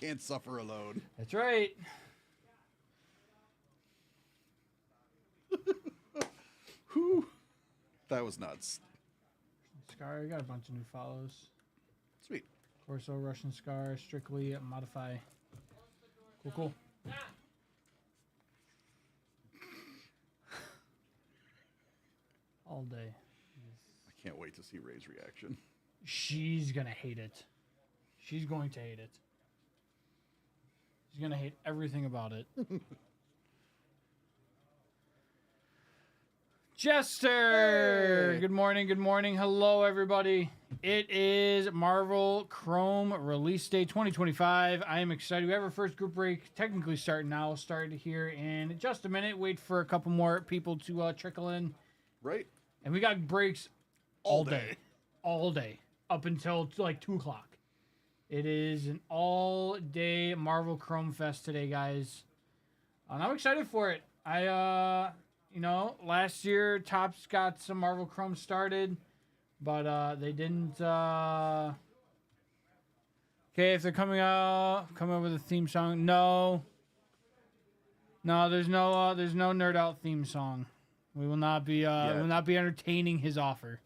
can't suffer alone. That's right. Whew. That was nuts. Scar, I got a bunch of new follows. Sweet. Corso, Russian Scar, Strictly, Modify. Cool. All day. I can't wait to see Ray's reaction. She's gonna hate it. She's going to hate it. She's gonna hate everything about it. Jester! Hey. Good morning. Hello, everybody. It is Marvel Chrome release day 2025. I am excited. We have our first group break technically starting now. Started here in just a minute. Wait for a couple more people to trickle in. Right? And we got breaks All day. all day up until like 2 o'clock. It is an all-day Marvel Chrome Fest today, guys. And I'm excited for it. Last year Topps got some Marvel Chrome started, but they didn't. Okay, if they're coming up with a theme song, no, there's no Nerd Out theme song. We will not be entertaining his offer.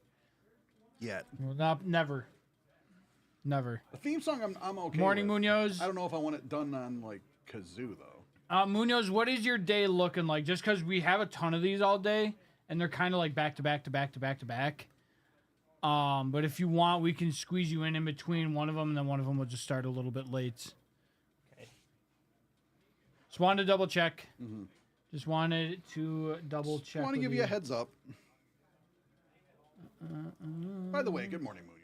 Yet. We will not, never. A theme song I'm okay Morning, with. Munoz. I don't know if I want it done on like kazoo though. Munoz, what is your day looking like? Just because we have a ton of these all day, and they're kind of like back to back. But if you want, we can squeeze you in between one of them, and then one of them will just start a little bit late. Okay. Just wanted to double check. Mm-hmm. Just wanted to double check. I want to give you a heads up. By the way, good morning, Munoz.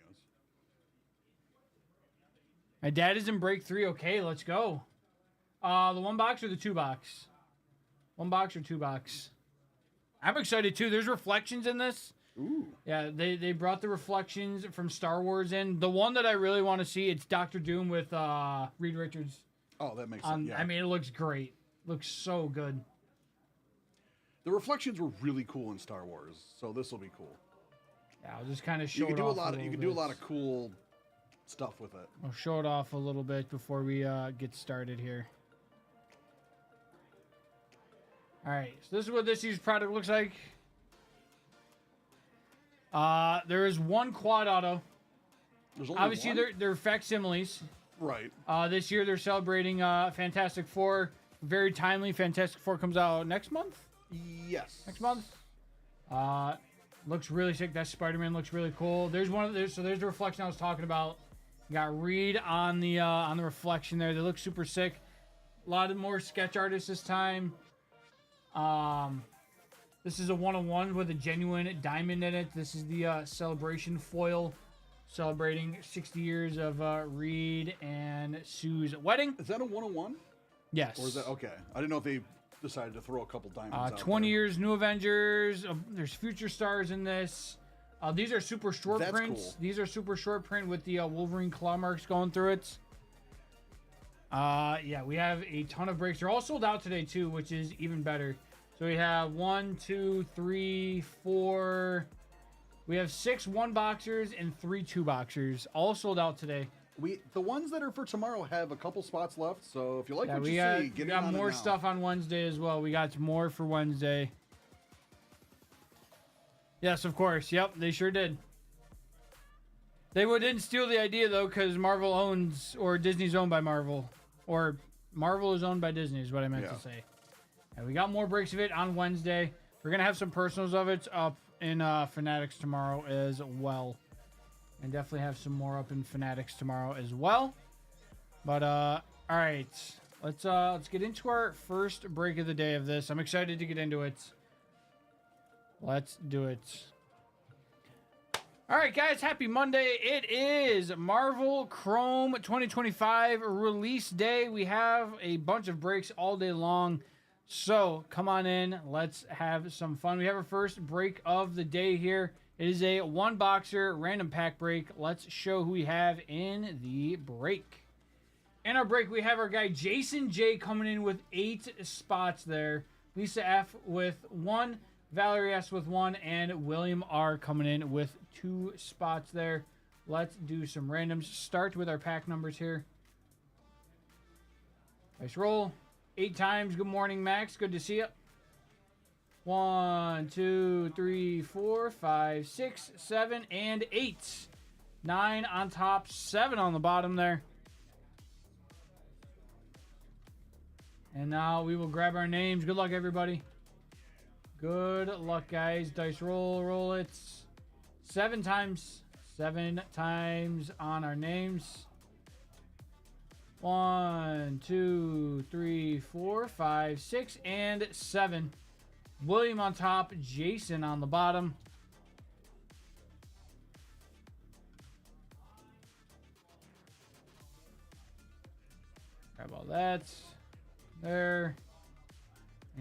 My dad is in break 3. Okay, let's go. The 1 box or the 2 box? 1 box or 2 box? I'm excited too. There's reflections in this. Ooh. Yeah, they brought the reflections from Star Wars in. The one that I really want to see, it's Doctor Doom with Reed Richards. Oh, that makes sense. Yeah. I mean, it looks great. Looks so good. The reflections were really cool in Star Wars, so this will be cool. Yeah, I'll just kind of show You can it do off a lot. You can bit. do a lot of cool stuff with it. I'll show it off a little bit before we get started here. All right, so this is what this year's product looks like. There is 1 quad auto. There's only Obviously, one? they're facsimiles. Right. This year they're celebrating Fantastic Four. Very timely. Fantastic Four comes out next month. Yes. Next month. Looks really sick. That Spider-Man looks really cool. There's one of those. So there's the reflection I was talking about. You got Reed on the reflection there. They look super sick. A lot of more sketch artists this time. This is a 101 with a genuine diamond in it. This is the celebration foil, celebrating 60 years of Reed and Sue's wedding. Is that a 101? Yes. Or is that okay? I didn't know if they decided to throw a couple diamonds out 20 there. years, New Avengers. There's future stars in this. These are super short That's prints. cool. These are super short print with the Wolverine claw marks going through it. Yeah, we have a ton of breaks. They're all sold out today too, which is even better. So we have 1, 2, 3, 4. We have 6 1-boxers and 3 2-boxers, all sold out today. The ones that are for tomorrow have a couple spots left, so if you like Yeah, what we you got, see, get we in got on more it now. stuff on Wednesday as well. We got more for Wednesday. Yes, of course. Yep, they sure did. They didn't steal the idea, though, because Marvel owns, or Disney's owned by Marvel. Or Marvel is owned by Disney, is what I meant to say. And we got more breaks of it on Wednesday. We're going to have some personals of it up in Fanatics tomorrow as well. And definitely have some more up in Fanatics tomorrow as well. But, all right. Let's get into our first break of the day of this. I'm excited to get into it. Let's do it. All right, guys. Happy Monday. It is Marvel Chrome 2025 release day. We have a bunch of breaks all day long. So come on in. Let's have some fun. We have our first break of the day here. It is a 1-boxer random pack break. Let's show who we have in the break. In our break, we have our guy Jason J coming in with 8 spots there. Lisa F with 1. Valerie S with 1. And William R coming in with 2 spots there. Let's do some randoms. Start with our pack numbers here. Nice roll. 8 times. Good morning, Max. Good to see you. 1, 2, 3, 4, 5, 6, 7, and 8. 9 on top, 7 on the bottom there. And now we will grab our names. Good luck, everybody. Good luck, guys. Dice roll, roll it. 7 times. 7 times on our names. 1, 2, 3, 4, 5, 6, and 7. William on top, Jason on the bottom. Grab all that. There.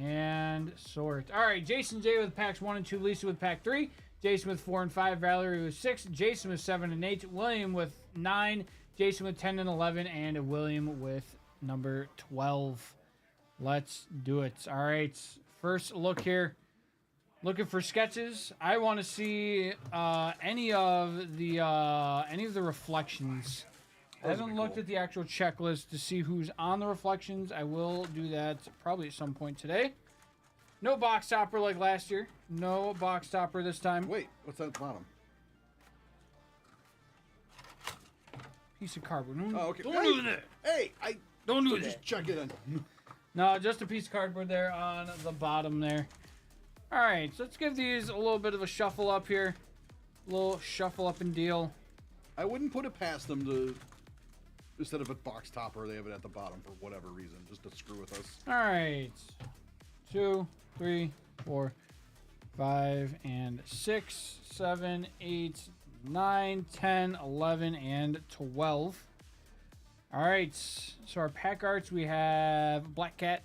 And sort. All right, Jason J with packs 1 and 2, Lisa with pack 3, Jason with 4 and 5, Valerie with 6, Jason with 7 and 8, William with 9, Jason with 10 and 11, and William with number 12. Let's do it. All right, first look here. Looking for sketches. I want to see any of the reflections. I haven't looked at the actual checklist to see who's on the reflections. I will do that probably at some point today. No box topper like last year. No box topper this time. Wait, what's that at the bottom? Piece of cardboard. Oh, okay. Don't do that. Hey, Don't do just that. check it in. No, just a piece of cardboard there on the bottom there. All right, so let's give these a little bit of a shuffle up here. A little shuffle up and deal. I wouldn't put it past them to, instead of a box topper, they have it at the bottom for whatever reason, just to screw with us. All right. 2, 3, 4, 5, and 6, 7, 8, 9, 10, 11, and 12. All right. So our pack arts, we have Black Cat,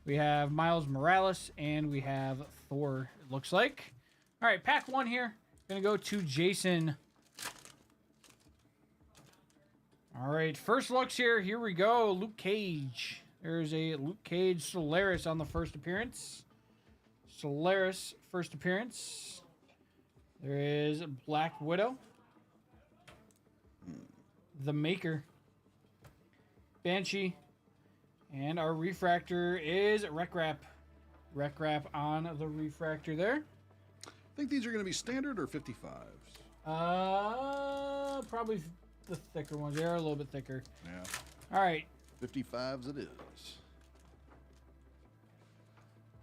we have Miles Morales, and we have Thor, it looks like. All right, pack 1 here. Gonna go to Jason. All right, first looks here. Here we go. Luke Cage. There's a Luke Cage Solaris on the first appearance. Solaris, first appearance. There is Black Widow. The Maker. Banshee. And our refractor is Rec Rap. Rec Rap on the refractor there. I think these are going to be standard or 55s. Probably the thicker ones. They are a little bit thicker. Yeah. All right. 55s it is.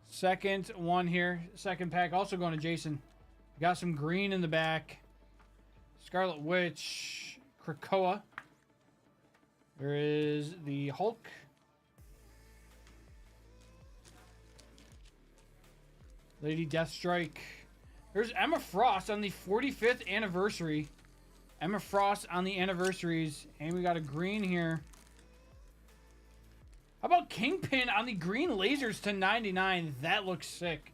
Second one here. Second pack. Also going to Jason. Got some green in the back. Scarlet Witch. Krakoa. There is the Hulk. Lady Deathstrike. There's Emma Frost on the 45th anniversary. Emma Frost on the anniversaries. And we got a green here. How about Kingpin on the green lasers to 99? That looks sick.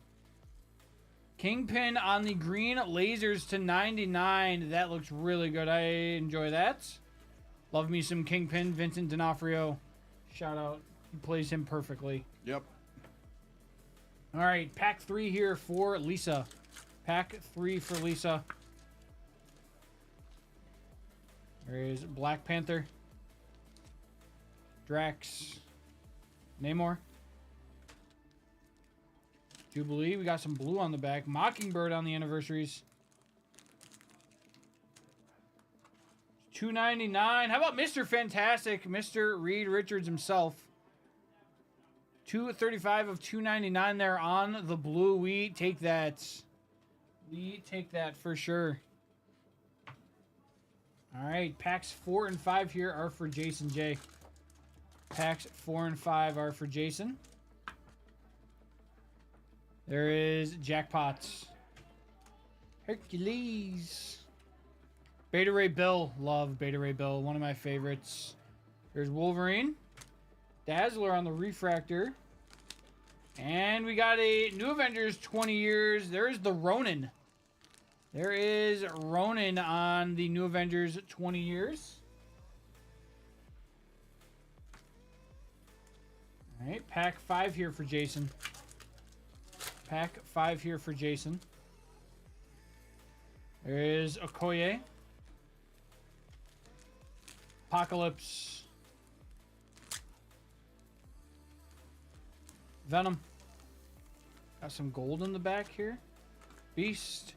Kingpin on the green lasers to 99. That looks really good. I enjoy that. Love me some Kingpin. Vincent D'Onofrio. Shout out. He plays him perfectly. Yep. All right, pack 3 here for Lisa. Pack 3 for Lisa. There is Black Panther. Drax. Namor. Jubilee. We got some blue on the back. Mockingbird on the anniversaries. $2.99. How about Mr. Fantastic? Mr. Reed Richards himself. $2.35 of $2.99 there on the blue. We take that. We take that for sure. All right, packs 4 and 5 here are for Jason J. Packs 4 and 5 are for Jason. There is Jackpots. Hercules. Beta Ray Bill. Love Beta Ray Bill. One of my favorites. There's Wolverine. Dazzler on the refractor. And we got a New Avengers 20 years. There's the Ronin. There is Ronin on the New Avengers 20 years. All right, pack 5 here for Jason. Pack 5 here for Jason. There is Okoye. Apocalypse. Venom. Got some gold in the back here. Beast.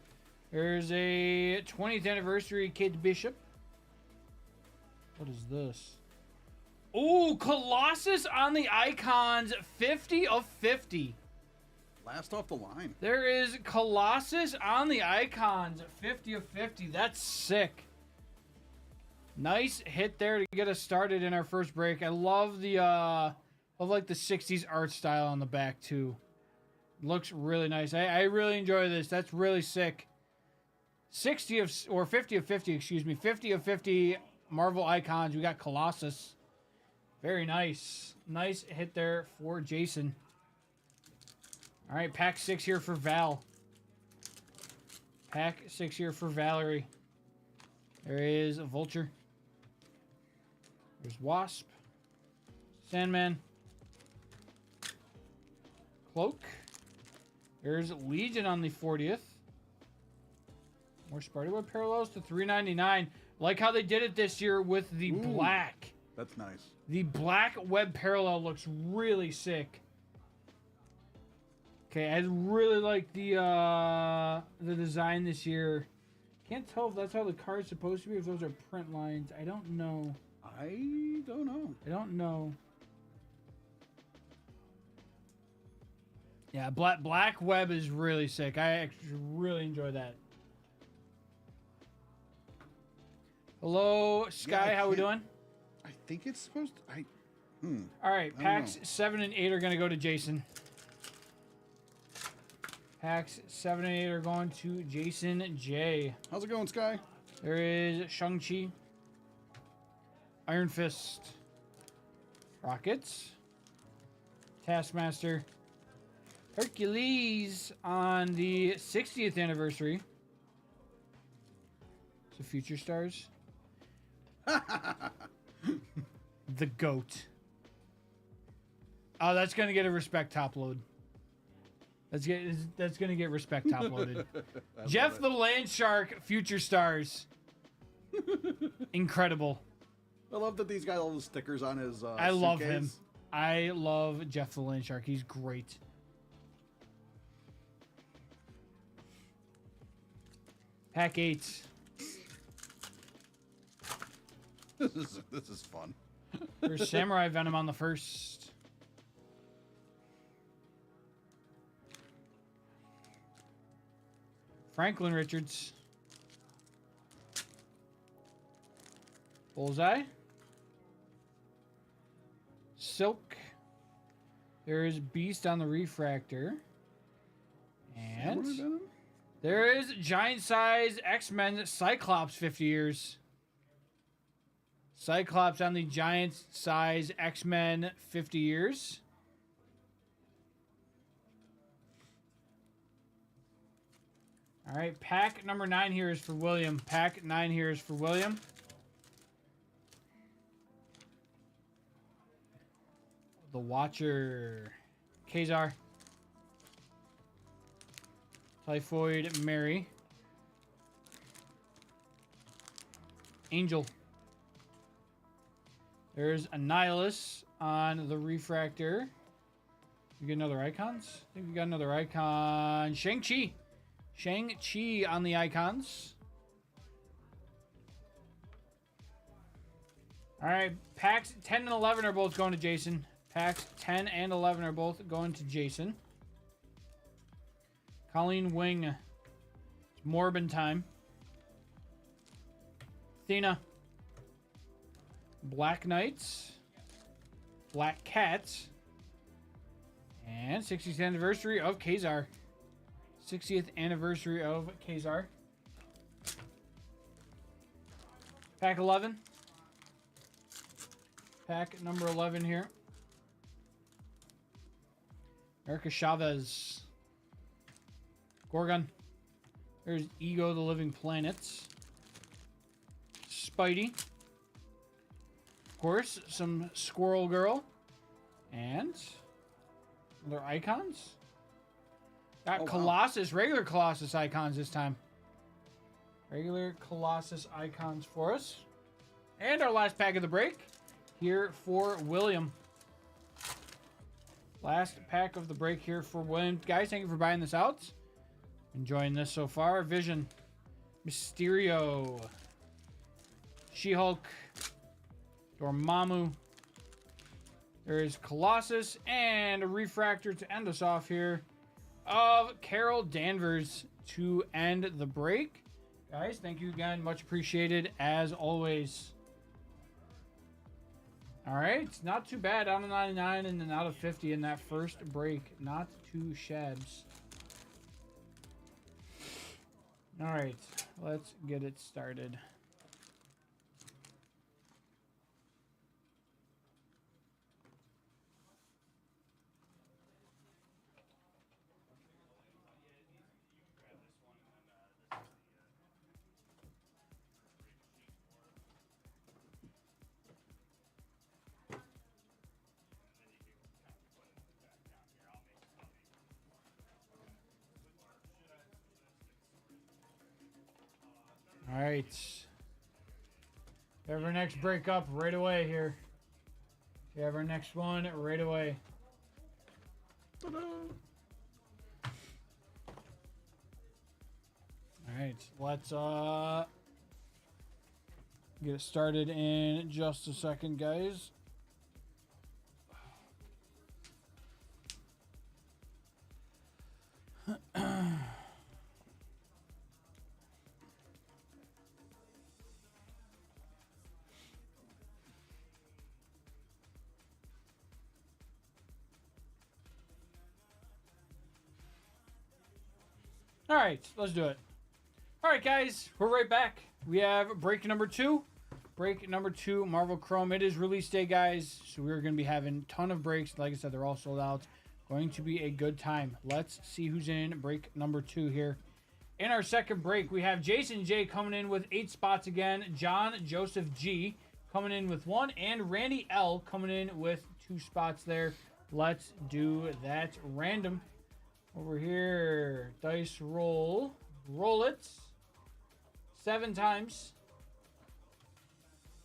There's a 20th anniversary Kate Bishop. What is this? Oh, Colossus on the icons. 50 of 50. Last off the line. There is Colossus on the icons. 50 of 50. That's sick. Nice hit there to get us started in our first break. I love the like the 60s art style on the back too. Looks really nice. I really enjoy this. That's really sick. 50 of 50, excuse me. 50 of 50 Marvel icons. We got Colossus. Very nice. Nice hit there for Jason. All right, pack 6 here for Val. Pack 6 here for Valerie. There is a Vulture. There's Wasp. Sandman. Cloak. There's Legion on the 40th. More Spiderweb parallels to $3.99. Like how they did it this year with the black. That's nice. The black web parallel looks really sick. Okay, I really like the design this year. Can't tell if that's how the card's supposed to be, if those are print lines. I don't know. I don't know. Yeah, black web is really sick. I actually really enjoy that. Hello, Sky. Yeah, how we doing? I think it's supposed to. All right, packs 7 and 8 are going to go to Jason. Packs 7 and 8 are going to Jason J. How's it going, Sky? There is Shang-Chi. Iron Fist. Rockets. Taskmaster. Hercules on the 60th anniversary. So Future Stars. The GOAT. Oh, that's going to get a respect top load. That's going to get respect top loaded. Jeff the Land Shark, Future Stars. Incredible. I love that these got all the stickers on his I love him. I love Jeff the Land Shark. He's great. Pack 8. This is fun. There's Samurai Venom on the first. Franklin Richards. Bullseye. Silk. There is Beast on the Refractor. And there is Giant Size X-Men Cyclops 50 years. Cyclops on the Giant Size X-Men 50 years. All right, pack number 9 here is for William. Pack 9 here is for William. The Watcher. Kazar. Typhoid Mary. Angel. There's Annihilus on the Refractor. You get another icons? I think we got another icon. Shang-Chi. Shang-Chi on the icons. All right, packs 10 and 11 are both going to Jason. Packs 10 and 11 are both going to Jason. Colleen Wing. It's Morbin time. Athena. Black Knights. Black Cats. And 60th anniversary of Kazar. 60th anniversary of Kazar. Pack 11. Pack number 11 here. Erica Chavez. Gorgon. There's Ego the Living Planets. Spidey. Of course, some Squirrel Girl. And other icons. Got Colossus, regular Colossus icons this time. Regular Colossus icons for us. And our last pack of the break here for William. Last pack of the break here for William. Guys, thank you for buying this out. Enjoying this so far. Vision. Mysterio. She-Hulk. Dormammu. There's Colossus and a refractor to end us off here of Carol Danvers to end the break. Guys, thank you again. Much appreciated as always. All right, not too bad. Out of 99 and then out of 50 in that first break. Not too shabs. All right, let's get it started. All right. We have our next break up right away here. We have our next one right away. Ta-da! All right, let's get it started in just a second, guys. All right, let's do it. All right, guys, we're right back. We have break number 2. Break number 2, Marvel Chrome. It is release day, guys, so we're going to be having a ton of breaks. Like I said, they're all sold out. Going to be a good time. Let's see who's in break number 2 here. In our second break, we have Jason J coming in with 8 spots again. John Joseph G coming in with 1. And Randy L coming in with 2 spots there. Let's do that random. Over here, dice roll. Roll it 7 times.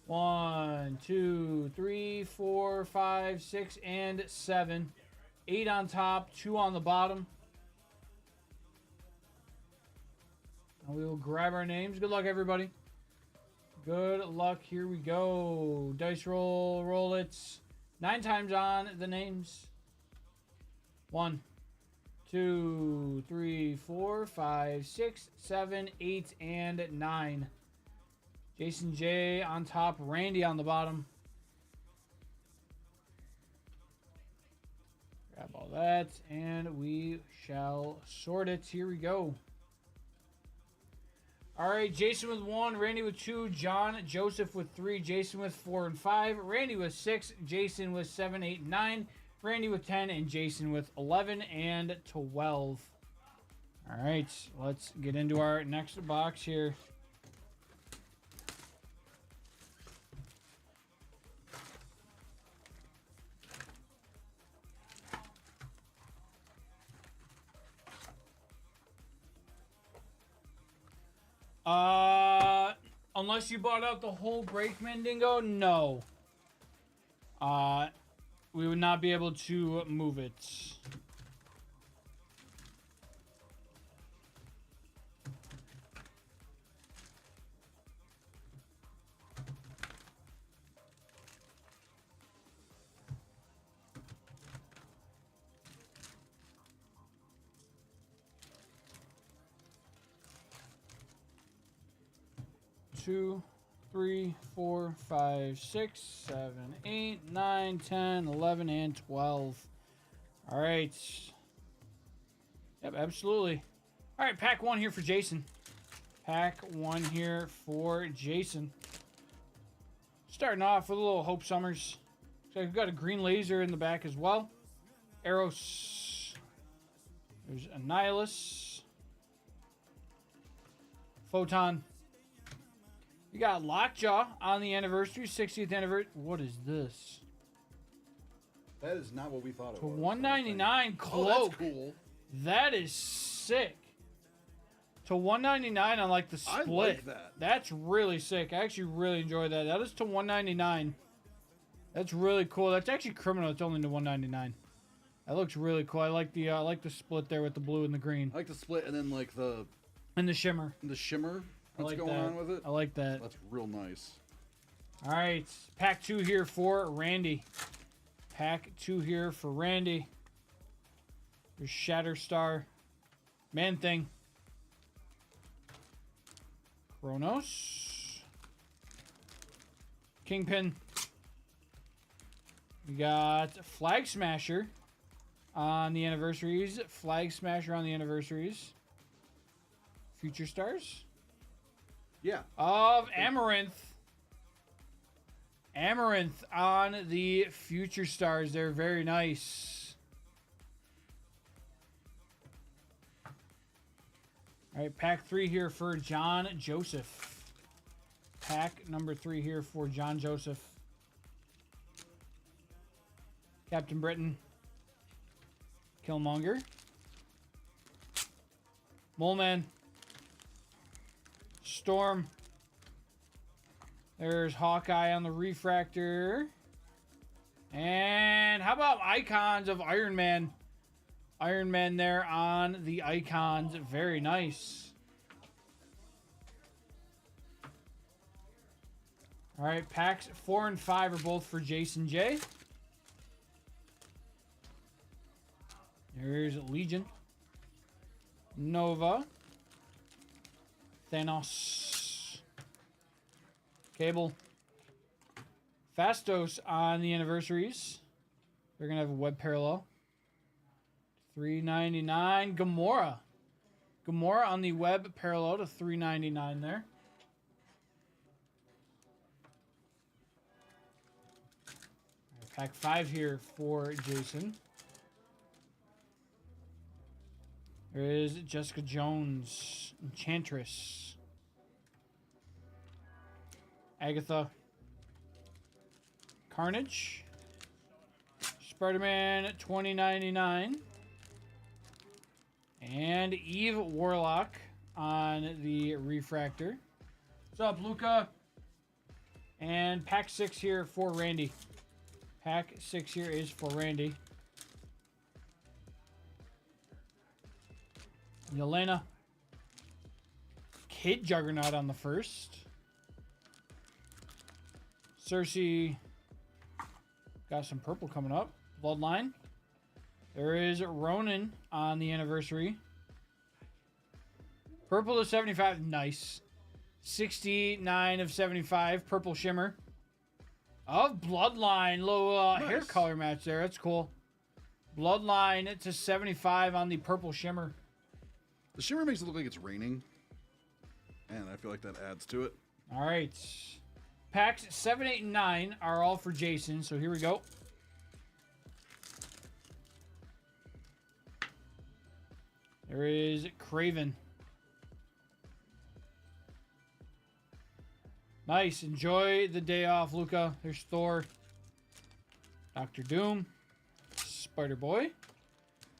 1, 2, 3, 4, 5, 6, and 7. 8 on top, 2 on the bottom. And we will grab our names. Good luck, everybody. Good luck. Here we go. Dice roll. Roll it 9 times on the names. 1, 2, 3, 4, 5, 6, 7, 8, and 9. Jason J on top, Randy on the bottom. Grab all that, and we shall sort it. Here we go. All right, Jason with 1, Randy with 2, John Joseph with 3, Jason with 4 and 5, Randy with 6, Jason with 7, 8, and 9. Randy with 10, and Jason with 11 and 12. All right, let's get into our next box here. Unless you bought out the whole break, Mandingo, no. We would not be able to move it. Two, 3, 4, 5, 6, 7, 8, 9, 10, 11, and 12. All right. Yep, absolutely. All right, pack 1 here for Jason. Pack 1 here for Jason. Starting off with a little Hope Summers. So we've got a green laser in the back as well. Eros. There's Annihilus. Photon. We got Lockjaw on the anniversary, 60th anniversary. What is this? That is not what we thought it To was. $199 cloak. Oh, that's cool. That is sick. To $199 on like the split. I like that. That's really sick. I actually really enjoy that. That is to $199. That's really cool. That's actually criminal. It's only to $199. That looks really cool. I like the split there with the blue and the green I like the split and then like and the shimmer. the shimmer I that's like going that. on with it. I like that. That's real nice. All right, pack 2 here for Randy. Pack 2 here for Randy. There's Shatterstar, Man Thing, Kronos, Kingpin. We got Flag Smasher on the anniversaries. Flag Smasher on the anniversaries. Future Stars Yeah. of Amaranth. Amaranth on the Future Stars. They're very nice. All right, pack 3 here for John Joseph. Pack number 3 here for John Joseph. Captain Britain. Killmonger. Moleman. Storm. There's Hawkeye on the refractor. And how about icons of Iron Man? Iron Man there on the icons. Very nice. All right, packs 4 and 5 are both for Jason J. There's Legion. Nova. Thanos. Cable. Fastos on the anniversaries. They're going to have a web parallel. $3.99. Gamora. Gamora on the web parallel to $3.99 there. Pack 5 here for Jason. There is Jessica Jones. Enchantress. Agatha. Carnage. Spider-Man 2099. And Eve Warlock on the refractor. What's up, Luca? And pack 6 here for Randy. Pack 6 here is for Randy. Yelena. Kid Juggernaut on the first. Cersei. Got some purple coming up. Bloodline. There is Ronin on the anniversary. Purple to 75. Nice. 69 of 75. Purple shimmer. Of Bloodline. Low Nice. hair color match there. That's cool. Bloodline to 75 on the purple shimmer. The shimmer makes it look like it's raining, and I feel like that adds to it. All right. Packs 7, 8, and 9 are all for Jason. So here we go. There is Craven. Nice. Enjoy the day off, Luca. There's Thor. Dr. Doom. Spider-Boy.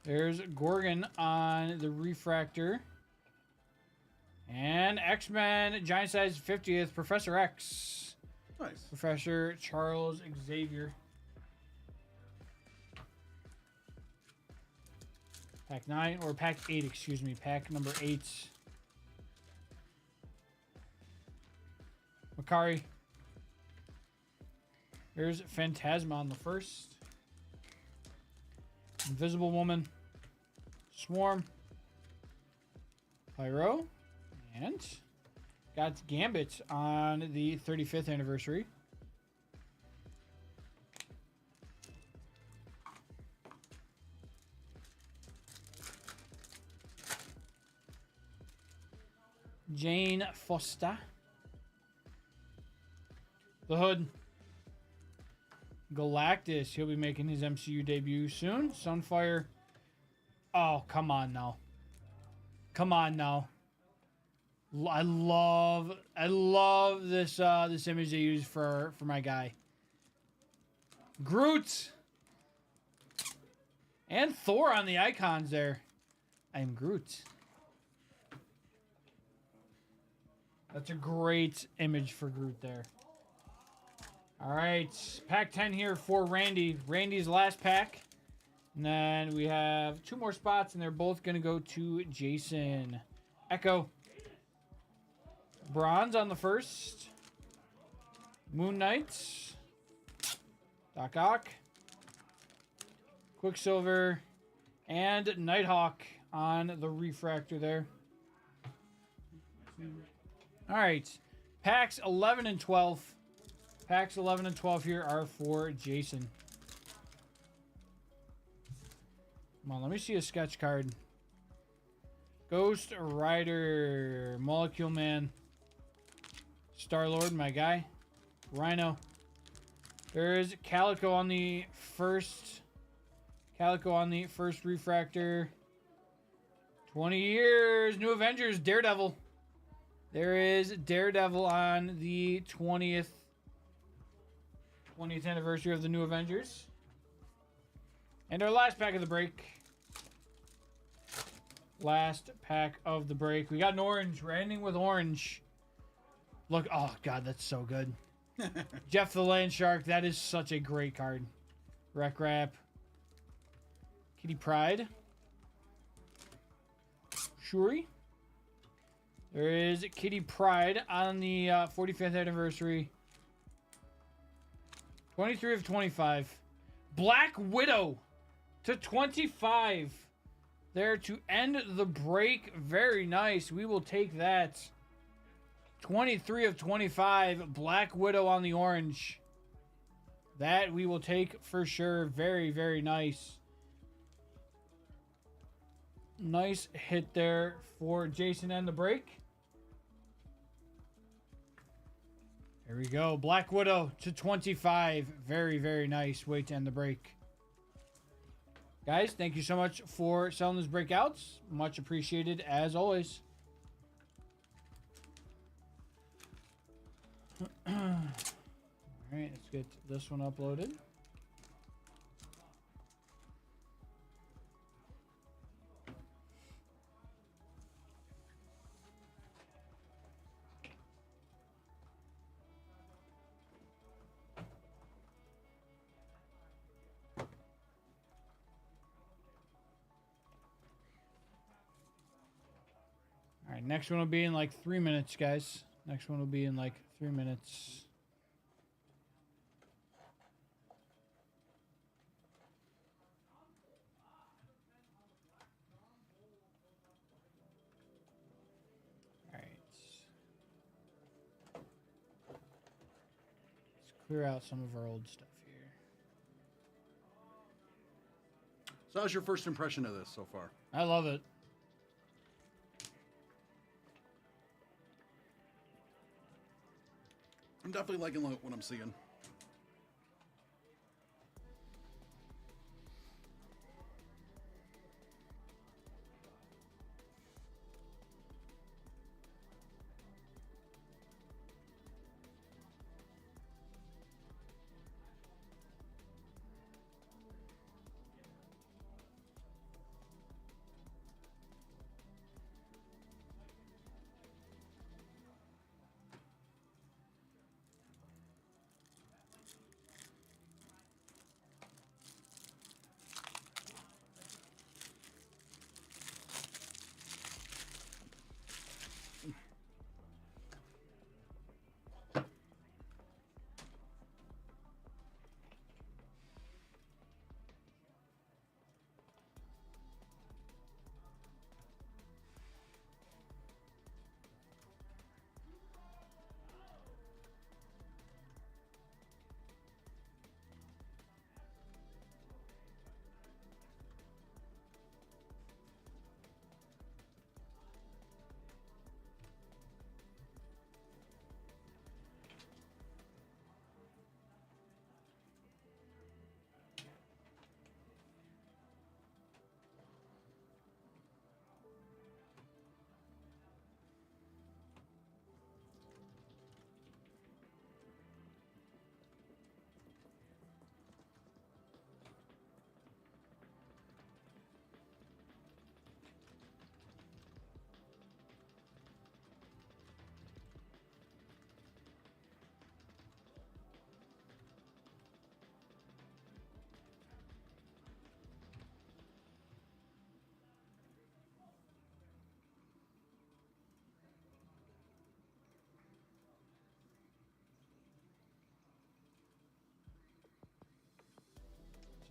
There's Gorgon on the refractor. And X-Men Giant Size 50th. Professor X. Nice. Professor Charles Xavier. Pack 9, or pack 8, excuse me. Pack number 8. Makari. Here's Phantasma on the first. Invisible Woman. Swarm. Pyro. And got Gambit on the 35th anniversary. Jane Foster. The Hood. Galactus. He'll be making his MCU debut soon. Sunfire. Oh, come on now. Come on now. I love this this image they use for my guy. Groot. And Thor on the icons there. I'm Groot. That's a great image for Groot there. All right, pack 10 here for Randy. Randy's last pack. And then we have 2 more spots, and they're both going to go to Jason. Echo. Bronze on the first. Moon Knight. Doc Ock. Quicksilver. And Nighthawk on the refractor there. All right. Packs 11 and 12. Packs 11 and 12 here are for Jason. Come on, let me see a sketch card. Ghost Rider. Molecule Man. Star-Lord, my guy. Rhino. There's Calico on the first. Calico on the first refractor. 20 years. New Avengers. Daredevil. There is Daredevil on the 20th anniversary of the New Avengers. And our last pack of the break. Last pack of the break. We got an orange. We're ending with orange. Look. Oh, God, that's so good. Jeff the Land Shark. That is such a great card. Wreck Wrap. Kitty Pryde. Shuri. There is Kitty Pryde on the 45th anniversary. 23 of 25. Black Widow to 25. There to end the break. Very nice. We will take that. 23 of 25. Black Widow on the orange. That we will take for sure. Very, very nice. Nice hit there for Jason and the break. There we go. Black Widow to 25. Very, very nice way to end the break. Guys, thank you so much for selling those breakouts. Much appreciated as always. All right, let's get this one uploaded. All right, next one will be in like 3 minutes, guys. Next one will be in like 3 minutes. All right. Let's clear out some of our old stuff here. So how's your first impression of this so far? I love it. I'm definitely liking what I'm seeing.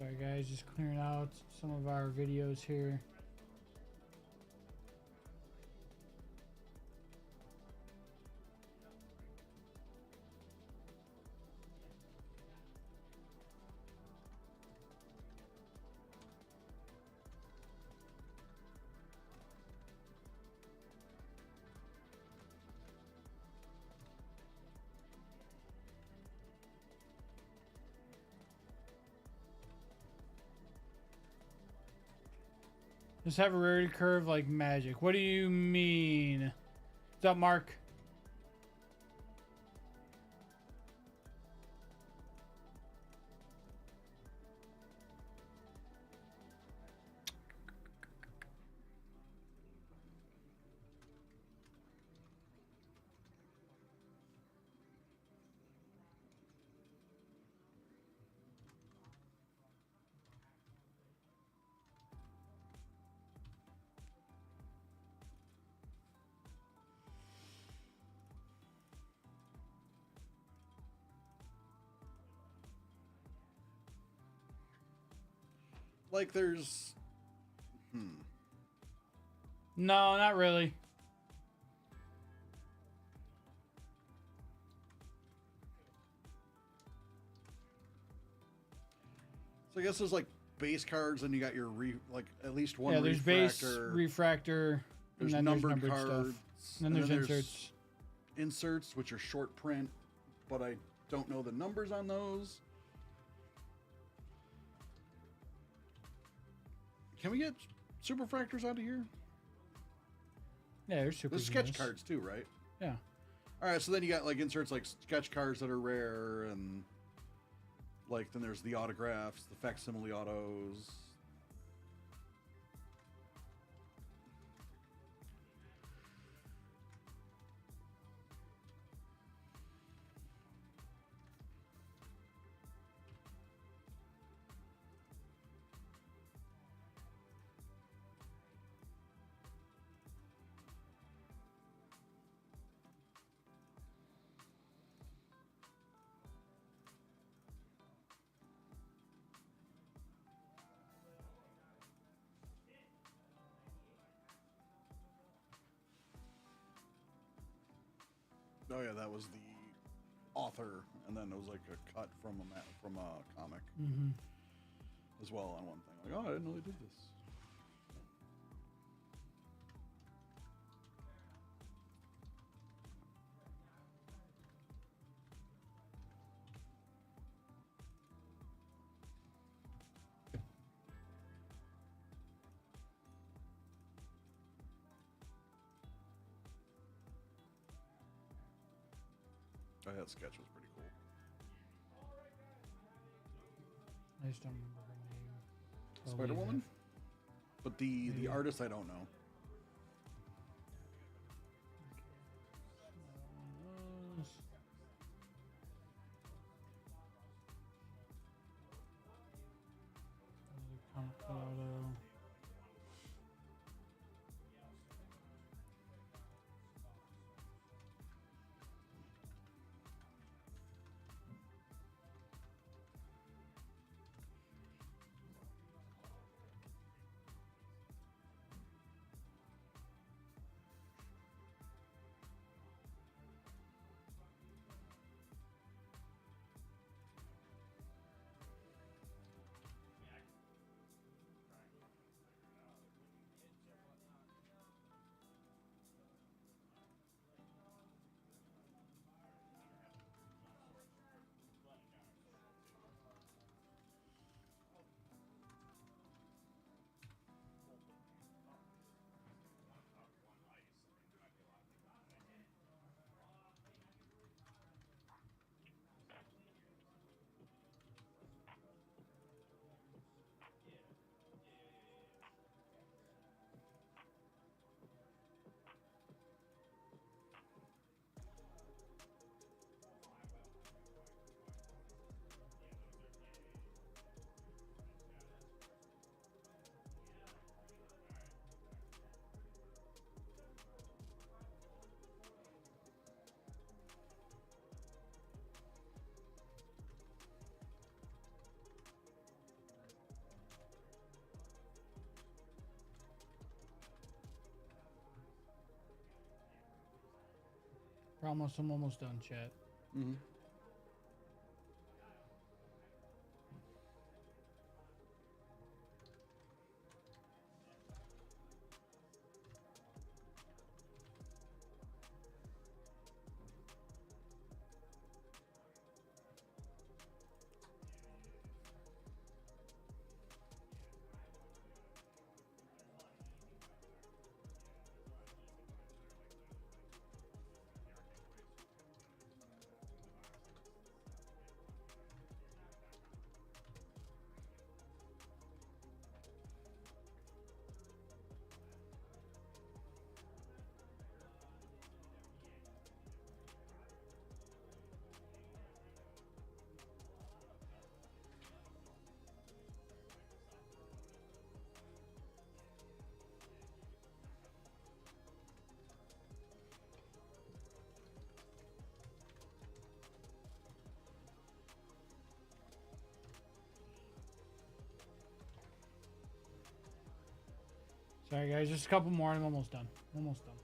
Sorry guys, just clearing out some of our videos here. Just have a rarity curve like magic. What do you mean? What's up, Mark? Like there's No, not really. So I guess there's like base cards, and you got your like at least one. Yeah, there's base, refractor. refractor, There's and then numbered there's numbered cards. stuff. And then there's inserts. Inserts, which are short print, but I don't know the numbers on those. Can we get superfractors out of here? Yeah, there's super. There's sketch cards too, right? Yeah. All right, so then you got like inserts like sketch cards that are rare, and like then there's the autographs, the facsimile autos. Oh yeah, that was the author, and then it was like a cut from a comic as well on one thing. Like, oh, I didn't know they did this. Oh, that sketch was pretty cool. I just don't remember her name. Spider Woman, but the artist I don't know. I'm almost done, chat. Mm-hmm. Sorry, guys. Just a couple more, and I'm almost done. Almost done.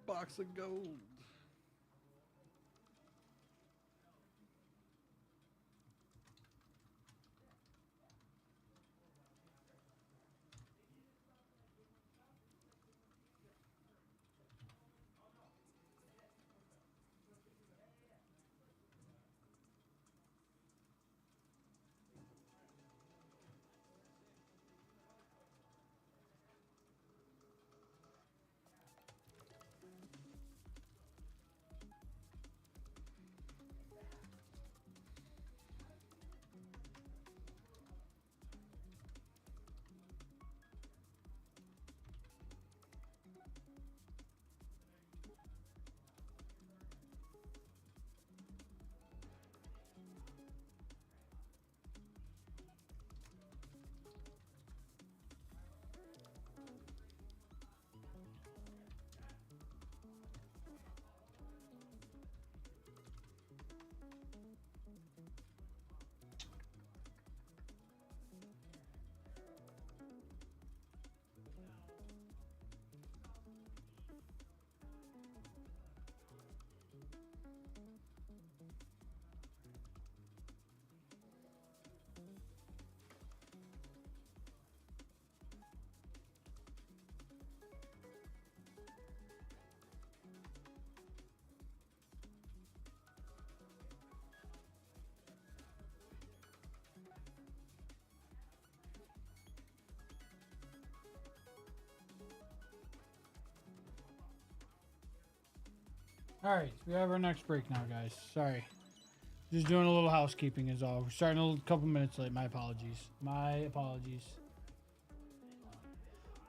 Box of gold. All right, we have our next break now, guys. Sorry. Just doing a little housekeeping is all. We're starting a couple minutes late. My apologies. My apologies.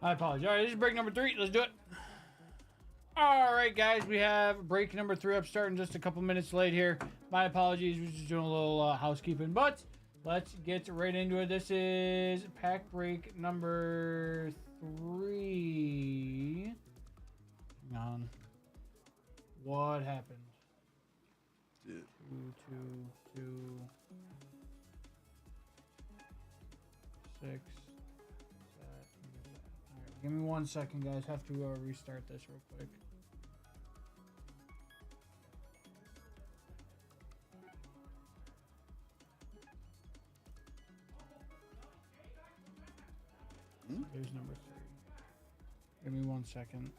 My apologies. All right, this is break number 3. Let's do it. All right, guys. We have break number 3 up starting just a couple minutes late here. My apologies. We're just doing a little housekeeping, but let's get right into it. This is pack break number 3. Hang on. What happened? 2, 2, 2, 6. Alright, give me 1 second, guys. Have to restart this real quick. Here's number 3. Give me 1 second.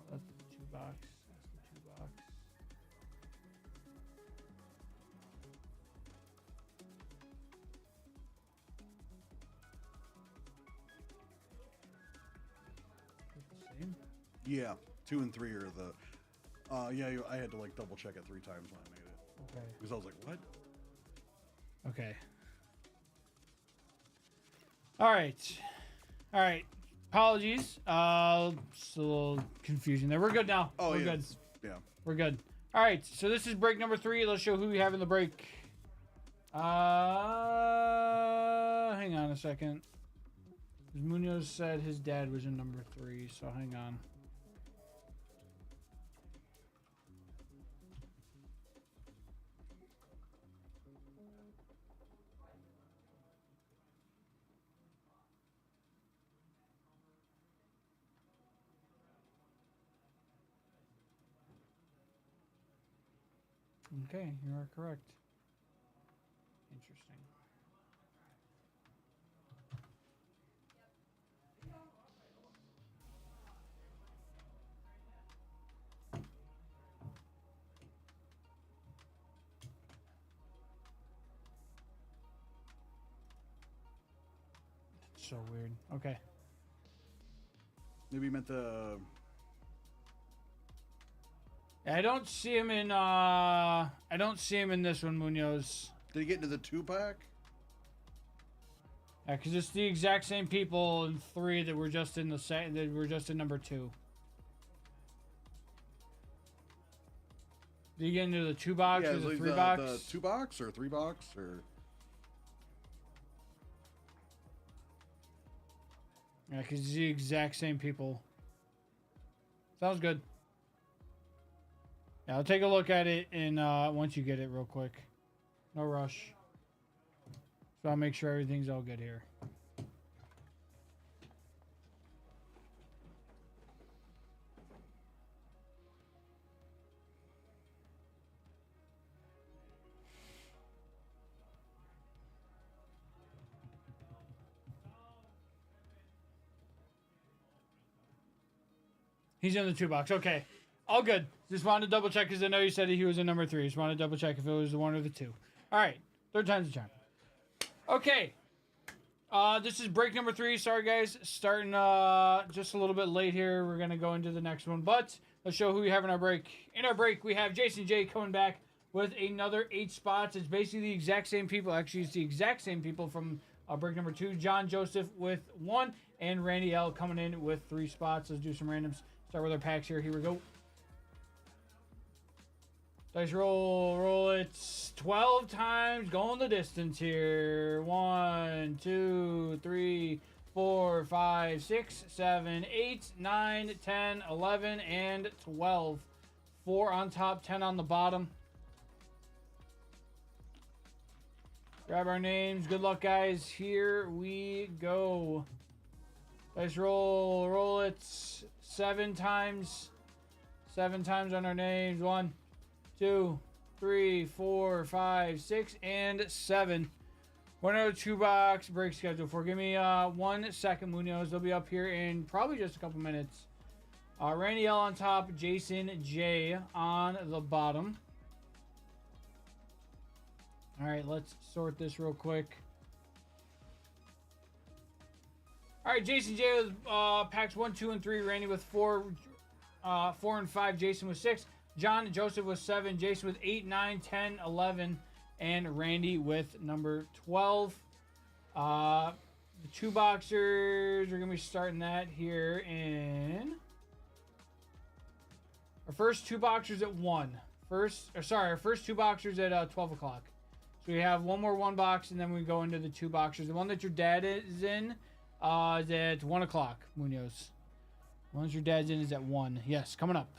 That's the 2 box. That's the 2 box. Is it the same? Yeah, 2 and 3 are the. I had to like double check it 3 times when I made it. Okay. Because I was like, what? Okay. All right. All right. Apologies. Just a little confusion there. We're good now. Oh, We're yeah. good. Yeah. We're good. All right. So this is break number 3. Let's show who we have in the break. Hang on a second. Munoz said his dad was in number 3, so hang on. Okay, you are correct. Interesting. So weird. Okay. Maybe you meant the. I don't see him in. I don't see him in this one, Munoz. Did he get into the 2-pack? Yeah, because it's the exact same people in 3 that were just in the that were just in number 2. Did you get into the 2 box or the 3 box? The 2 box or 3 box or. Yeah, because it's the exact same people. Sounds good. Yeah, I'll take a look at it and once you get it real quick. No rush. So I'll make sure everything's all good here. He's in the 2 box. Okay. All good. Just wanted to double check because I know you said he was in number 3. Just wanted to double check if it was the 1 or the 2. All right. 3rd time's the charm. Okay. This is break number 3. Sorry, guys. Starting just a little bit late here. We're going to go into the next one. But let's show who we have in our break. In our break, we have Jason J coming back with another 8 spots. It's basically the exact same people. Actually, it's the exact same people from break number 2. John Joseph with 1. And Randy L coming in with 3 spots. Let's do some randoms. Start with our packs here. Here we go. Dice roll, roll it 12 times, going the distance here. 1, 2, 3, 4, 5, 6, 7, 8, 9, 10, 11, and 12. 4 on top, 10 on the bottom. Grab our names. Good luck, guys. Here we go. Dice roll, roll it 7 times. 7 times on our names. 1, 2, 3, 4, 5, 6, and 7. 1 out of 2 box break schedule for. Give me 1 second, Munoz. They'll be up here in probably just a couple minutes. Randy L on top, Jason J on the bottom. All right, let's sort this real quick. All right, Jason J with packs 1, 2, and 3. Randy with 4, 4 and 5. Jason with 6. John Joseph with 7. Jason with 8, 9, 10, 11. And Randy with number 12. The 2 boxers, we're going to be starting that here in... Our first 2 boxers at 1. Our first 2 boxers at 12 o'clock. So we have one more 1 box, and then we go into the 2 boxers. The one that your dad is in is at 1 o'clock, Munoz. The one that your dad's in is at 1. Yes, coming up.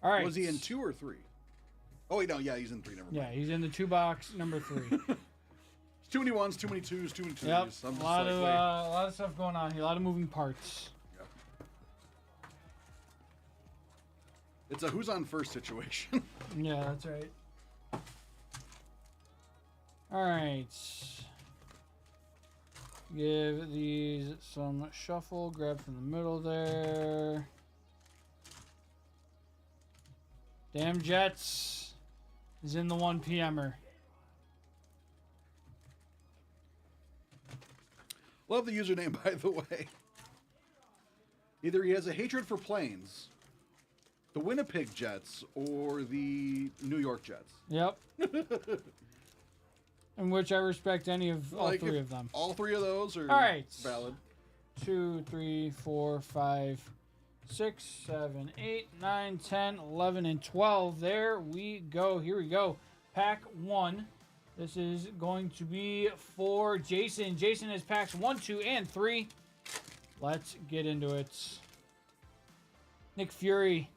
All right. Was he in 2 or 3? Oh, wait, no, yeah, he's in 3. Never mind. Yeah, he's in the 2 box, number 3. Too many 1s, too many 2s, too many 2s. Yep, a lot of stuff going on here. A lot of moving parts. Yep. It's a who's on first situation. Yeah, that's right. All right. Give these some shuffle. Grab from the middle there. Damn Jets is in the 1 PMer. Love the username, by the way. Either he has a hatred for planes, the Winnipeg Jets, or the New York Jets. Yep. In which I respect any of all 3 of them. All 3 of those are all right. valid. 2, 3, 4, 5, 6, 7, 8, 9, 10, 11, and 12. There we go. Here we go. Pack 1. This is going to be for Jason. Jason has packs 1, 2, and 3. Let's get into it. Nick Fury.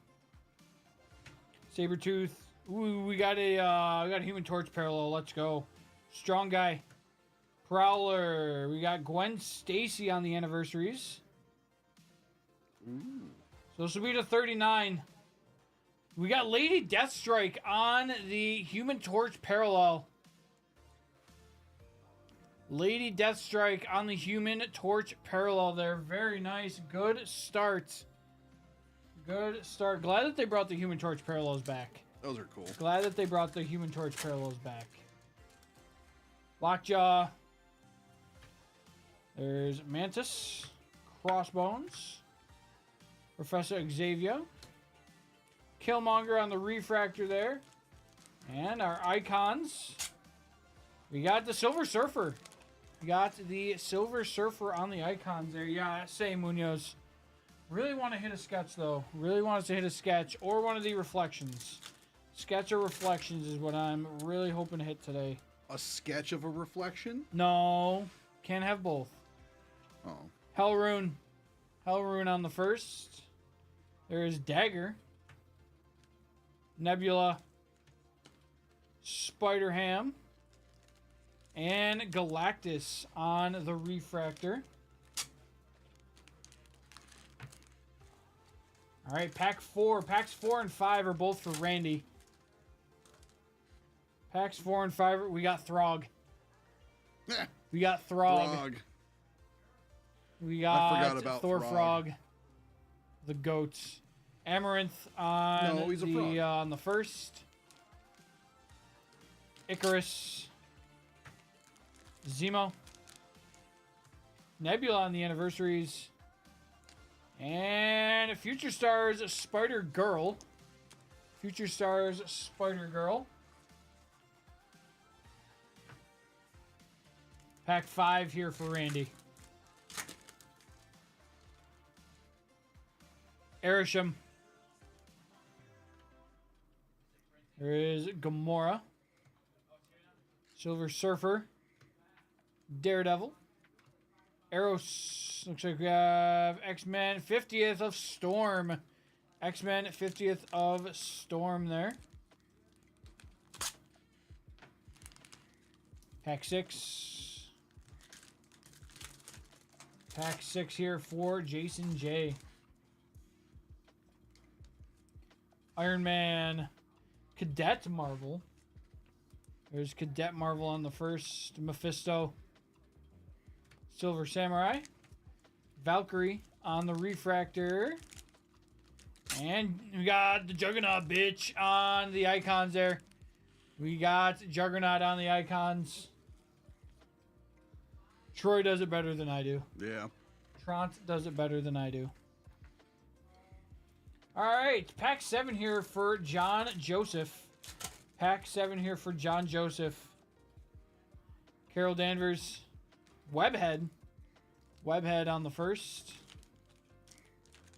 Sabretooth. Ooh, we got a Human Torch parallel. Let's go. Strong Guy. Prowler. We got Gwen Stacy on the anniversaries. Ooh. So this will be to 39. We got Lady Deathstrike on the Human Torch parallel. Lady Deathstrike on the Human Torch parallel there. Very nice. Good start. Good start. Glad that they brought the Human Torch parallels back. Those are cool. Glad that they brought the Human Torch parallels back. Lockjaw. There's Mantis. Crossbones. Professor Xavier. Killmonger on the Refractor there. And our icons. We got the Silver Surfer. We got the Silver Surfer on the icons there. Yeah, same Munoz. Really want to hit a sketch, though. Really want us to hit a sketch or one of the reflections. Sketch or reflections is what I'm really hoping to hit today. A sketch of a reflection? No. Can't have both. Oh. Hellrune. Hellrune on the first. There is Dagger. Nebula. Spider-Ham. And Galactus on the Refractor. All right, pack 4. Packs 4 and 5 are both for Randy. Packs 4 and 5. We got Throg. We got Throg. We got I forgot about Thor Throg. Frog. The goats. Amaranth on No, he's a frog. on the first. Icarus. Zemo. Nebula on the anniversaries. And Future Stars Spider-Girl. Future Stars Spider-Girl. Pack 5 here for Randy. Erisham. There is Gamora. Silver Surfer. Daredevil. Eros. Looks like we have X-Men 50th of Storm. X-Men 50th of Storm there. Pack 6. Pack 6 here for Jason J. Iron Man. Cadet Marvel. There's Cadet Marvel on the first. Mephisto. Silver Samurai. Valkyrie on the Refractor. And we got the Juggernaut bitch on the icons there. We got Juggernaut on the icons. Troy does it better than I do. Yeah. Trant does it better than I do. All right, pack 7 here for John Joseph. Pack 7 here for John Joseph. Carol Danvers. Webhead. Webhead on the first.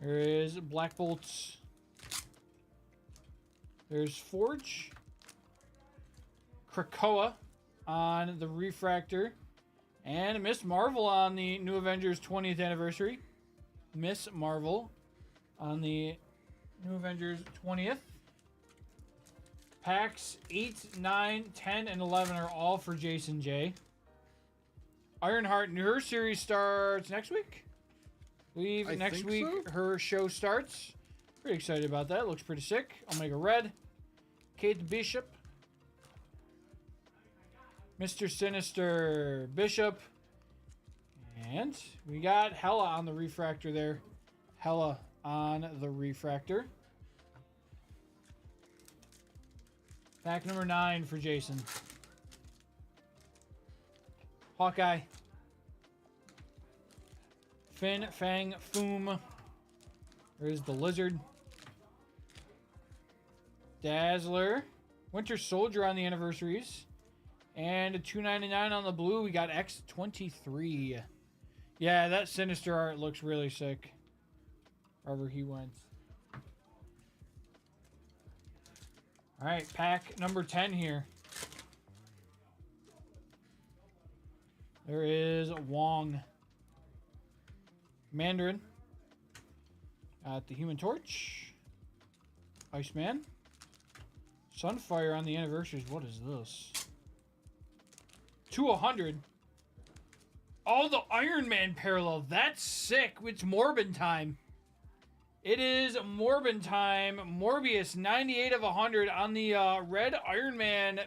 There is Black Bolts. There's Forge. Krakoa on the Refractor. And Miss Marvel on the New Avengers 20th anniversary. Miss Marvel on the New Avengers 20th. Packs 8, 9, 10, and 11 are all for Jason J. Ironheart, her series starts next week. I believe next week so. her show starts. Pretty excited about that. Looks pretty sick. Omega Red. Kate Bishop. Mr. Sinister Bishop. And we got Hela on the Refractor there. Hela on the Refractor. Pack number 9 for Jason. Hawkeye. Fin Fang Foom. There's the Lizard. Dazzler. Winter Soldier on the anniversaries. And a $2.99 on the blue. We got X-23. Yeah, that Sinister art looks really sick. Wherever he went. Alright, pack number 10 here. There is Wong. Mandarin. Got the Human Torch. Iceman. Sunfire on the anniversaries. What is this? 2/100. Oh, the Iron Man parallel. That's sick. It's Morbin time. It is Morbin time. Morbius, 98 of 100 on the red Iron Man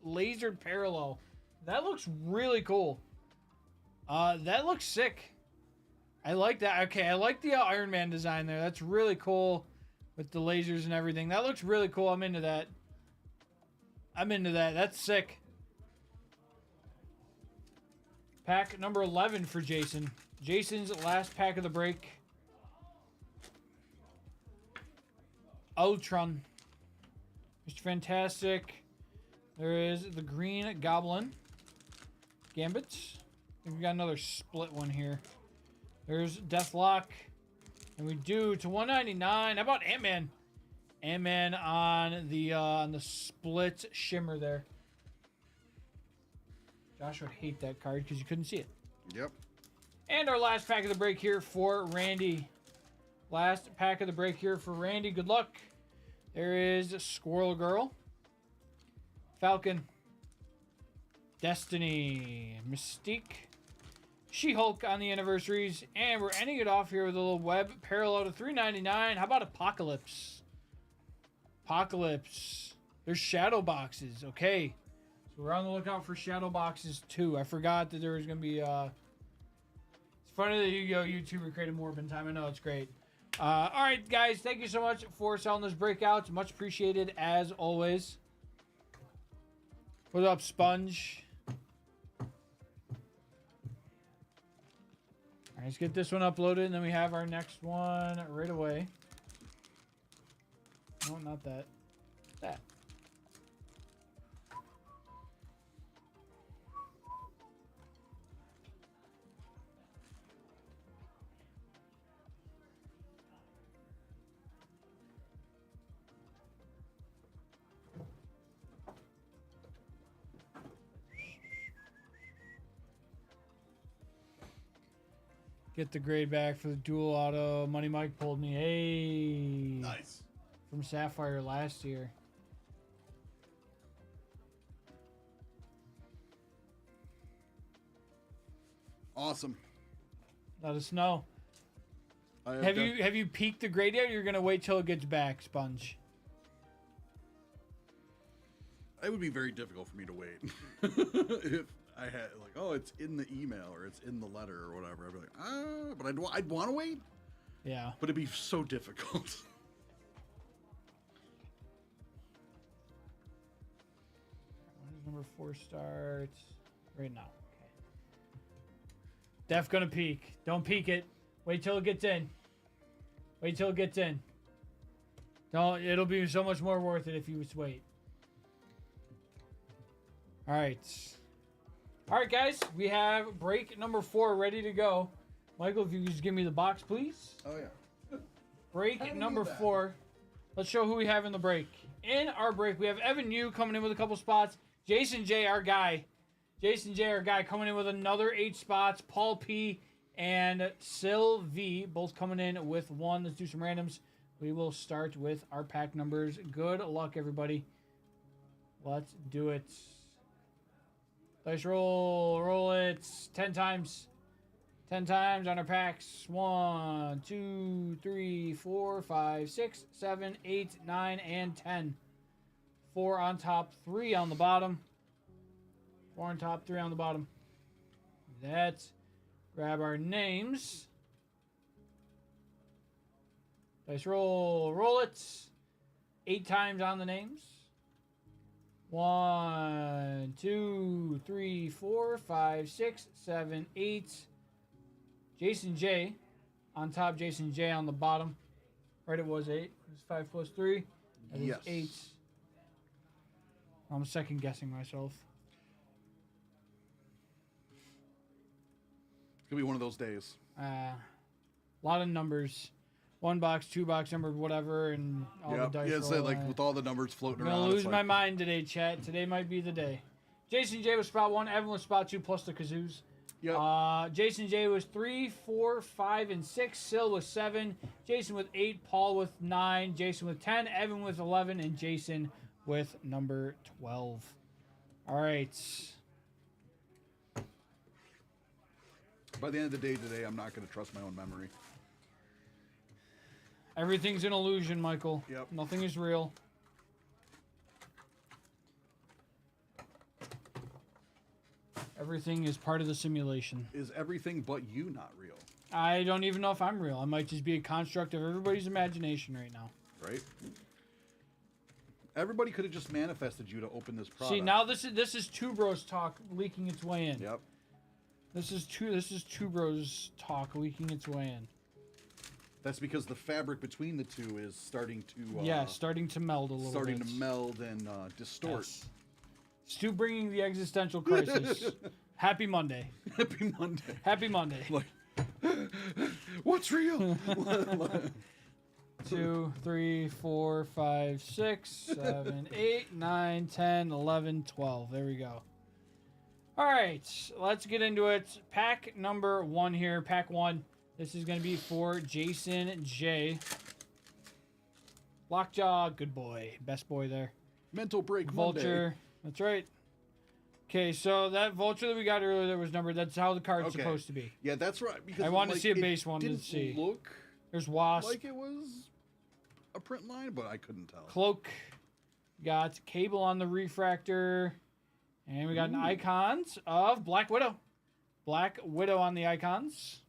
lasered parallel. That looks really cool. That looks sick. I like that. Okay, I like the Iron Man design there. That's really cool with the lasers and everything. That looks really cool. I'm into that. That's sick. Pack number 11 for Jason. Jason's last pack of the break. Ultron. Mr. Fantastic. There is the Green Goblin. Gambit. I think we got another split one here. There's Deathlock. And we do to 199. How about Ant-Man? Ant-Man on the split shimmer there. Josh would hate that card because you couldn't see it. Yep. And our last pack of the break here for Randy. Last pack of the break here for Randy. Good luck. There is Squirrel Girl. Falcon. Destiny. Mystique. She-Hulk on the anniversaries. And we're ending it off here with a little web parallel to $3.99. How about Apocalypse? Apocalypse. There's shadow boxes. Okay. So we're on the lookout for shadow boxes too. I forgot that there was going to be... It's funny that you go YouTuber created Morbin time. I know, it's great. All right, guys. Thank you so much for selling those breakouts. Much appreciated as always. What's up, Sponge? All right, let's get this one uploaded, and then we have our next one right away. No, not that. That. Get the grade back for the dual auto. Money Mike pulled me. Hey. Nice. From Sapphire last year. Awesome. Let us know. Have you peaked the grade yet, or you're gonna wait till it gets back, Sponge? It would be very difficult for me to wait. If I had like, oh, it's in the email or it's in the letter or whatever, I'd be like, but I'd want to wait. Yeah. But it'd be so difficult. When does number 4 start? Right now. Okay. Def gonna peak. Don't peak it. Wait till it gets in. Wait till it gets in. Don't. It'll be so much more worth it if you just wait. All right. All right, guys. We have break number 4 ready to go. Michael, if you could just give me the box, please. Oh, yeah. Break number 4. Let's show who we have in the break. In our break, we have Evan Yu coming in with a couple spots. Jason J, our guy. Jason J, our guy, coming in with another 8 spots. Paul P and Sil V both coming in with 1. Let's do some randoms. We will start with our pack numbers. Good luck, everybody. Let's do it. Dice roll. Roll it 10 times. 10 times on our packs. 1, 2, 3, 4, 5, 6, 7, 8, 9, and 10. 4 on top, 3 on the bottom. 4 on top, 3 on the bottom. That's grab our names. Dice roll. Roll it. 8 times on the names. 1, 2, 3, 4, 5, 6, 7, 8. Jason J on top, Jason J on the bottom. Right, it was 8. It was 5 plus 3. That is 8. I'm second guessing myself. It's going to be one of those days. A lot of numbers. 1 box, 2 box number, whatever, and all the dice. Yeah, so like with all the numbers floating around. I'm going to lose my mind today, chat. Today might be the day. Jason J was spot 1. Evan was spot 2 plus the kazoos. Yep. Jason J was 3, 4, 5, and 6. Sil was 7. Jason with 8. Paul with 9. Jason with 10. Evan with 11. And Jason with number 12. All right. By the end of the day today, I'm not going to trust my own memory. Everything's an illusion, Michael. Yep. Nothing is real. Everything is part of the simulation. Is everything but you not real? I don't even know if I'm real. I might just be a construct of everybody's imagination right now. Right? Everybody could have just manifested you to open this product. See, now this is Two Bros talk leaking its way in. Yep. This is Two Bros talk leaking its way in. That's because the fabric between the two is starting to... yeah, starting to meld a little bit. Starting to meld and distort. Yes. Stu bringing the existential crisis. Happy Monday. Happy Monday. Happy Monday. Like, what's real? 2, 3, 4, 5, 6, 7, 8, 9, 10, 11, 12. There we go. All right, let's get into it. Pack number 1 here. Pack 1. This is going to be for Jason J. Lockjaw, good boy. Best boy there. Mental break Vulture. Monday. That's right. Okay, so that Vulture that we got earlier that was numbered, that's how the card's supposed to be. Yeah, that's right. Because I wanted to like, see a base one to didn't see. Look There's Wasp. like it was a print line, but I couldn't tell. Cloak. Got Cable on the refractor. And we got an icons of Black Widow. Black Widow on the icons.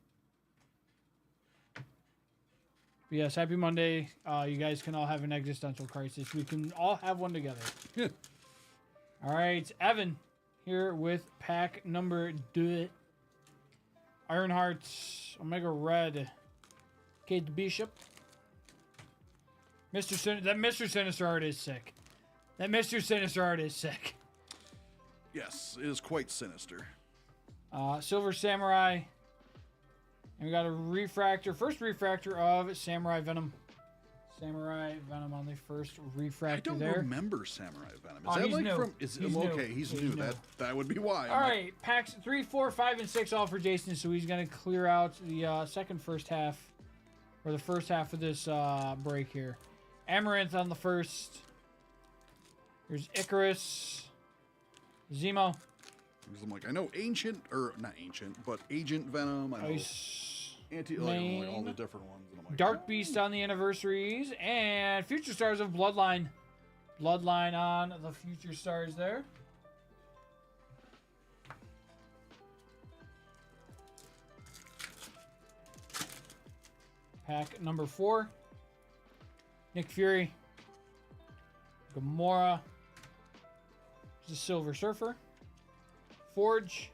But yes, happy Monday. You guys can all have an existential crisis. We can all have one together. All right, Evan here with pack number 2. Ironheart, Omega Red, Kate Bishop. That Mr. Sinister art is sick. That Mr. Sinister art is sick. Yes, it is quite sinister. Silver Samurai. And we got a refractor. First refractor of Samurai Venom. Samurai Venom on the first refractor there. I don't remember Samurai Venom. Is Oh, that he's like new. from... Is He's okay, new. he's He's new. new. That would be why. All right, packs 3, 4, 5, and 6 all for Jason. So he's going to clear out the first half, or the first half of this break here. Amaranth on the first. There's Icarus. Zemo. Because I'm like, I know ancient, or not ancient, but Agent Venom. I know like all the different ones. And I'm like, Dark Beast on the anniversaries, and Future Stars of Bloodline. Bloodline on the Future Stars there. Pack number 4. Nick Fury. Gamora. The Silver Surfer. Forge.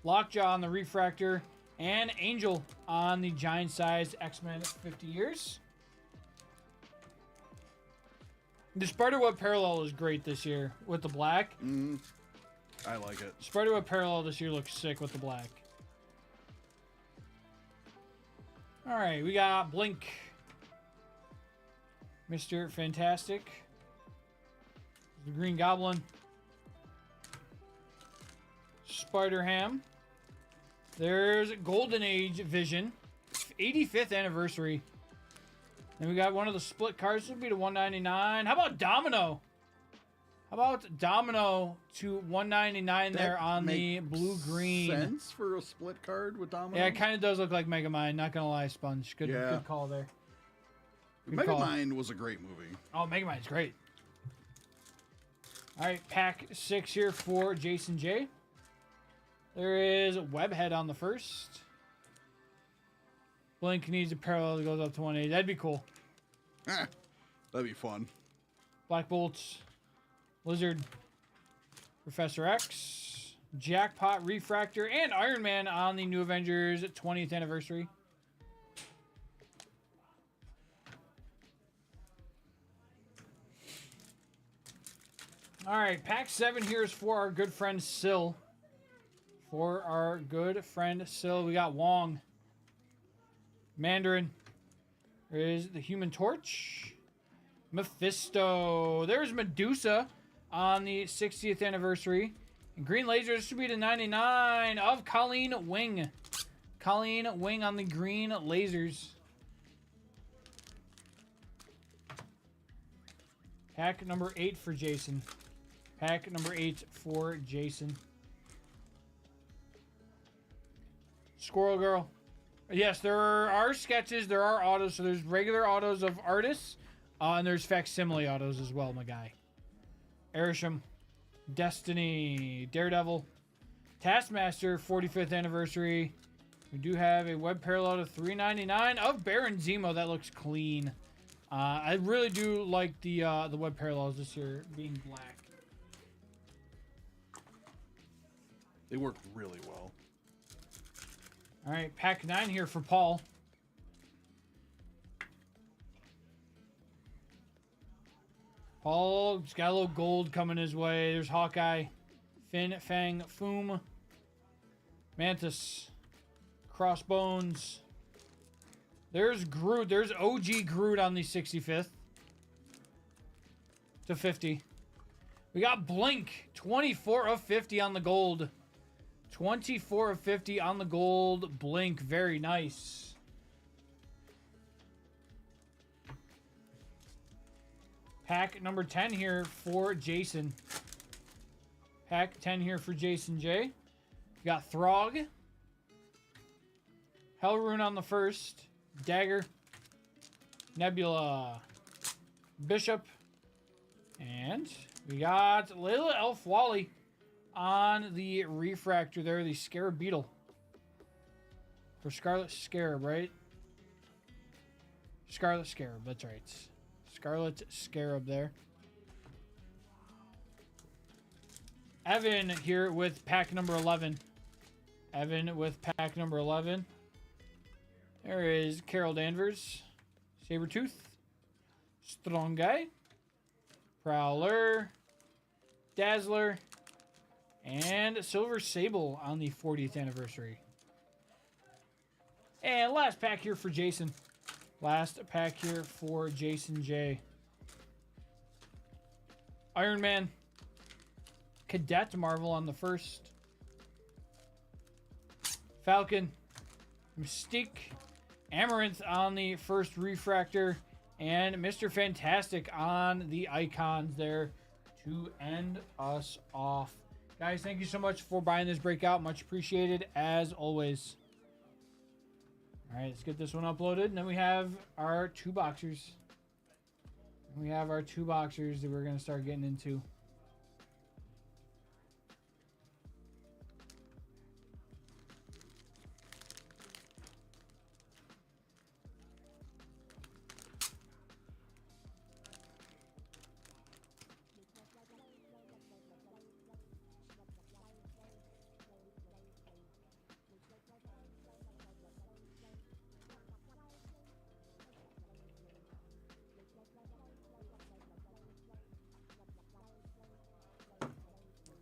Lockjaw on the refractor. And Angel on the giant-sized X-Men 50 years. The Spiderweb Parallel is great this year with the black. I like it. Spiderweb Parallel this year looks sick with the black. All right, we got Blink. Mr. Fantastic. The Green Goblin. Spider-Ham. There's Golden Age Vision. 85th anniversary. Then we got one of the split cards. This would be to 199. How about Domino? How about Domino to 199 there on the blue-green? Sense for a split card with Domino? Yeah, it kind of does look like Megamind. Not going to lie, Sponge. Good call there. Megamind was a great movie. Oh, Megamind's great. All right, pack 6 here for Jason J. There is Webhead on the first. Blink needs a parallel that goes up to 180. That'd be cool. That'd be fun. Black Bolt, Lizard, Professor X, Jackpot, Refractor, and Iron Man on the New Avengers 20th anniversary. All right, pack 7 here is for our good friend Syl. For our good friend Syl, we got Wong, Mandarin. There is the Human Torch, Mephisto. There's Medusa on the 60th anniversary. And Green Laser, this should be to 99 of Colleen Wing. Colleen Wing on the green lasers. Pack number 8 for Jason. Pack number 8 for Jason. Squirrel Girl. Yes, there are sketches. There are autos. So there's regular autos of artists, and there's facsimile autos as well, my guy. Arishem, Destiny, Daredevil, Taskmaster, 45th anniversary. We do have a web parallel to $3.99 of Baron Zemo. That looks clean. I really do like the web parallels this year being black. They work really well. All right, pack 9 here for Paul. Paul's got a little gold coming his way. There's Hawkeye, Fin Fang Foom, Mantis, Crossbones. There's Groot. There's OG Groot on the 65th to 50. We got Blink, 24 of 50 on the gold. 24 of 50 on the gold. Blink, very nice. Pack number 10 here for Jason. Pack 10 here for Jason J. We got Throg. Hellrune on the first. Dagger. Nebula. Bishop. And we got Layla Elf Wally on the refractor there. The Scarab Beetle. For Scarlet Scarab, right? Scarlet Scarab, that's right. Scarlet Scarab there. Evan here with pack number 11. Evan with pack number 11. There is Carol Danvers. Sabretooth. Strong Guy. Prowler. Dazzler. And Silver Sable on the 40th anniversary. And last pack here for Jason. Last pack here for Jason J. Iron Man. Cadet Marvel on the first. Falcon. Mystique. Amaranth on the first refractor. And Mr. Fantastic on the icons there to end us off. Guys, thank you so much for buying this breakout. Much appreciated, as always. All right, let's get this one uploaded. And then we have our 2 boxers. We have our 2 boxers that we're going to start getting into.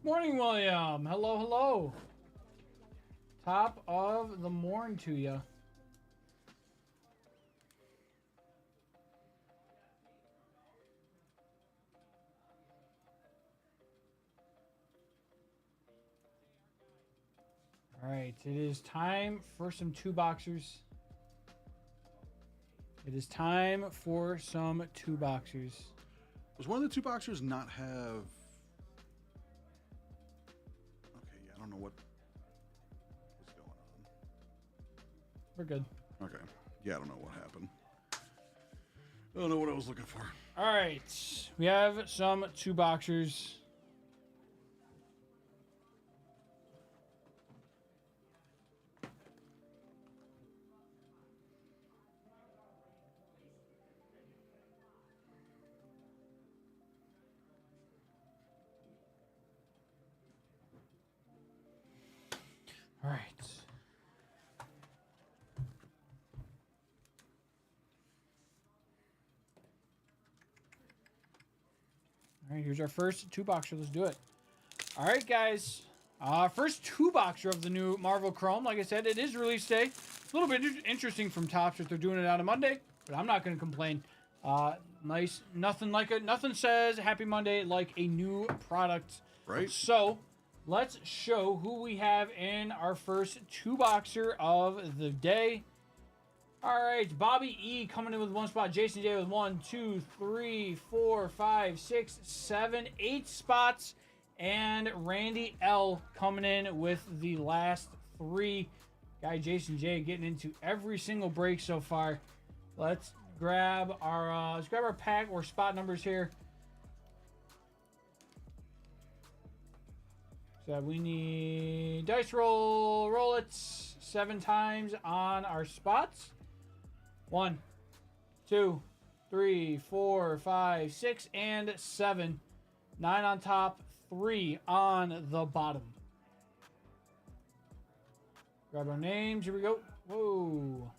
Morning, William. Hello, hello. Top of the morn to you. All right, it is time for some 2 boxers. It is time for some 2 boxers. Was one of the 2 boxers not have... I don't know what was going on. We're good. Okay. Yeah, I don't know what happened. I don't know what I was looking for. All right. We have some 2 boxers. All right. All right, here's our first 2 boxer. Let's do it. All right, guys. First 2 boxer of the new Marvel Chrome. Like I said, it is release day. It's a little bit interesting from Topps that they're doing it on a Monday, but I'm not going to complain. Nice. Nothing like it. Nothing says Happy Monday like a new product. Right. So let's show who we have in our first 2 boxer of the day. All right, Bobby E coming in with 1 spot. Jason J with 1, 2, 3, 4, 5, 6, 7, 8 spots. And Randy L coming in with the last 3. Guy Jason J getting into every single break so far. Let's grab our pack or spot numbers here. So we need dice roll it 7 times on our spots. 1, 2, 3, 4, 5, 6, and 7. 9 on top, 3 on the bottom. Grab our names. Here we go. Whoa.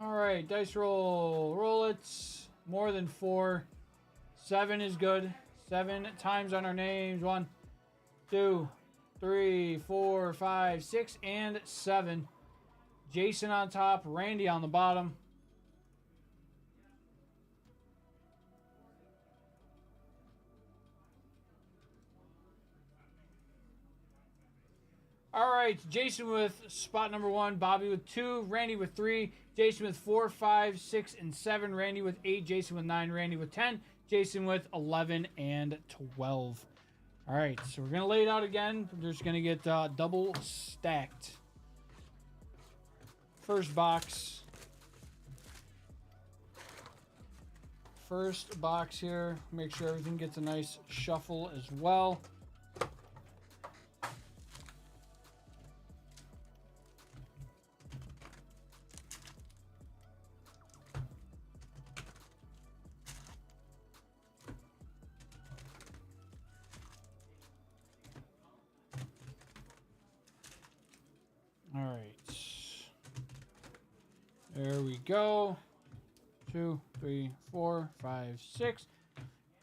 All right, dice roll. Roll it. More than 4. 7 is good. 7 times on our names. 1, 2, 3, 4, 5, 6, and 7. Jason on top, Randy on the bottom. All right, Jason with spot number 1, Bobby with 2, Randy with 3, Jason with 4, 5, 6, and 7, Randy with 8, Jason with 9, Randy with 10, Jason with 11 and 12. All right, so we're going to lay it out again. We're just going to get double stacked. First box. First box here. Make sure everything gets a nice shuffle as well. All right. There we go. 2, 3, 4, 5, 6,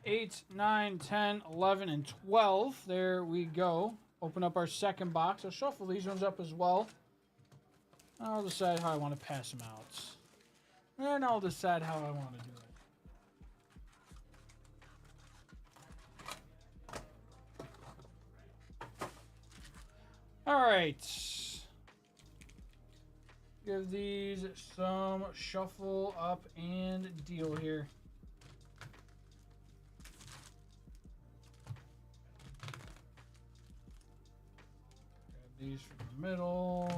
8, 9, 10, 11, and 12. There we go. Open up our second box. I'll shuffle these ones up as well. I'll decide how I want to pass them out. And I'll decide how I want to do it. All right. Give these some shuffle up and deal here. Grab these from the middle.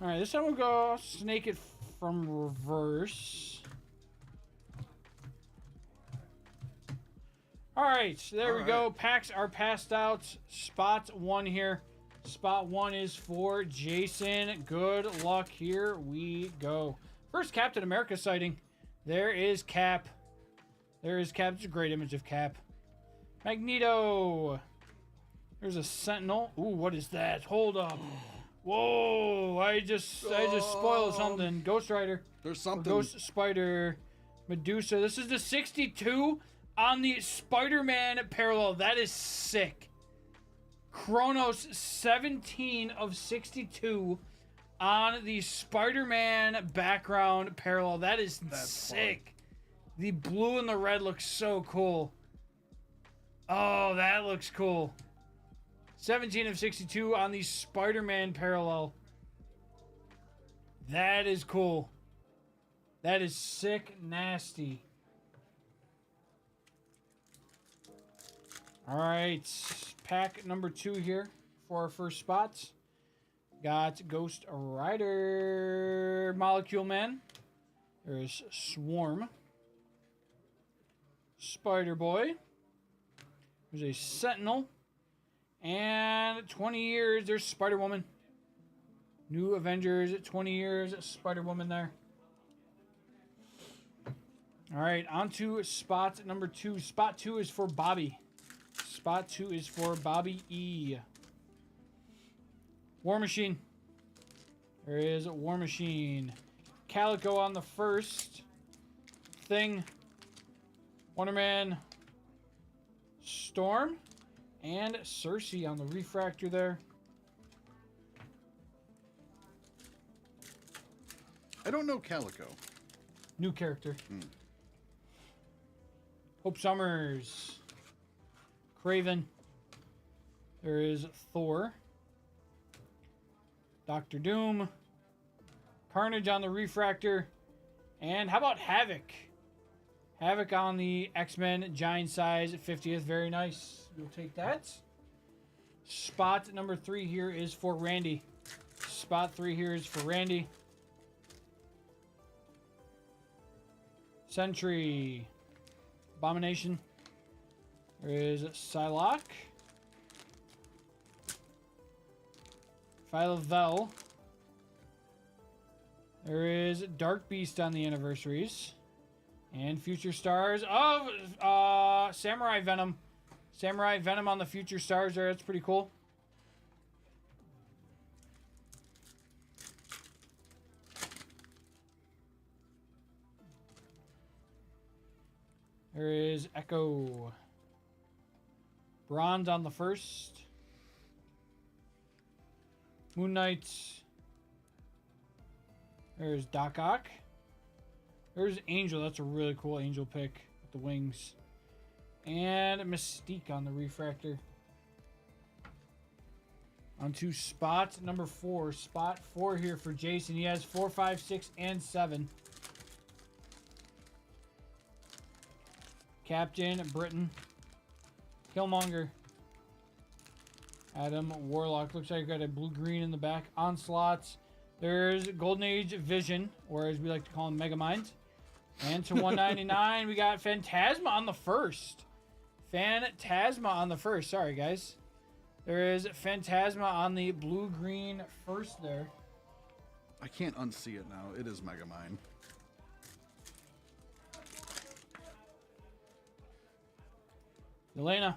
All right, this time we'll go snake it from reverse. All right, so there we go. Packs are passed out. Spot 1 here. Spot 1 is for Jason. Good luck. Here we go. First Captain America sighting. There is Cap. There is Cap. It's a great image of Cap. Magneto. There's a Sentinel. Ooh, what is that? Hold up. Whoa! I just spoiled something. Ghost Rider. There's something. Ghost Spider. Medusa. This is the 62 on the Spider-Man parallel. That is sick. Kronos 17 of 62 on the Spider-Man background parallel. That's sick. Fun. The blue and the red looks so cool. Oh, that looks cool. 17 of 62 on the Spider-Man parallel. That is cool. That is sick nasty. All right, pack number 2 here for our first spots. Got Ghost Rider, Molecule Man. There's Swarm. Spider-Boy. There's a Sentinel. And 20 years, there's Spider-Woman. New Avengers, 20 years, Spider-Woman there. All right, on to spot number 2. Spot 2 is for Bobby. Spot 2 is for Bobby E. War Machine. There is War Machine. Calico on the first. Thing. Wonder Man. Storm. And Cersei on the refractor there. I don't know Calico. New character. Hope Summers. Craven. There is Thor. Doctor Doom. Carnage on the refractor. And how about Havoc? Havoc on the X-Men Giant size 50th. Very nice. You'll take that. Spot number 3 here is for Randy. Spot 3 here is for Randy. Sentry. Abomination. There is Psylocke. Phyla-Vell. There is Dark Beast on the anniversaries. And future stars of Samurai Venom. Samurai Venom on the future stars there. That's pretty cool. There is Echo. Bronze on the first. Moon Knight. There's Doc Ock. There's Angel. That's a really cool Angel pick with the wings. And Mystique on the refractor. On to spot number 4. Spot 4 here for Jason. He has 4, 5, 6, and 7. Captain Britain. Killmonger. Adam Warlock. Looks like I got a blue-green in the back. Onslaughts. There's Golden Age Vision, or as we like to call him, Megamind. And to 199, we got Phantasma on the first. Phantasma on the first. Sorry, guys. There is Phantasma on the blue-green first there. I can't unsee it now. It is Megamind. Yelena.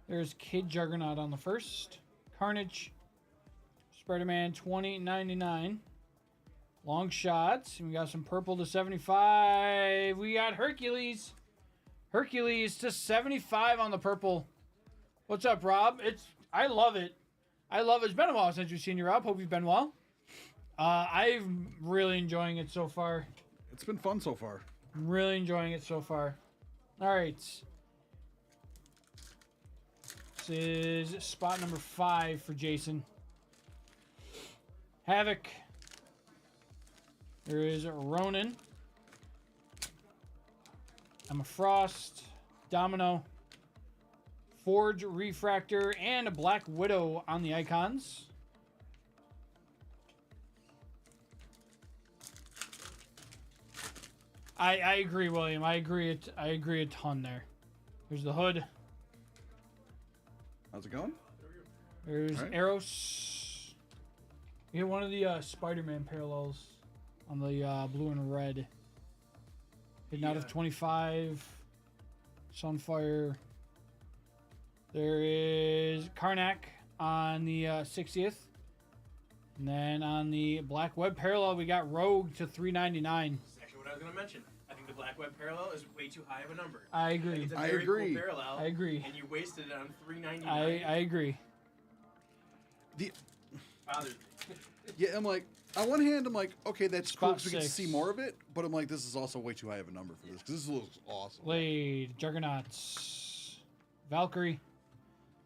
There's Kid Juggernaut on the first. Carnage. Spider-Man 2099. Long shots. And we got some purple to 75. We got Hercules. Hercules to 75 on the purple. What's up, Rob? I love it. I love it. It's been a while since we've seen you, Rob. Hope you've been well. I'm really enjoying it so far. It's been fun so far. I'm really enjoying it so far. All right. This is spot number 5 for Jason. Havoc. There is Ronin. Emma Frost. Domino. Forge Refractor. And a Black Widow on the icons. I agree, William. I agree a ton there. There's the hood. How's it going? There's right. Eros. We hit one of the Spider-Man parallels on the blue and red. Hitting out of 25. Sunfire. There is Karnak on the 60th. And then on the Black Web parallel, we got Rogue to 399. That's actually what I was going to mention. I think the Black Web parallel is way too high of a number. I agree. I think it's a very cool parallel. I agree. And you wasted it on 399. I agree. Bothers me. Yeah, I'm like, on one hand, I'm like, okay, that's cool because we can 6. see more of it. But I'm like, this is also way too high of a number for this because this looks awesome. Blade, Juggernauts, Valkyrie.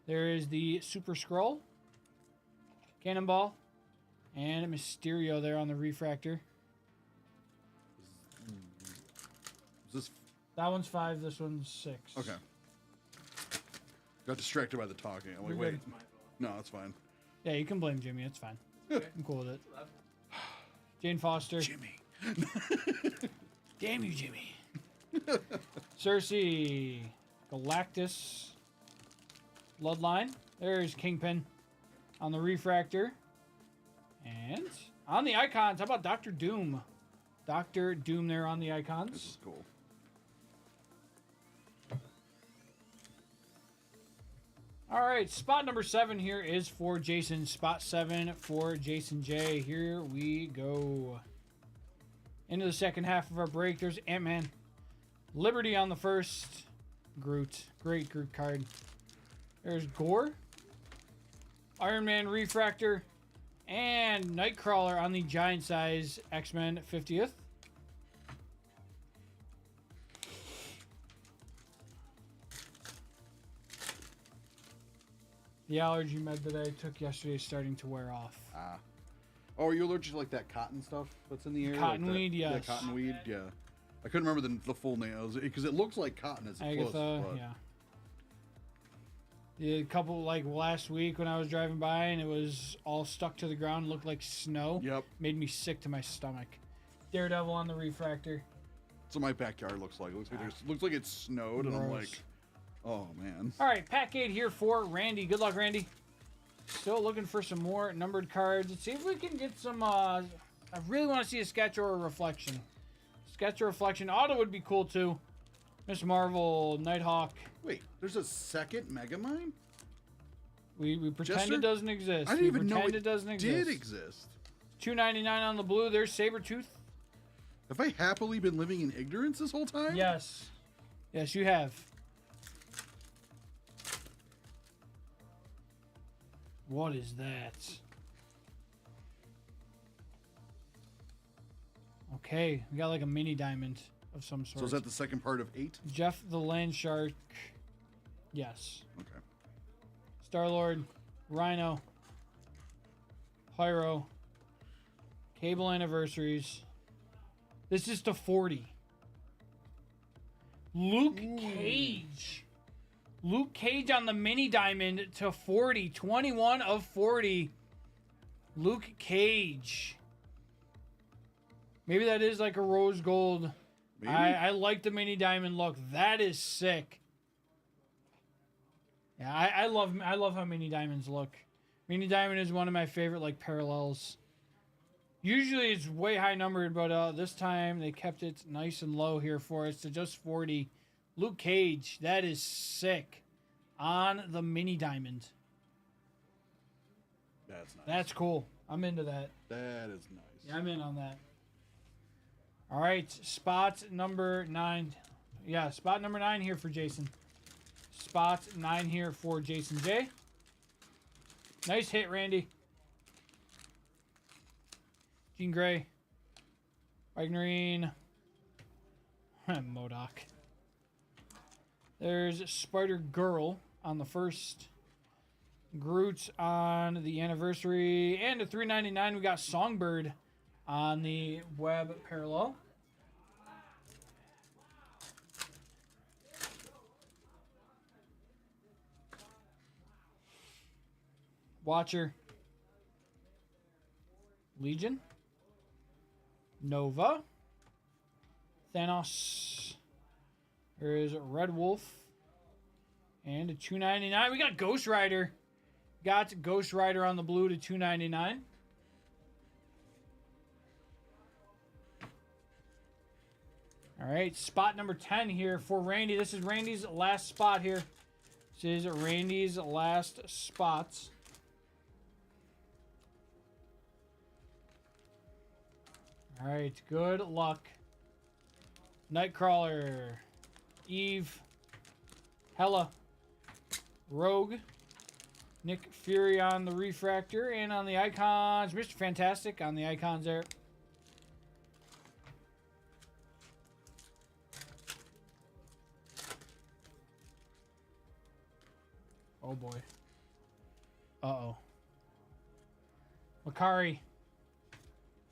There is the Super Skrull, Cannonball, and Mysterio there on the refractor. Is this? That one's 5. This one's 6. Okay. Got distracted by the talking. I'm like, You're wait. good. No, it's fine. Yeah, you can blame Jimmy. It's fine. I'm cool with it. Jane Foster. Jimmy. Damn you, Jimmy. Cersei. Galactus. Bloodline. There's Kingpin on the refractor. And on the icons, how about Dr. Doom? Dr. Doom there on the icons. This is cool. All right, spot number 7 here is for Jason. Spot 7 for Jason J. Here we go. Into the second half of our break. There's Ant-Man. Liberty on the first. Groot. Great Groot card. There's Gore. Iron Man Refractor. And Nightcrawler on the giant size X-Men 50th. The allergy med that I took yesterday is starting to wear off. Ah. Oh, are you allergic to like that cotton stuff that's in the air? Cottonweed, like yes. Yeah, cottonweed, yeah. I couldn't remember the full name because it looks like cotton as it close. Agatha, yeah. Yeah, a couple, like last week when I was driving by and it was all stuck to the ground, looked like snow. Yep. Made me sick to my stomach. Daredevil on the refractor. That's what my backyard looks like. Looks like it snowed, and I'm Gross. like, oh man. All right, pack 8 here for Randy. Good luck, Randy. Still looking for some more numbered cards. Let's see if we can get some. I really want to see a sketch or a reflection. Sketch or reflection. Auto would be cool too. Miss Marvel, Nighthawk. Wait, there's a second Megamind? We pretend Jester? it doesn't exist. I didn't We even know pretend it doesn't did exist. exist. $2.99 on the blue. There's Sabretooth. Have I happily been living in ignorance this whole time? Yes. Yes, you have. What is that? Okay, we got like a mini diamond of some sort. So is that the second part of 8? Jeff the Land Shark. Yes. Okay. Star-Lord, Rhino, Pyro, Cable Anniversaries. This is to 40. Luke Cage. Luke Cage on the mini diamond to 40. 21 of 40. Luke Cage. Maybe that is like a rose gold. Maybe. I like the mini diamond look. That is sick. Yeah, I love how mini diamonds look. Mini diamond is one of my favorite like parallels. Usually it's way high numbered, but this time they kept it nice and low here for us to just 40. Luke Cage, that is sick. On the mini diamond. That's nice. That's cool. I'm into that. That is nice. Yeah, I'm in on that. All right, spot number 9. Yeah, spot number 9 here for Jason. Spot 9 here for Jason J. Nice hit, Randy. Jean Grey. Wagnerine. MODOK. There's Spider-Girl on the first. Groot on the anniversary. And at $3.99, we got Songbird on the web parallel. Watcher. Legion. Nova. Thanos. There is Red Wolf. And a $2.99. We got Ghost Rider. Got Ghost Rider on the blue to $2.99. All right, spot number 10 here for Randy. This is Randy's last spot here. This is Randy's last spot. All right, good luck. Nightcrawler, Eve, Hela, Rogue, Nick Fury on the refractor, and on the icons, Mr. Fantastic on the icons there. Oh boy. Uh-oh. Makari.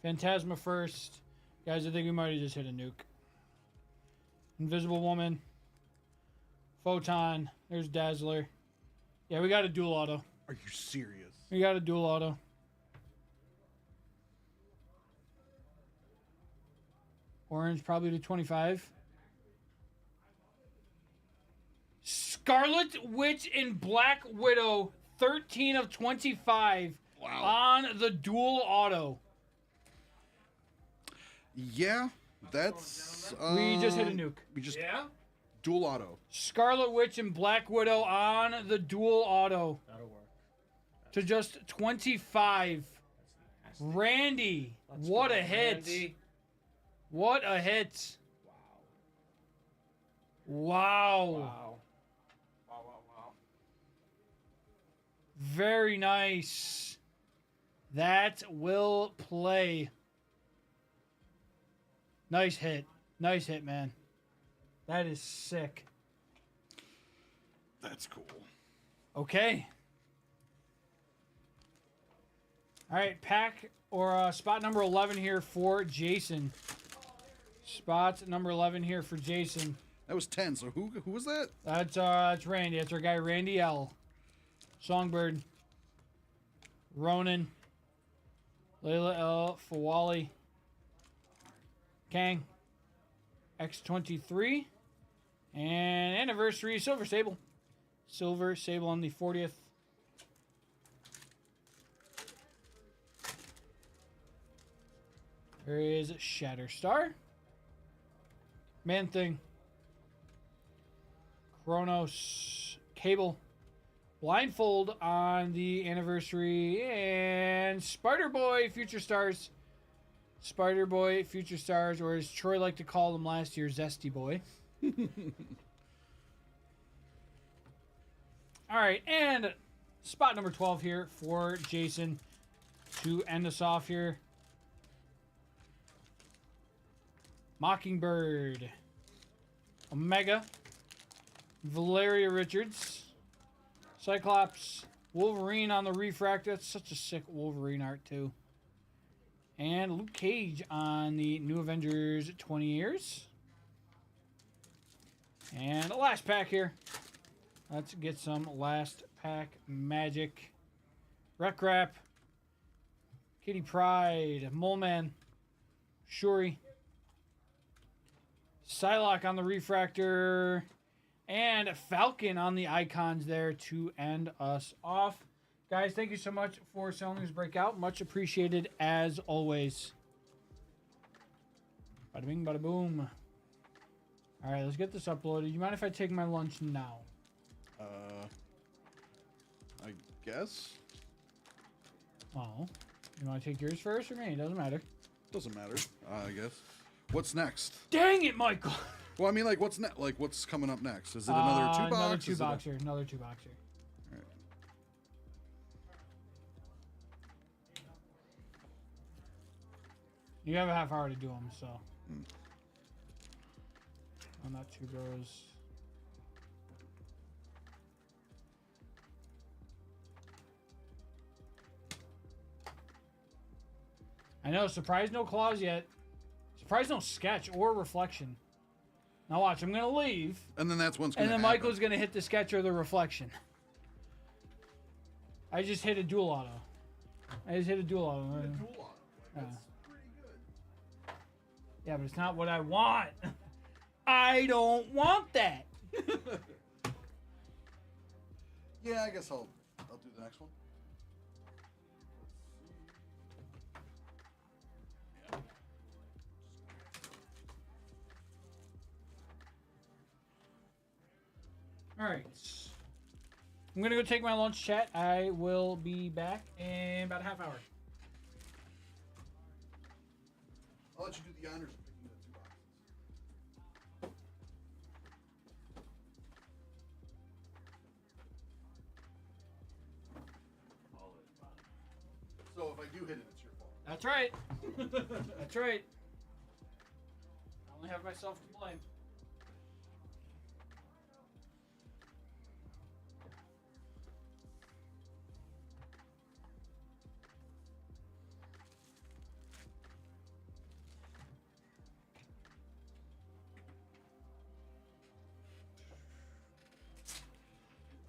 Phantasma first. Guys, I think we might have just hit a nuke. Invisible Woman. Photon. There's Dazzler. Yeah, we got a dual auto. Are you serious? We got a dual auto. Orange probably to 25. Scarlet Witch and Black Widow, 13 of 25. Wow. On the dual auto. Yeah, that's... We just hit a nuke. We just... Yeah? Dual auto. Scarlet Witch and Black Widow on the dual auto. That'll work. To just 25. Randy, what a hit. Randy. What a hit. Wow. Wow. Wow. Very nice. That will play. Nice hit. Nice hit, man. That is sick. That's cool. Okay. All right, pack or spot number 11 here for Jason. Spots number 11 here for Jason. That was 10. So who was that? That's Randy. That's our guy Randy L. Songbird. Ronan. Layla L. Fawali. Kang. X23. And anniversary Silver Sable. Silver Sable on the 40th. There is Shatterstar. Man Thing. Kronos. Cable. Blindfold on the anniversary. And Spider Boy Future Stars. Spider Boy Future Stars, or as Troy liked to call them last year, Zesty Boy. All right, and spot number 12 here for Jason to end us off here. Mockingbird. Omega. Valeria Richards. Cyclops. Wolverine on the refractor. That's such a sick Wolverine art, too. And Luke Cage on the New Avengers 20 Years. And the last pack here. Let's get some last pack magic. Wreck Rap. Kitty Pryde. Mole Man. Shuri. Psylocke on the refractor. And Falcon on the icons there to end us off. Guys, thank you so much for selling this breakout. Much appreciated as always. Bada bing, bada boom. All right, let's get this uploaded. You mind if I take my lunch now? I guess. Oh, you want to take yours first or me? It doesn't matter. Doesn't matter. I guess. What's next? Dang it, Michael. Well, I mean, like, what's next? Like, what's coming up next? Is it another two box? Another two boxer. Another two boxer. All right. You have a half hour to do them, so. On that two goes. I know, surprise no claws yet. Surprise no sketch or reflection. Now watch, I'm going to leave. And then that's what's And going to then Michael's going to hit the sketch or the reflection. I just hit a dual auto. Dual on. Like, Yeah. that's pretty good. Yeah, but it's not what I want. I don't want that. Yeah, I guess I'll do the next one. All right. I'm going to go take my lunch, chat. I will be back in about a half hour. I'll let you do the honors of picking the two boxes. So if I do hit it, it's your fault. That's right. That's right. I only have myself to blame.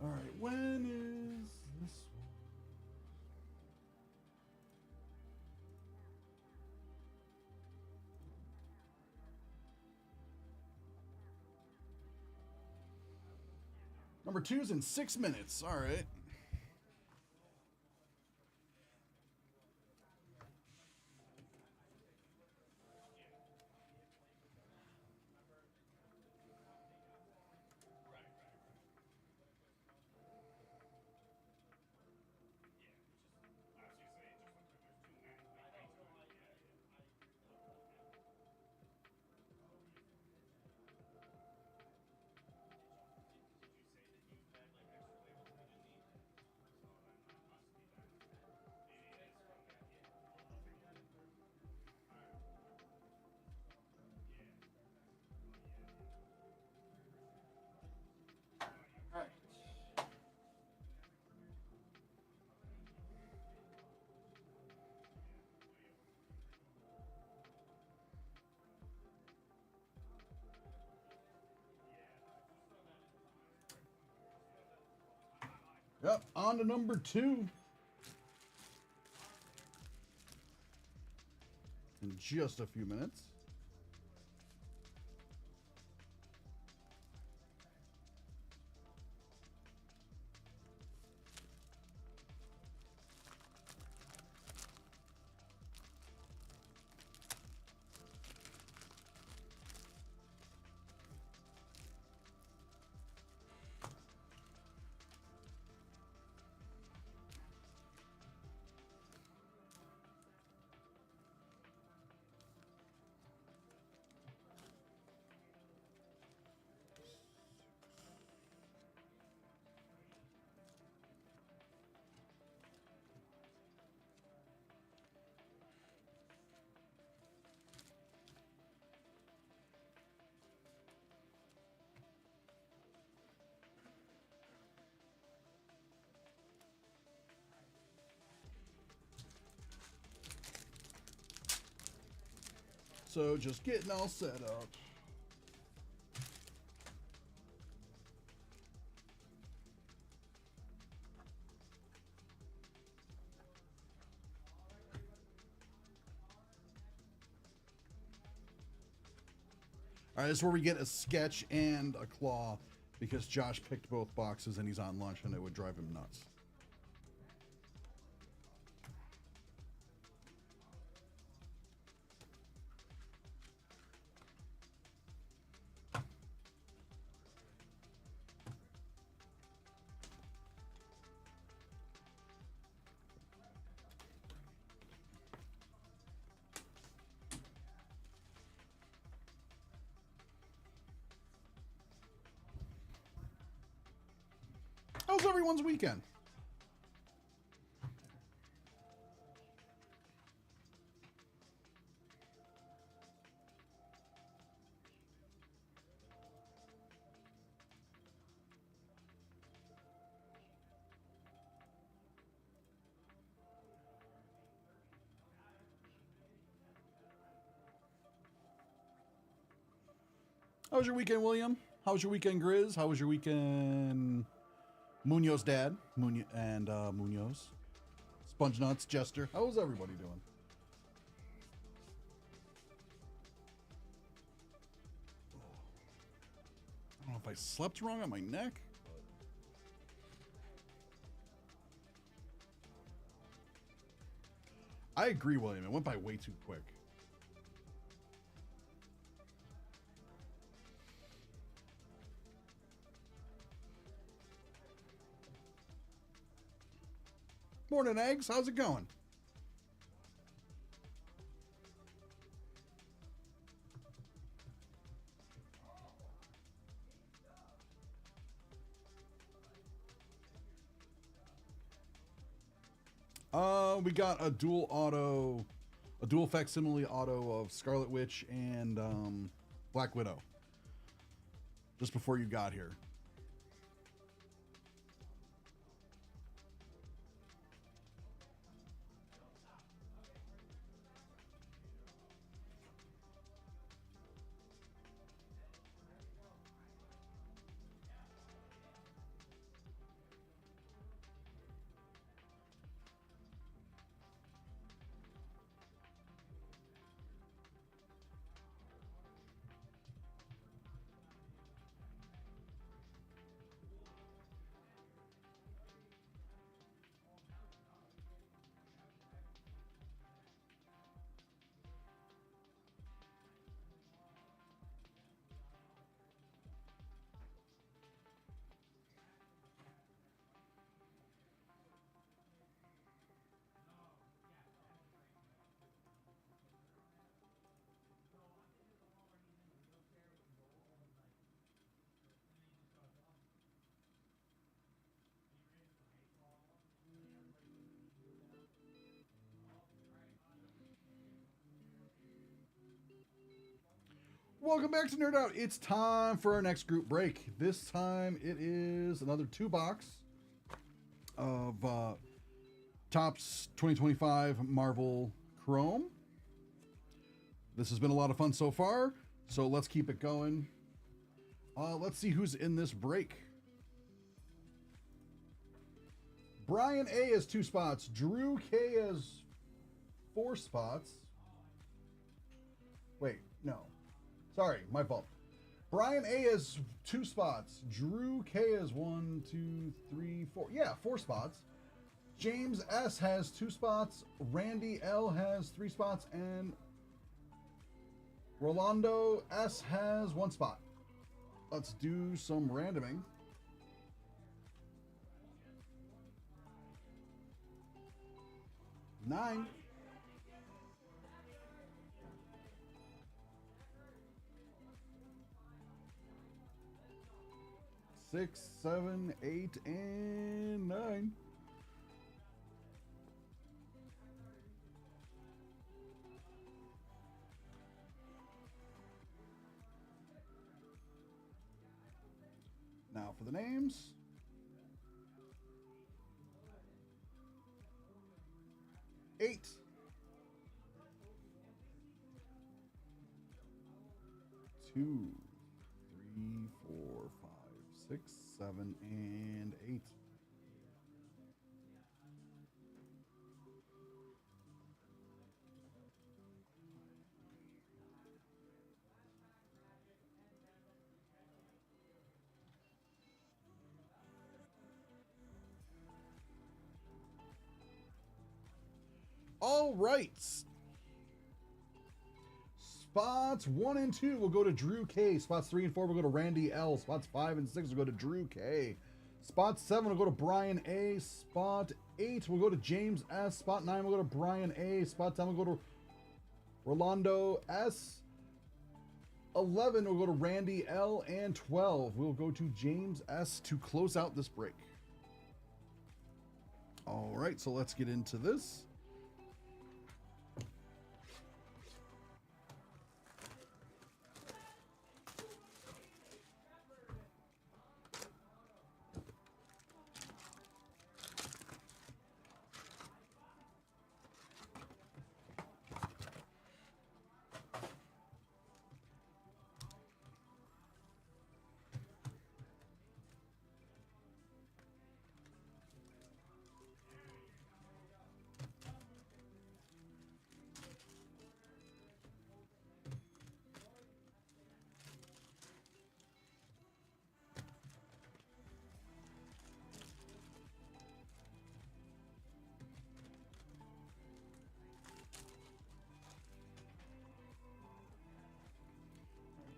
All right, when is this one? Number 2's in 6 minutes. All right. Yep, on to number 2. In just a few minutes. So just getting all set up. All right, this is where we get a sketch and a claw because Josh picked both boxes and he's on lunch and it would drive him nuts. How's everyone's weekend? How was your weekend, William? How was your weekend, Grizz? How was your weekend, Munoz dad? Munoz. Sponge Nuts, Jester. How was everybody doing? I don't know if I slept wrong on my neck. I agree, William. It went by way too quick. Morning, Eggs. How's it going? We got a dual facsimile auto of Scarlet Witch and Black Widow just before you got here. Welcome back to Nerd Out. It's time for our next group break. This time it is another 2-box of Topps 2025 Marvel Chrome. This has been a lot of fun so far, so let's keep it going. Let's see who's in this break. Brian A has 2 spots. Drew K has 4 spots. Wait, no. Sorry, my fault. Brian A has 2 spots. Drew K has 1, 2, 3, 4. Yeah, 4 spots. James S has 2 spots. Randy L has 3 spots. And Rolando S has 1 spot. Let's do some randoming. Nine. 6, 7, 8, and 9. Now for the names. Eight. 2, 3, 4, 5, 6, 7, and 8. All right. Spots 1 and 2 will go to Drew K. Spots 3 and 4 will go to Randy L. Spots 5 and 6 will go to Drew K. Spot 7 will go to Brian A. Spot 8 will go to James S. Spot 9 will go to Brian A. Spot 10 will go to Rolando S. 11 will go to Randy L. And 12 will go to James S. to close out this break. All right, so let's get into this.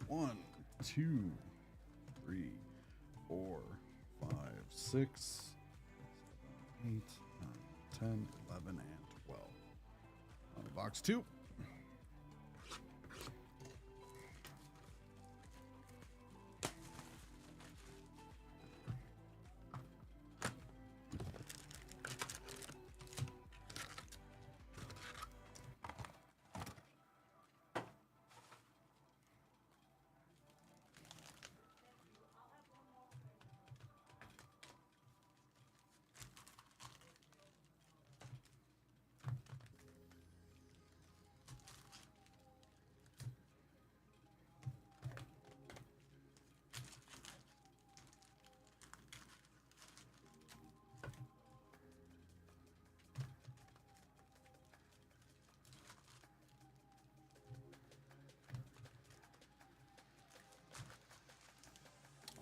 One, 2, 3, 4, 5, 6, 8, 9, 10, 11, and 12. On to box 2.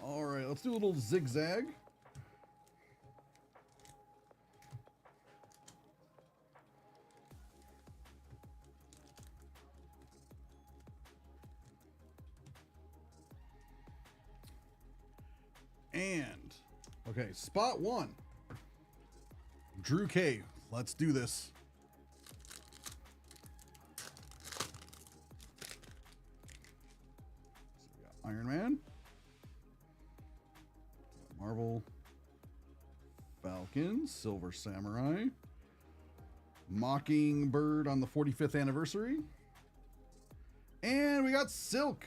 All right, let's do a little zigzag. And, okay, spot 1. Drew K. Let's do this. So we got Iron Man. Marvel, Falcon, Silver Samurai, Mockingbird on the 45th anniversary, and we got Silk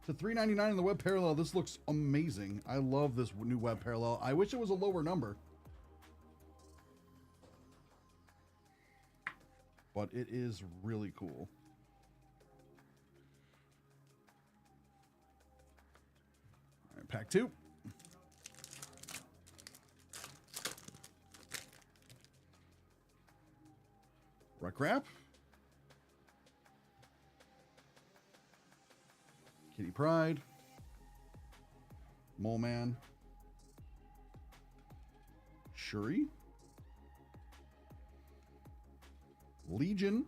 to $3.99 in the web parallel. This looks amazing. I love this new web parallel. I wish it was a lower number, but it is really cool. All right, pack 2. Wreck Wrap. Kitty Pryde. Mole Man. Shuri. Legion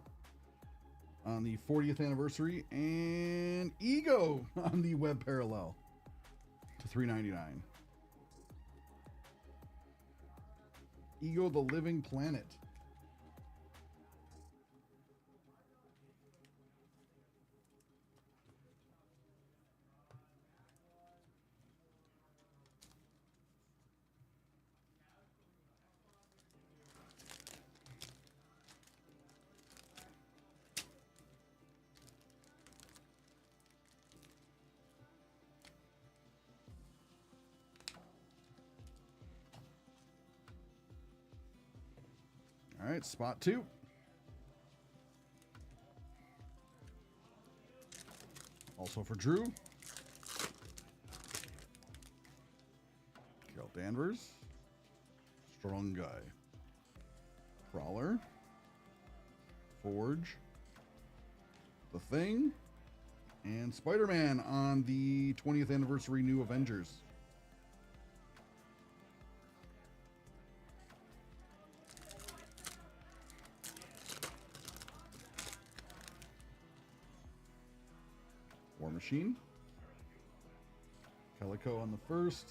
on the 40th anniversary, and Ego on the web parallel to $3.99. Ego the Living Planet. All right, spot 2. Also for Drew. Carol Danvers. Strong Guy. Crawler. Forge. The Thing. And Spider-Man on the 20th anniversary New Avengers. War Machine. Calico on the first.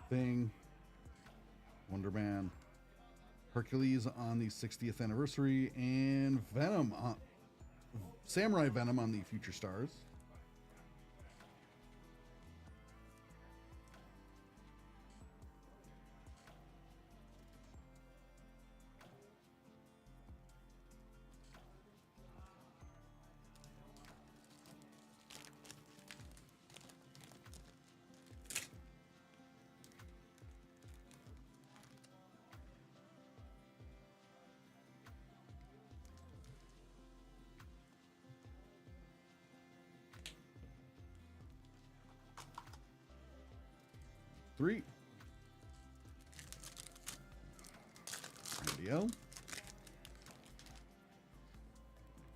Thing. Wonder Man. Hercules on the 60th anniversary. And Venom on Samurai Venom on the Future Stars. Three. Randy L.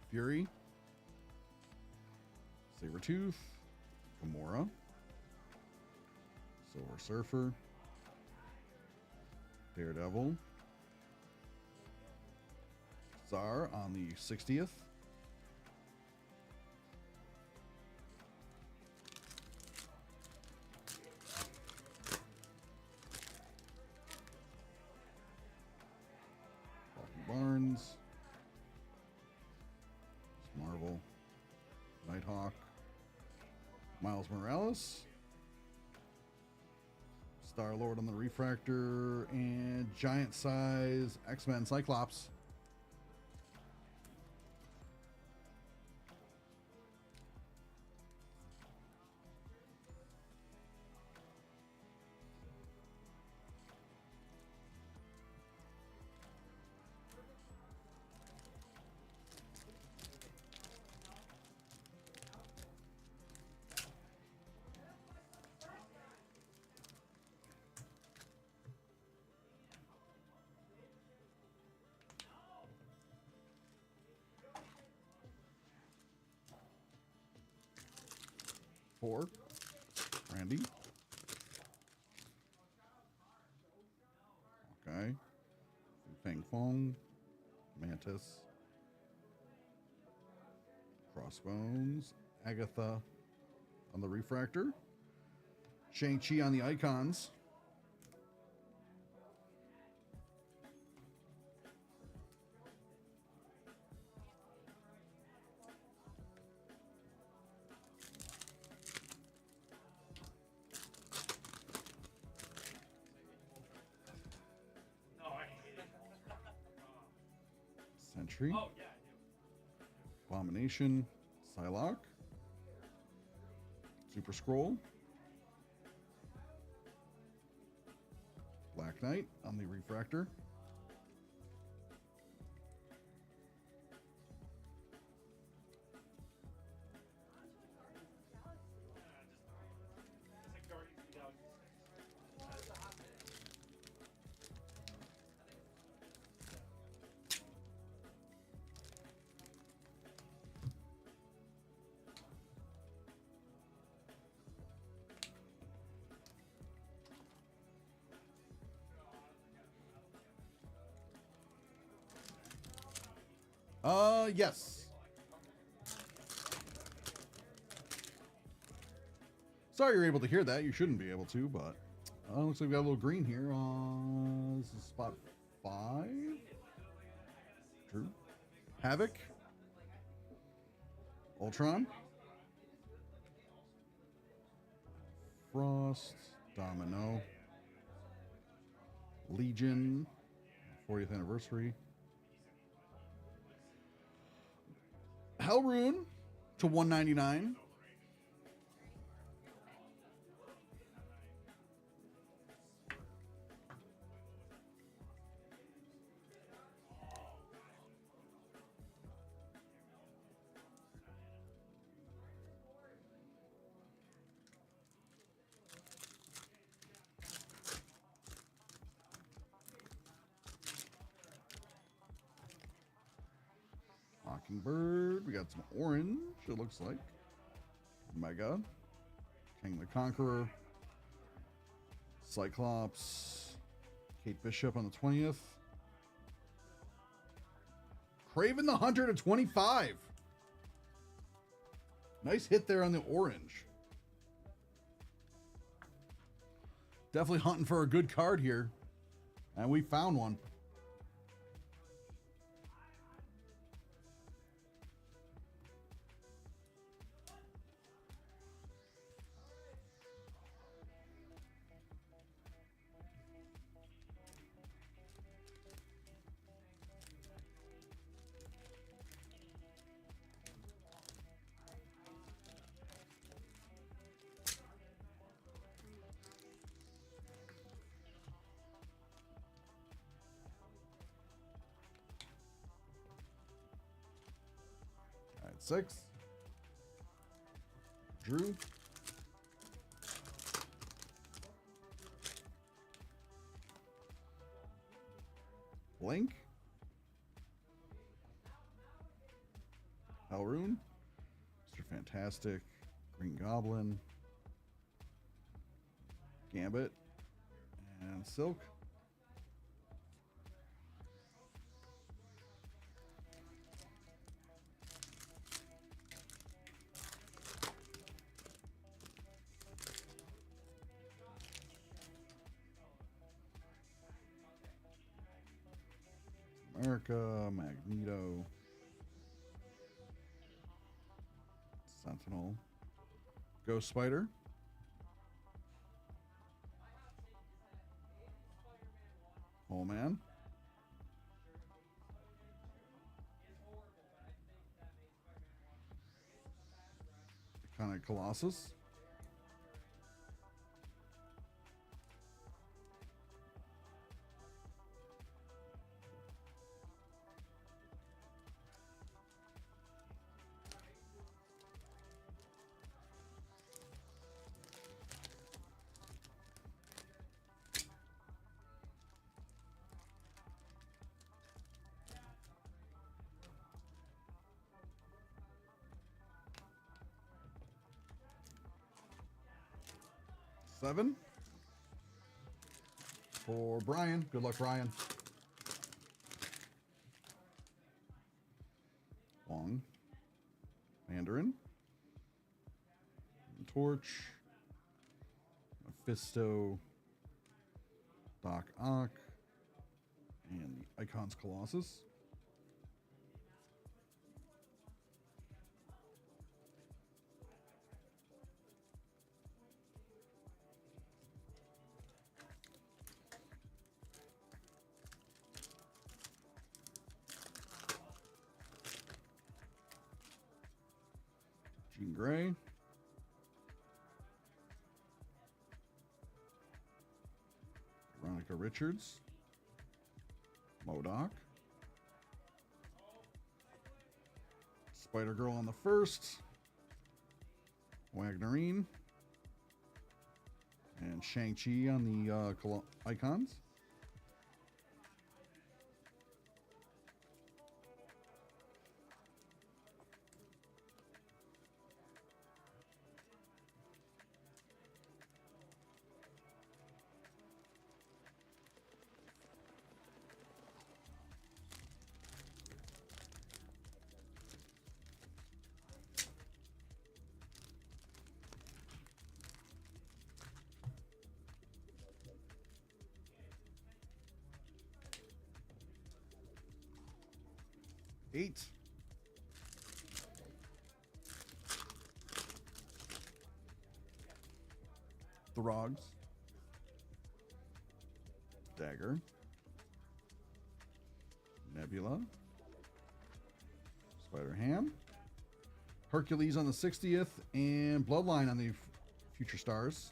Fury. Sabretooth. Gamora. Silver Surfer. Daredevil. Tsar on the 60th. Barnes, Marvel, Nighthawk, Miles Morales, Star-Lord on the Refractor, and giant size X-Men Cyclops. Four, Randy. Okay. Fang Fong, Mantis, Crossbones, Agatha on the Refractor, Shang-Chi on the Icons, No, I hate it. Sentry, Oh, yeah, I do. Abomination, Psylocke, Super Scroll, Black Knight on the Refractor, It's like Guardians of the Galaxy 6. Yes. Sorry you're able to hear that. You shouldn't be able to, but looks like we got a little green here. This is spot 5. True. Havoc. Ultron. Frost. Domino. Legion. 40th anniversary. Hellrune to 199. Mockingbird. We got some orange, it looks like. Mega. King the Conqueror. Cyclops. Kate Bishop on the 20th. Craven the Hunter to 25. Nice hit there on the orange. Definitely hunting for a good card here. And we found one. All right, 6. Drew. Blink. Hellrune. Mr. Fantastic. Green Goblin. Gambit. And Silk. America, Magneto, Sentinel, Ghost Spider, Whole Man, Iconic Colossus, Seven for Brian. Good luck, Brian. Wong, Mandarin, Torch, Mephisto, Doc Ock, and the Icons Colossus. Jean Grey. Veronica Richards. MODOK. Spider-Girl on the first. Wagnerine. And Shang-Chi on the icons. 8. Throgs. Dagger. Nebula. Spider-Ham. Hercules on the 60th, and Bloodline on the Future Stars.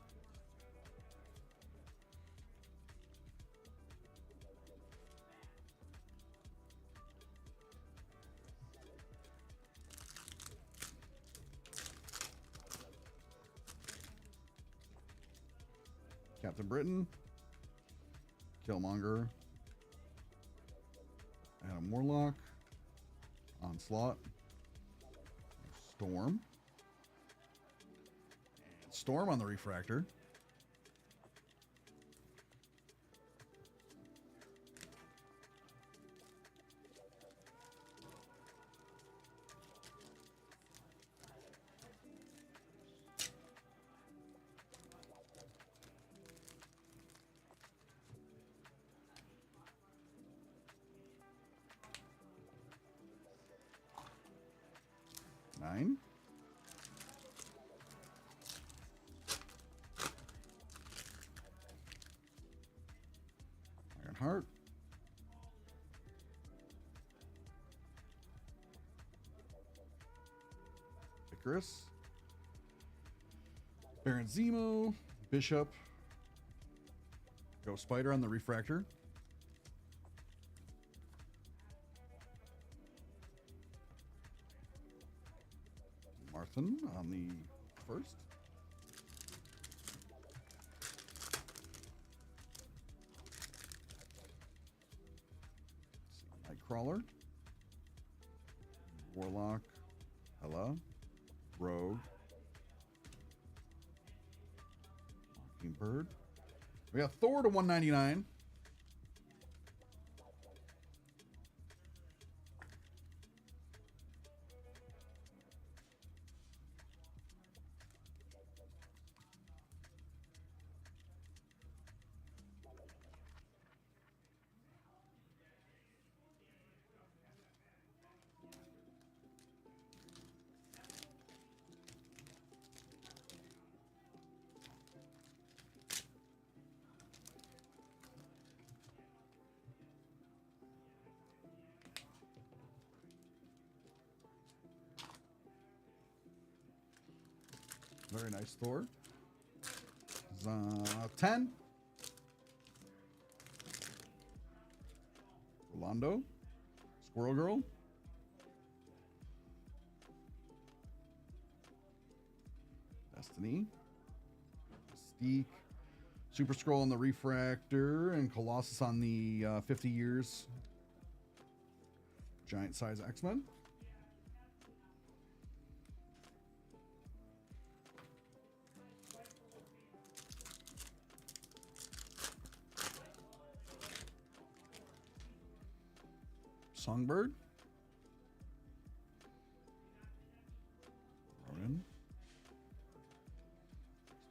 Captain Britain. Killmonger. Adam Warlock. Onslaught. Storm. And Storm on the refractor. Nine. Ironheart. Icarus. Baron Zemo. Bishop. Ghost Spider on the refractor. Marthin on the first. Nightcrawler. Warlock. Hela. Rogue. Mockingbird. We got Thor to 199. Very nice Thor. 10. Rolando. Squirrel Girl. Destiny. Mystique. Super Scroll on the refractor. And Colossus on the 50 years. Giant size X-Men. Songbird. Ronan.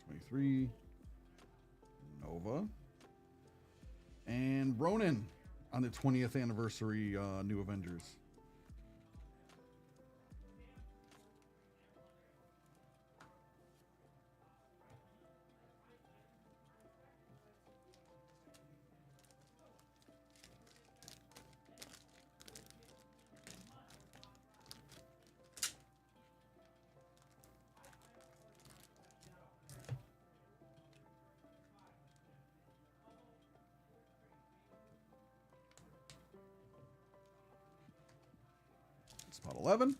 23. Nova. And Ronan on the 20th anniversary New Avengers. Spot 11.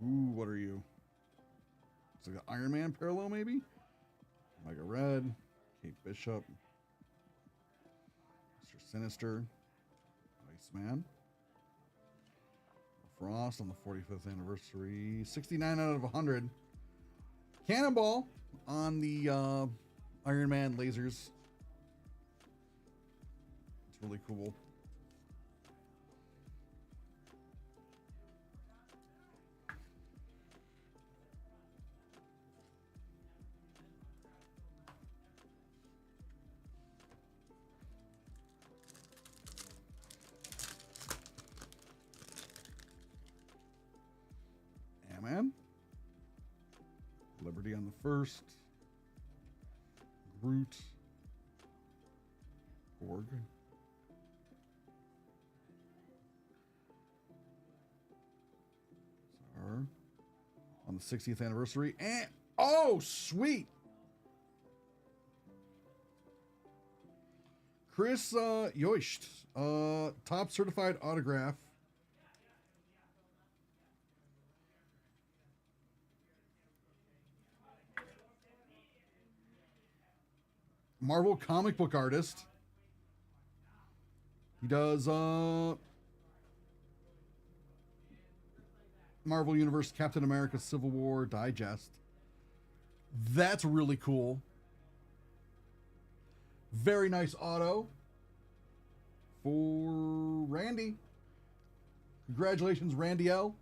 Ooh, what are you? It's like an Iron Man parallel, maybe? Mega Red, Kate Bishop, Mr. Sinister, Iceman, Frost on the 45th anniversary, 69 out of 100. Cannonball on the Iron Man lasers. It's really cool. Batman. Liberty on the first. Groot. Borg. Czar. On the 60th anniversary. And oh, sweet. Chris Yoist. Top certified autograph. Marvel comic book artist. He does Marvel Universe Captain America Civil War Digest. That's really cool. Very nice auto for Randy. Congratulations, Randy L.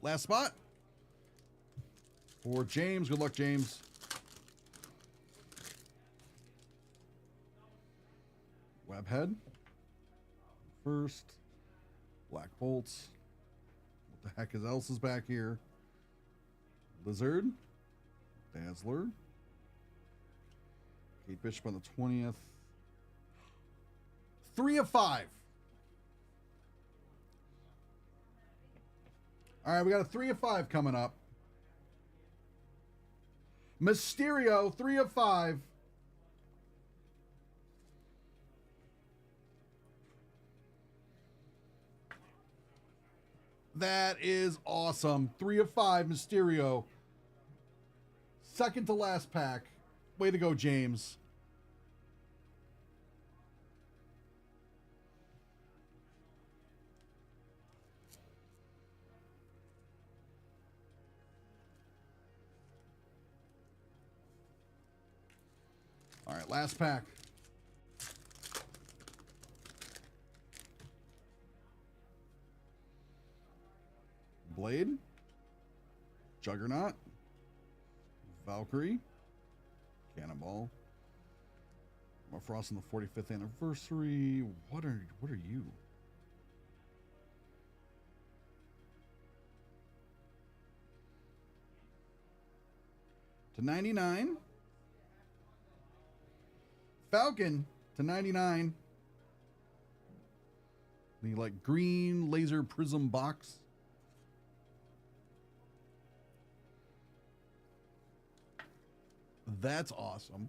Last spot for James. Good luck, James. Webhead. First. Black Bolts. What the heck else is back here? Lizard. Dazzler. Kate Bishop on the 20th. 3 of 5. All right, we got a 3 of 5 coming up. Mysterio, 3 of 5. That is awesome. 3 of 5, Mysterio. Second to last pack. Way to go, James. All right, last pack. Blade. Juggernaut. Valkyrie. Cannonball. Emma Frost on the 45th anniversary. What are you? To 99. Falcon to 99. The like green laser prism box. That's awesome.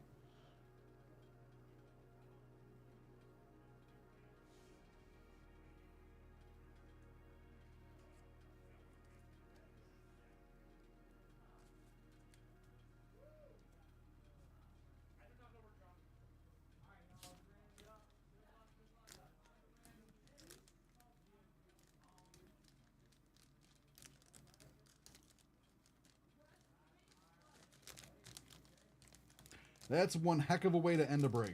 That's one heck of a way to end a break.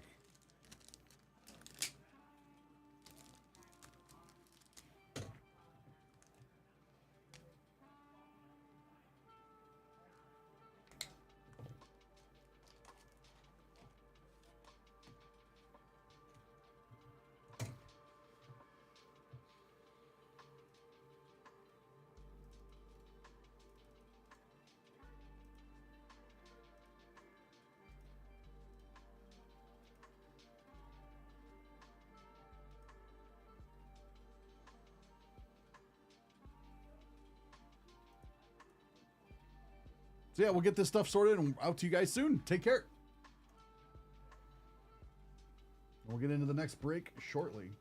So yeah, we'll get this stuff sorted and out to you guys soon. Take care. We'll get into the next break shortly.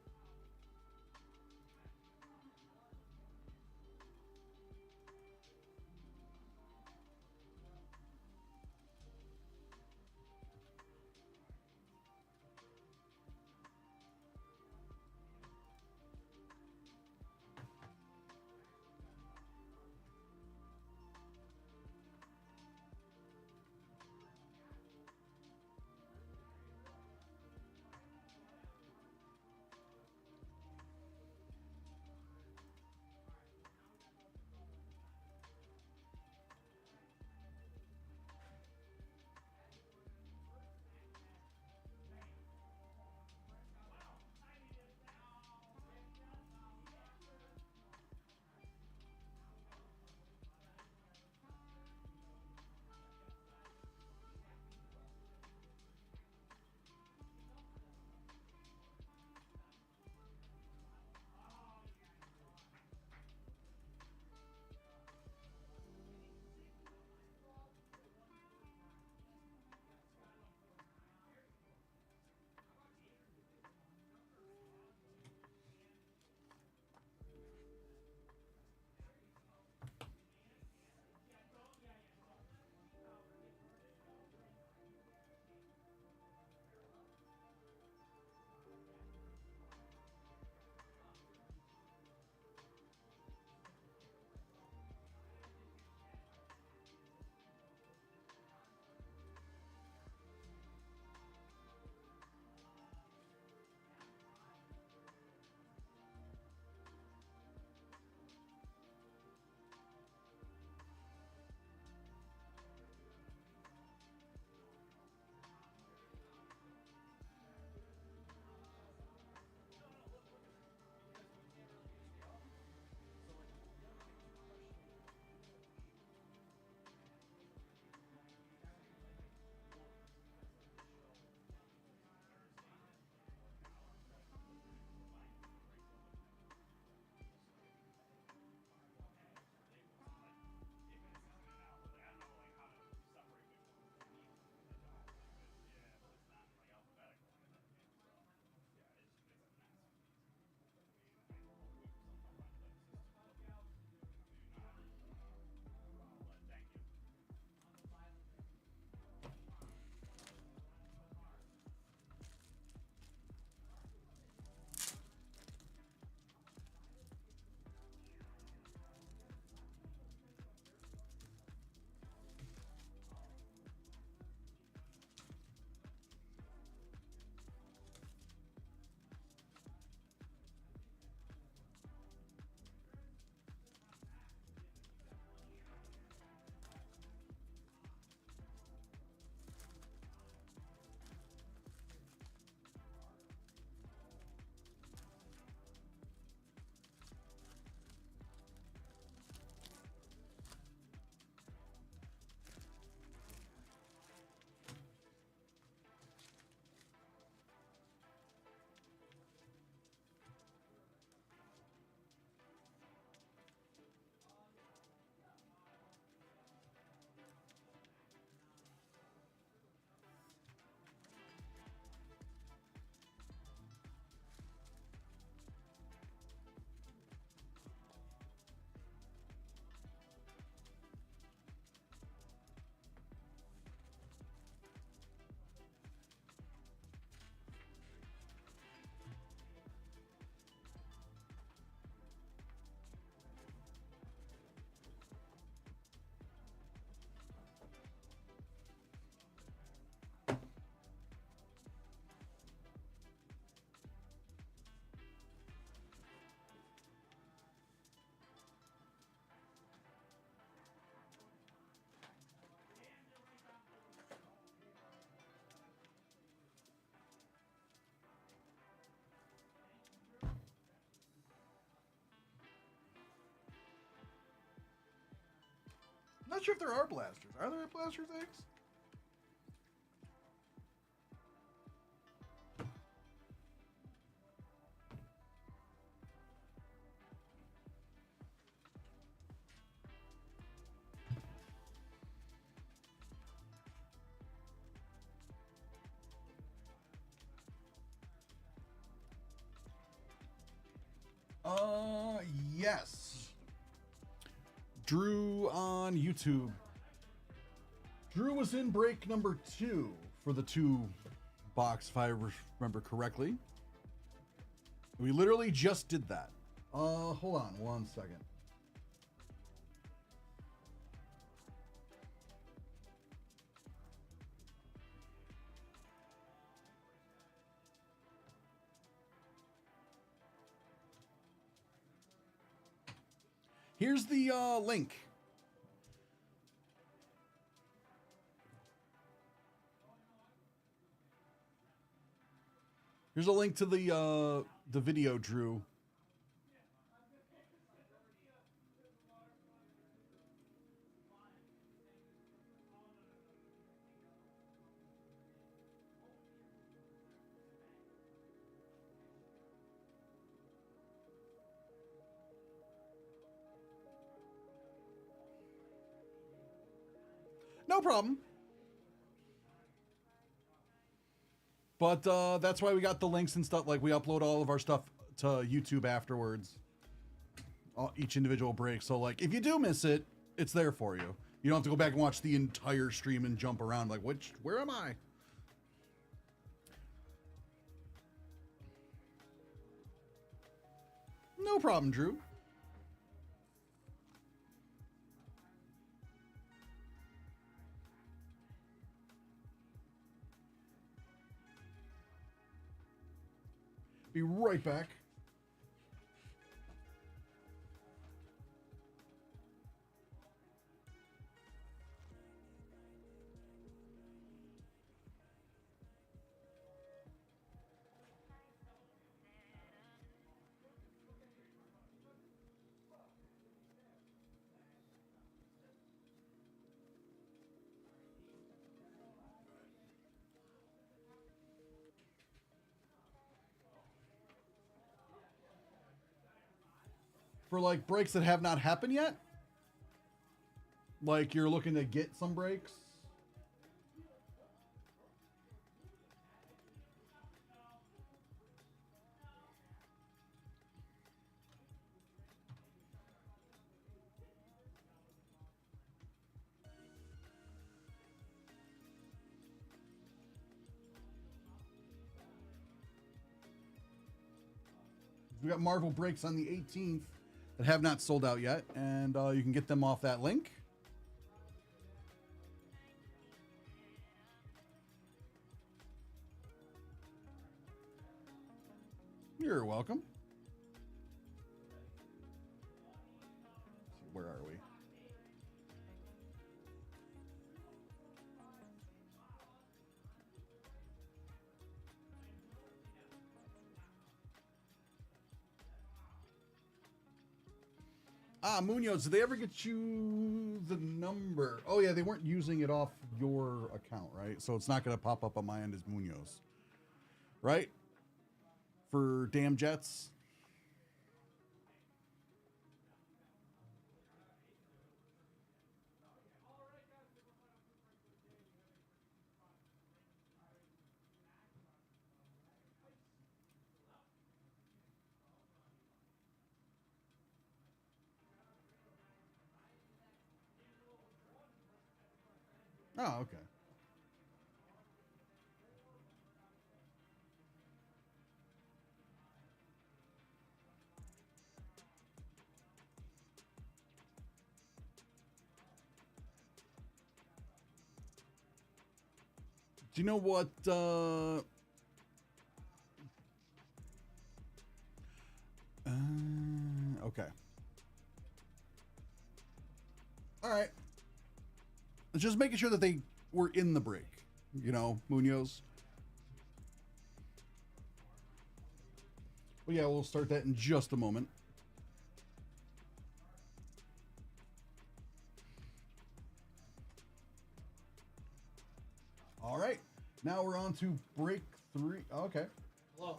not sure if there are blasters. Are there blaster things? Yes. Drew on YouTube. Drew was in break number 2 for the 2 box, if I remember correctly. We literally just did that. Hold on one second. Here's the link. Here's a link to the video, Drew. No problem. But that's why we got the links and stuff. Like, we upload all of our stuff to YouTube afterwards. Each individual break. So, like, if you do miss it, it's there for you. You don't have to go back and watch the entire stream and jump around. Like, where am I? No problem, Drew. Be right back. For like breaks that have not happened yet, like you're looking to get some breaks. We got Marvel breaks on the 18th. That have not sold out yet, and you can get them off that link. You're welcome. Where are we? Munoz, did they ever get you the number? Oh, yeah, they weren't using it off your account, right? So it's not going to pop up on my end as Munoz, right? For Damn Jets. Oh, okay. Do you know what? Okay. All right. Just making sure that they were in the break, you know, Munoz. Well, yeah, we'll start that in just a moment. Now we're on to break 3. Okay. Hello.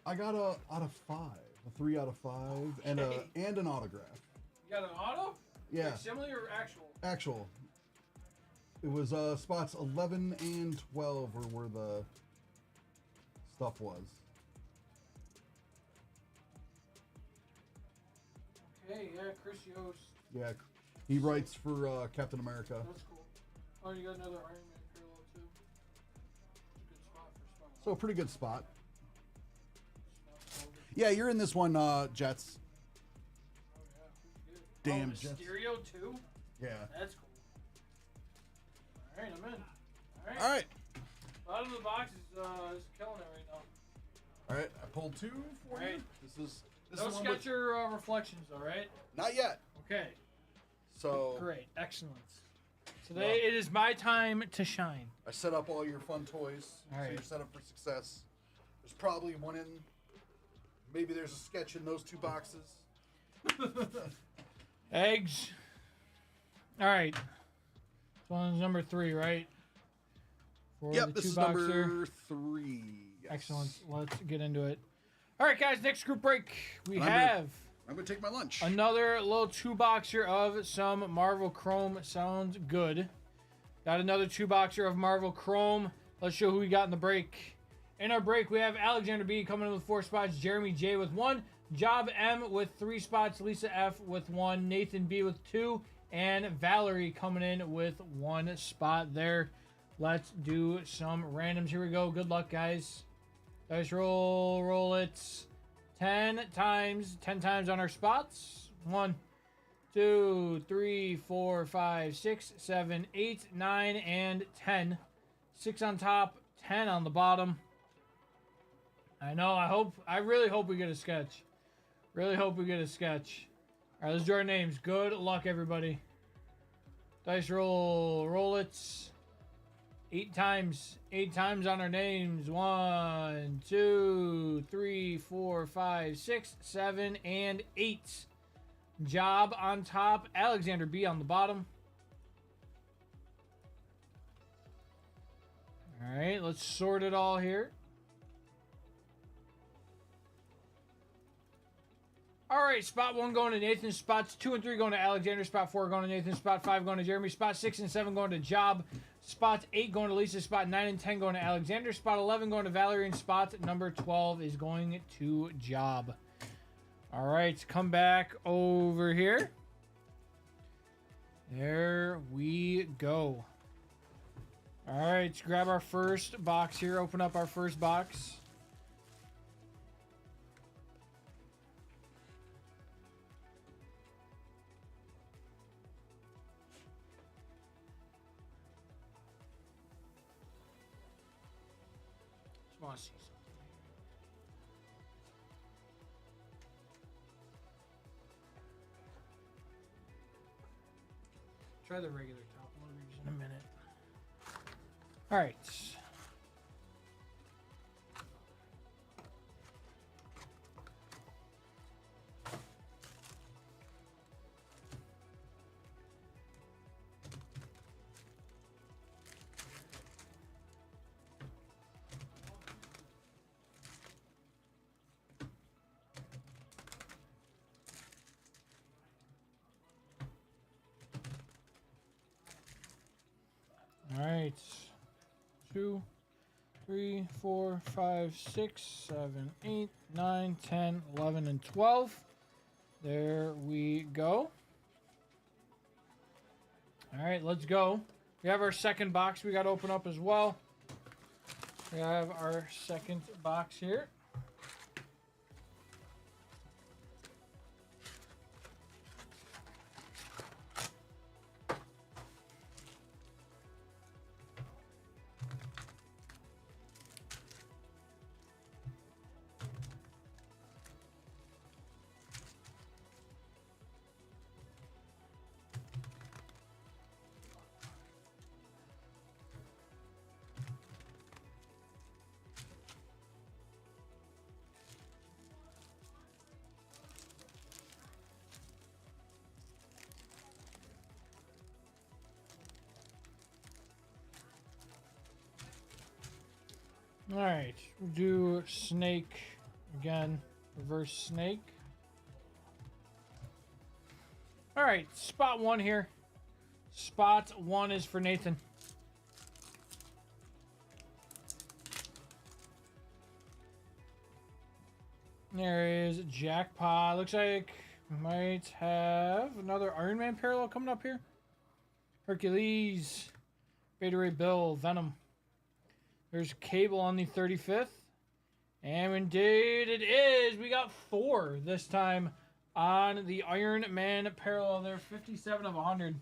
I got a out of 5. A 3 out of 5 and Okay. an autograph. You got an auto? Yeah. Facsimile or actual? Actual. It was spots 11 and 12 were where the stuff was. Okay, yeah, Chris Yost. Yeah. He writes for Captain America. That's cool. Oh, you got another Iron Man parallel too. Good spot for spot. So a pretty good spot. Spot over. Yeah, you're in this one, Jets. Oh yeah, who's good? Damn oh, Jets. Mysterio too? Yeah. That's cool. Alright, I'm in. Alright. All right. Bottom of the box is killing it right now. All right. I pulled 2 for you. Right. This No is one with, Sketcher reflections, alright? not yet. Okay. So Great. Excellent. Today it is my time to shine. I set up all your fun toys. All So right. you're set up for success. There's probably one in. Maybe there's a sketch in those 2 boxes. Eggs. Alright. This one's number 3, right? For Yep, the this is 2-boxer. number 3. Yes. Excellent. Let's get into it. Alright, guys, next group break. We And I'm have I'm gonna take my lunch. another little 2-boxer of some Marvel Chrome. Sounds good. Got another 2-boxer of Marvel Chrome. Let's show who we got in the break. In our break, we have Alexander B coming in with 4 spots, Jeremy J with 1, Job M with 3 spots, Lisa F with 1, Nathan B with 2, and Valerie coming in with 1 spot there. Let's do some randoms. Here we go. Good luck, guys. Dice roll it. 10 times on our spots. 1, 2, 3, 4, 5, 6, 7, 8, 9, and 10. 6 on top, 10 on the bottom. I know, I really hope we get a sketch. Really hope we get a sketch. Alright, let's do our names. Good luck, everybody. Dice roll it. 8 times. 8 times on our names. 1, 2, 3, 4, 5, 6, 7, and 8. Job on top. Alexander B on the bottom. Alright, let's sort it all here. Alright, spot 1 going to Nathan. Spots 2 and 3 going to Alexander. Spot 4 going to Nathan. Spot 5 going to Jeremy. Spot 6 and 7 going to Job. Spot 8 going to Lisa. Spot 9 and 10 going to Alexander. Spot 11 going to Valerie. And spot number 12 is going to Job. Alright, come back over here. There we go. Alright, let's grab our first box here. Open up our first box. Just want to see something. Try the regular top loaders in a minute. All right. All right. 2, 3, 4, 5, 6, 7, 8, 9, 10, 11, and 12. There we go. All right, let's go. We have our second box we got to open up as well. We have our second box here. All right, we'll do snake again. Reverse snake. All right, spot 1 here. Spot 1 is for Nathan. There is jackpot. Looks like we might have another Iron Man parallel coming up here. Hercules, Beta Ray Bill, Venom. There's Cable on the 35th. And indeed it is. We got Thor this time on the Iron Man parallel there. 57 of 100.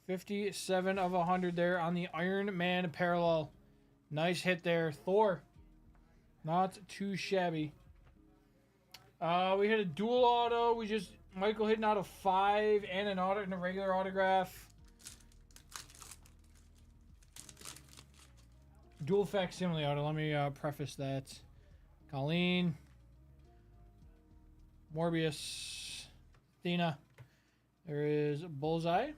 57 of 100 there on the Iron Man parallel. Nice hit there. Thor. Not too shabby. We hit a dual auto. Michael hitting out of 5 and an auto and a regular autograph. Dual facsimile auto. Let me preface that. Colleen. Morbius. Athena. There is Bullseye.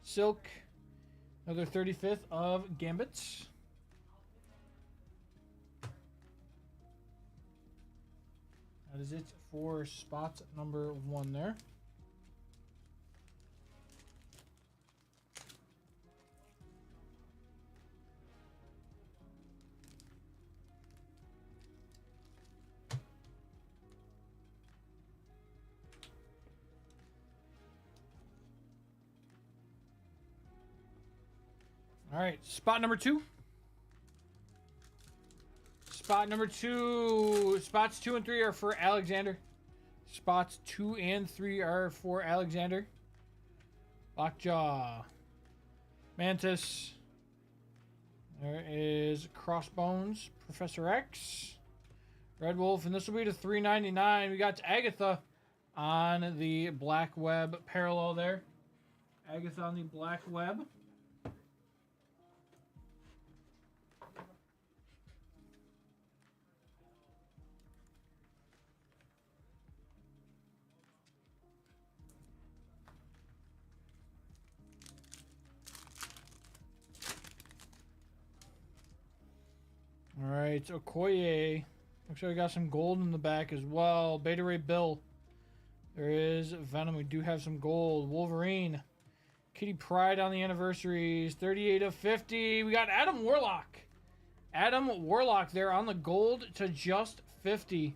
Silk. Another 35th of Gambits. That is it for spot number 1 there. All right, spot number 2. Spot number 2. Spots 2 and 3 are for Alexander. Spots 2 and 3 are for Alexander. Lockjaw. Mantis. There is Crossbones. Professor X. Red Wolf. And this will be to $3.99. We got Agatha on the Black Web parallel there. Agatha on the Black Web. All right, Okoye. Looks like we got some gold in the back as well. Beta Ray Bill. There is Venom. We do have some gold. Wolverine. Kitty Pryde on the anniversaries. 38 of 50. We got Adam Warlock. Adam Warlock there on the gold to just 50.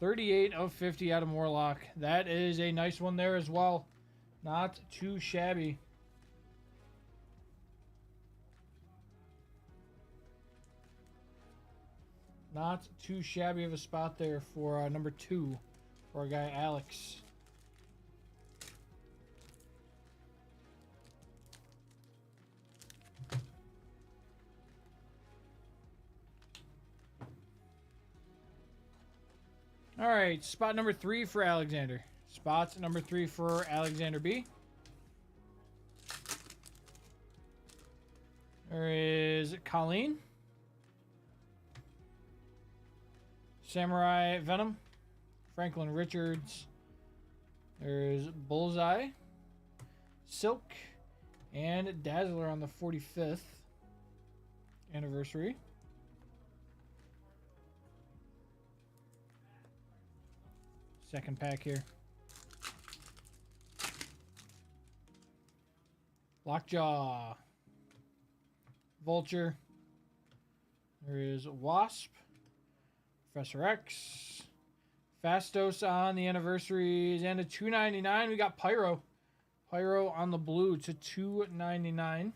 38 of 50 Adam Warlock. That is a nice one there as well. Not too shabby. Not too shabby of a spot there for number 2 for our guy Alex. All right, spot number 3 for Alexander. Spot number 3 for Alexander B. There is Colleen. Samurai Venom. Franklin Richards. There's Bullseye. Silk. And Dazzler on the 45th anniversary. Second pack here. Lockjaw. Vulture. There is Wasp. Professor X. Fastos on the anniversaries. And a $2.99. We got Pyro. Pyro on the blue to $2.99.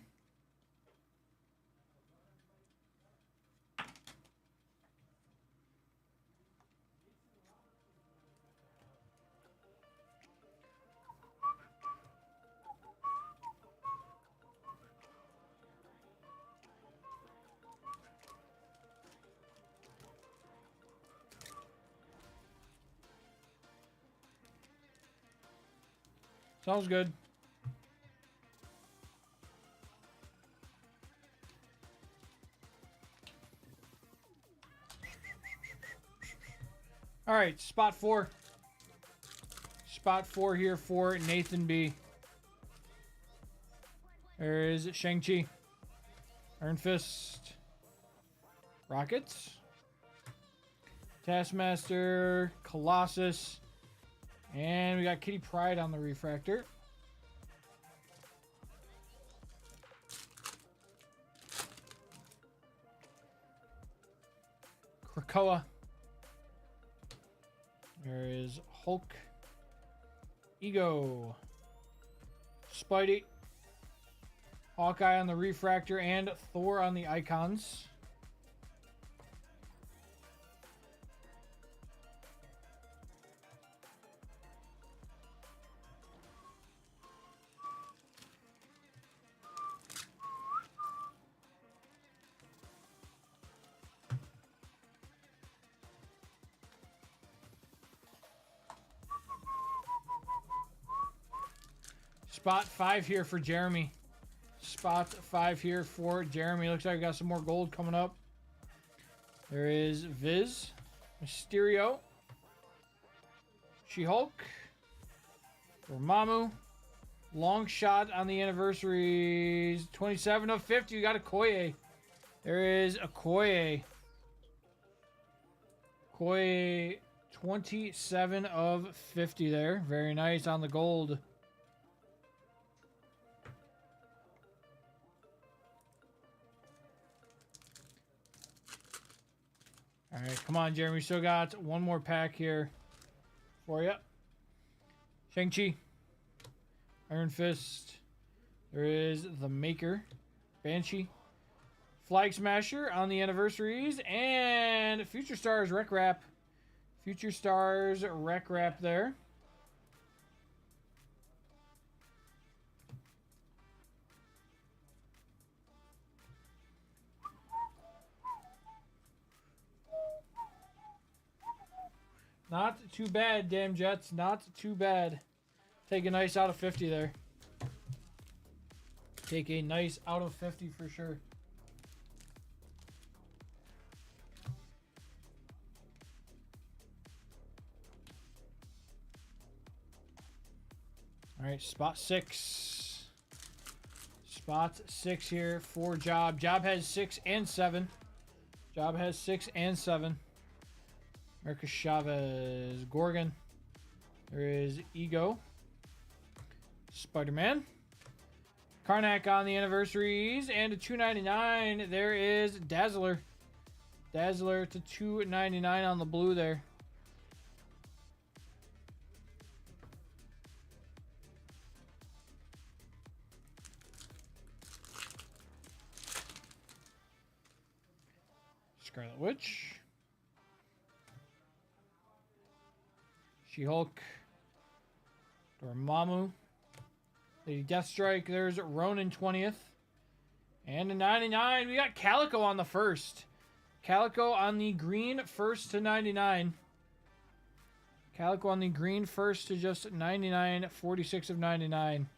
Sounds good. All right, spot 4. Spot 4 here for Nathan B. There is Shang-Chi. Iron Fist. Rockets. Taskmaster, Colossus, and we got Kitty Pryde on the refractor. Krakoa. There is Hulk. Ego. Spidey. Hawkeye on the refractor and Thor on the icons. Spot 5 here for Jeremy. Spot 5 here for Jeremy. Looks like we got some more gold coming up. There is Viz, Mysterio, She-Hulk, Dormammu, long shot on the anniversaries. 27 of 50. We got Okoye. There is Okoye. Okoye, 27 of 50 there. Very nice on the gold. All right, come on, Jeremy. We still got one more pack here for you. Shang-Chi. Iron Fist. There is the Maker. Banshee. Flag Smasher on the anniversaries. And Future Stars Rec Wrap. Future Stars Rec Wrap there. Not too bad, damn Jets. Not too bad. Take a nice out of 50 there. Take a nice out of 50 for sure. All right, spot 6. Spot 6 here for Job. Job has 6 and 7. Job has 6 and 7. Marcus Chavez, Gorgon. There is Ego. Spider-Man. Karnak on the anniversaries. And to 299, there is Dazzler. Dazzler to 299 on the blue there. Scarlet Witch. She-Hulk. Dormammu. Lady Deathstrike. There's Ronin 20th. And a 99. We got Calico on the first. Calico on the green first to 99. Calico on the green first to just 99. 46 of 99.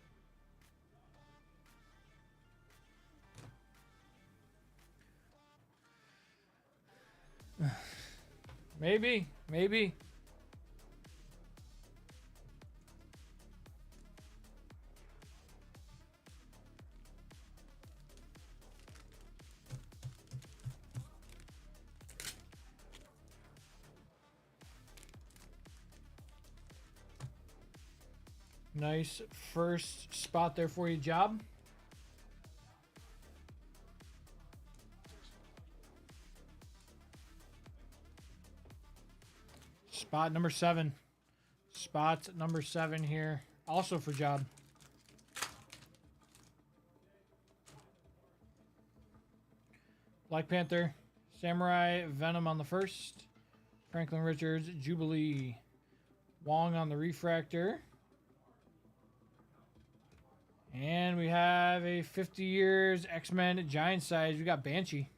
Maybe. Maybe. Nice first spot there for you, Job. Spot number 7. Spot number 7 here. Also for Job. Black Panther. Samurai Venom on the first. Franklin Richards. Jubilee. Wong on the refractor. And we have a 50 years X-Men giant size. We got Banshee.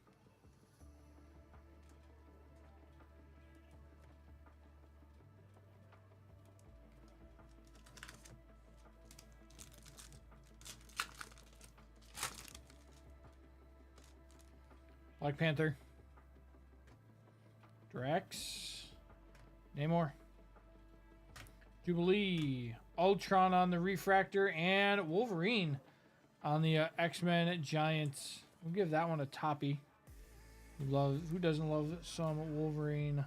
Black Panther. Drax. Namor. Jubilee. Ultron on the refractor. And Wolverine on the X-Men Giants. We'll give that one a toppy. Who doesn't love some Wolverine?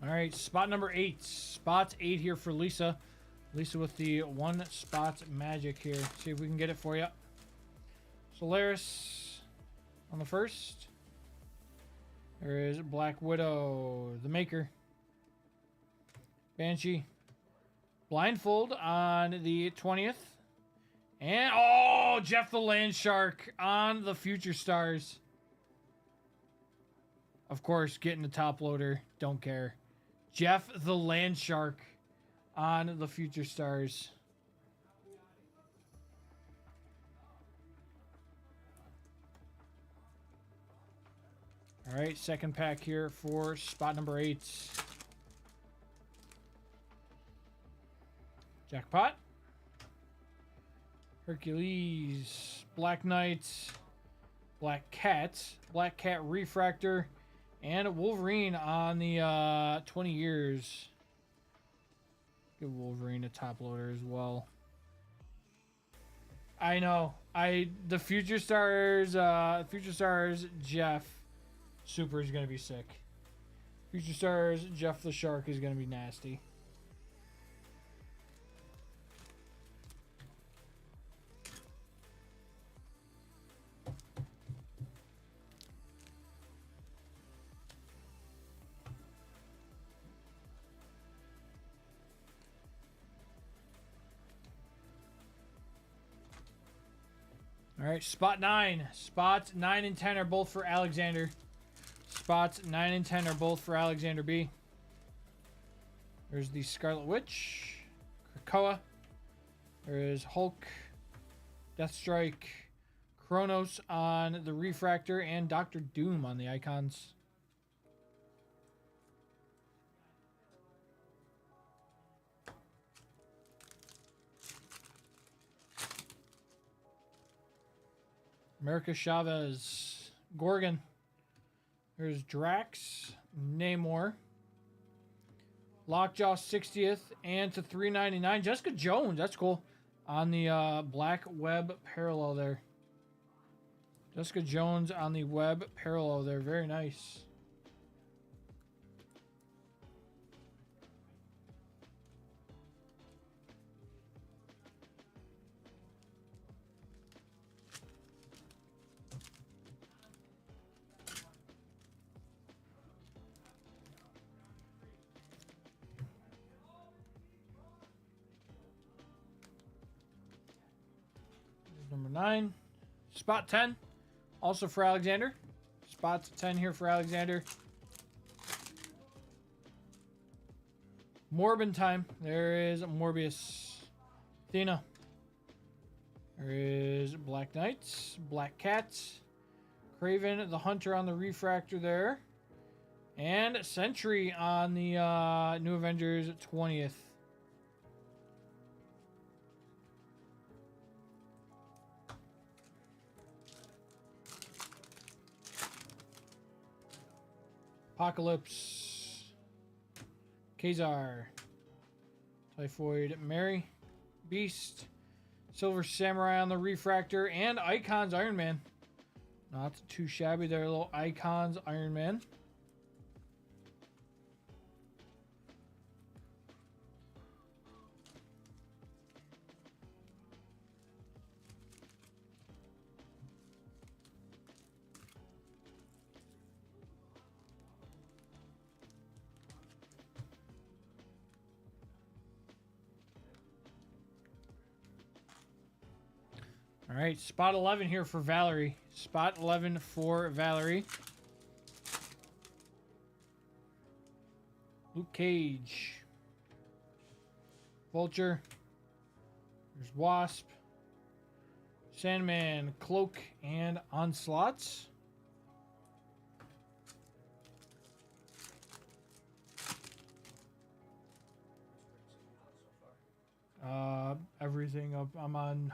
All right, spot number 8. Spot 8 here for Lisa. Lisa with the 1 spot magic here. See if we can get it for you. Solaris on the first. There is Black Widow, the Maker. Banshee. Blindfold on the 20th. And, oh, Jeff the Land Shark on the Future Stars. Of course, getting the top loader. Don't care. Jeff the Land Shark on the Future Stars. All right, second pack here for spot number 8. Jackpot. Hercules. Black Knight. Black Cat. Black Cat Refractor. And Wolverine on the 20 years. Give Wolverine a top loader as well. I know. The Future Stars Jeff Super is gonna be sick. Future Stars Jeff the Shark is gonna be nasty. All right, spot 9. Spots 9 and 10 are both for Alexander. Spots 9 and 10 are both for Alexander B. There's the Scarlet Witch. Krakoa. There is Hulk. Deathstrike. Kronos on the Refractor. And Doctor Doom on the icons. America Chavez. Gorgon. There's Drax. Namor. Lockjaw 60th. And to 399. Jessica Jones. That's cool. On the Black Web parallel there. Jessica Jones on the web parallel there. Very nice. Number 9. Spot 10. Also for Alexander. Spots 10 here for Alexander. Morbin time. There is Morbius. Athena. There is Black Knights. Black Cats. Craven the Hunter on the Refractor there. And Sentry on the New Avengers 20th. Apocalypse. Kazar. Typhoid Mary. Beast. Silver Samurai on the Refractor. And Icons Iron Man. Not too shabby there, little Icons Iron Man. All right, spot 11 here for Valerie. Spot 11 for Valerie. Luke Cage. Vulture. There's Wasp. Sandman, Cloak, and Onslaught. Everything up. I'm on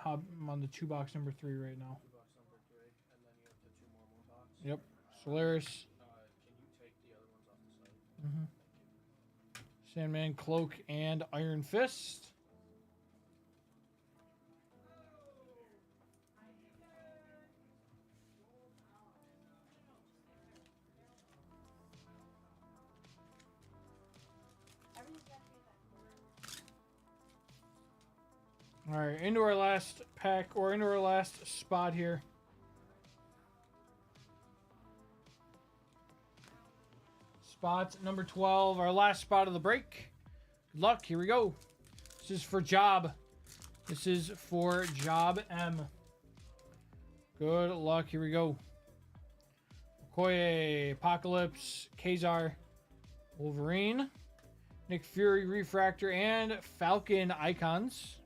the 2-box number 3 right now. 2 box number 3, and then you have the 2 normal box. Yep. Solaris. Can you take the other ones off the site? Mm-hmm. Thank you. Sandman, Cloak, and Iron Fist. All right, into our last pack, or into our last spot here. Spot number 12, our last spot of the break. Good luck, here we go. This is for Job. This is for Job M. Good luck, here we go. Okoye, Apocalypse, Kazar, Wolverine, Nick Fury, Refractor, and Falcon Icons.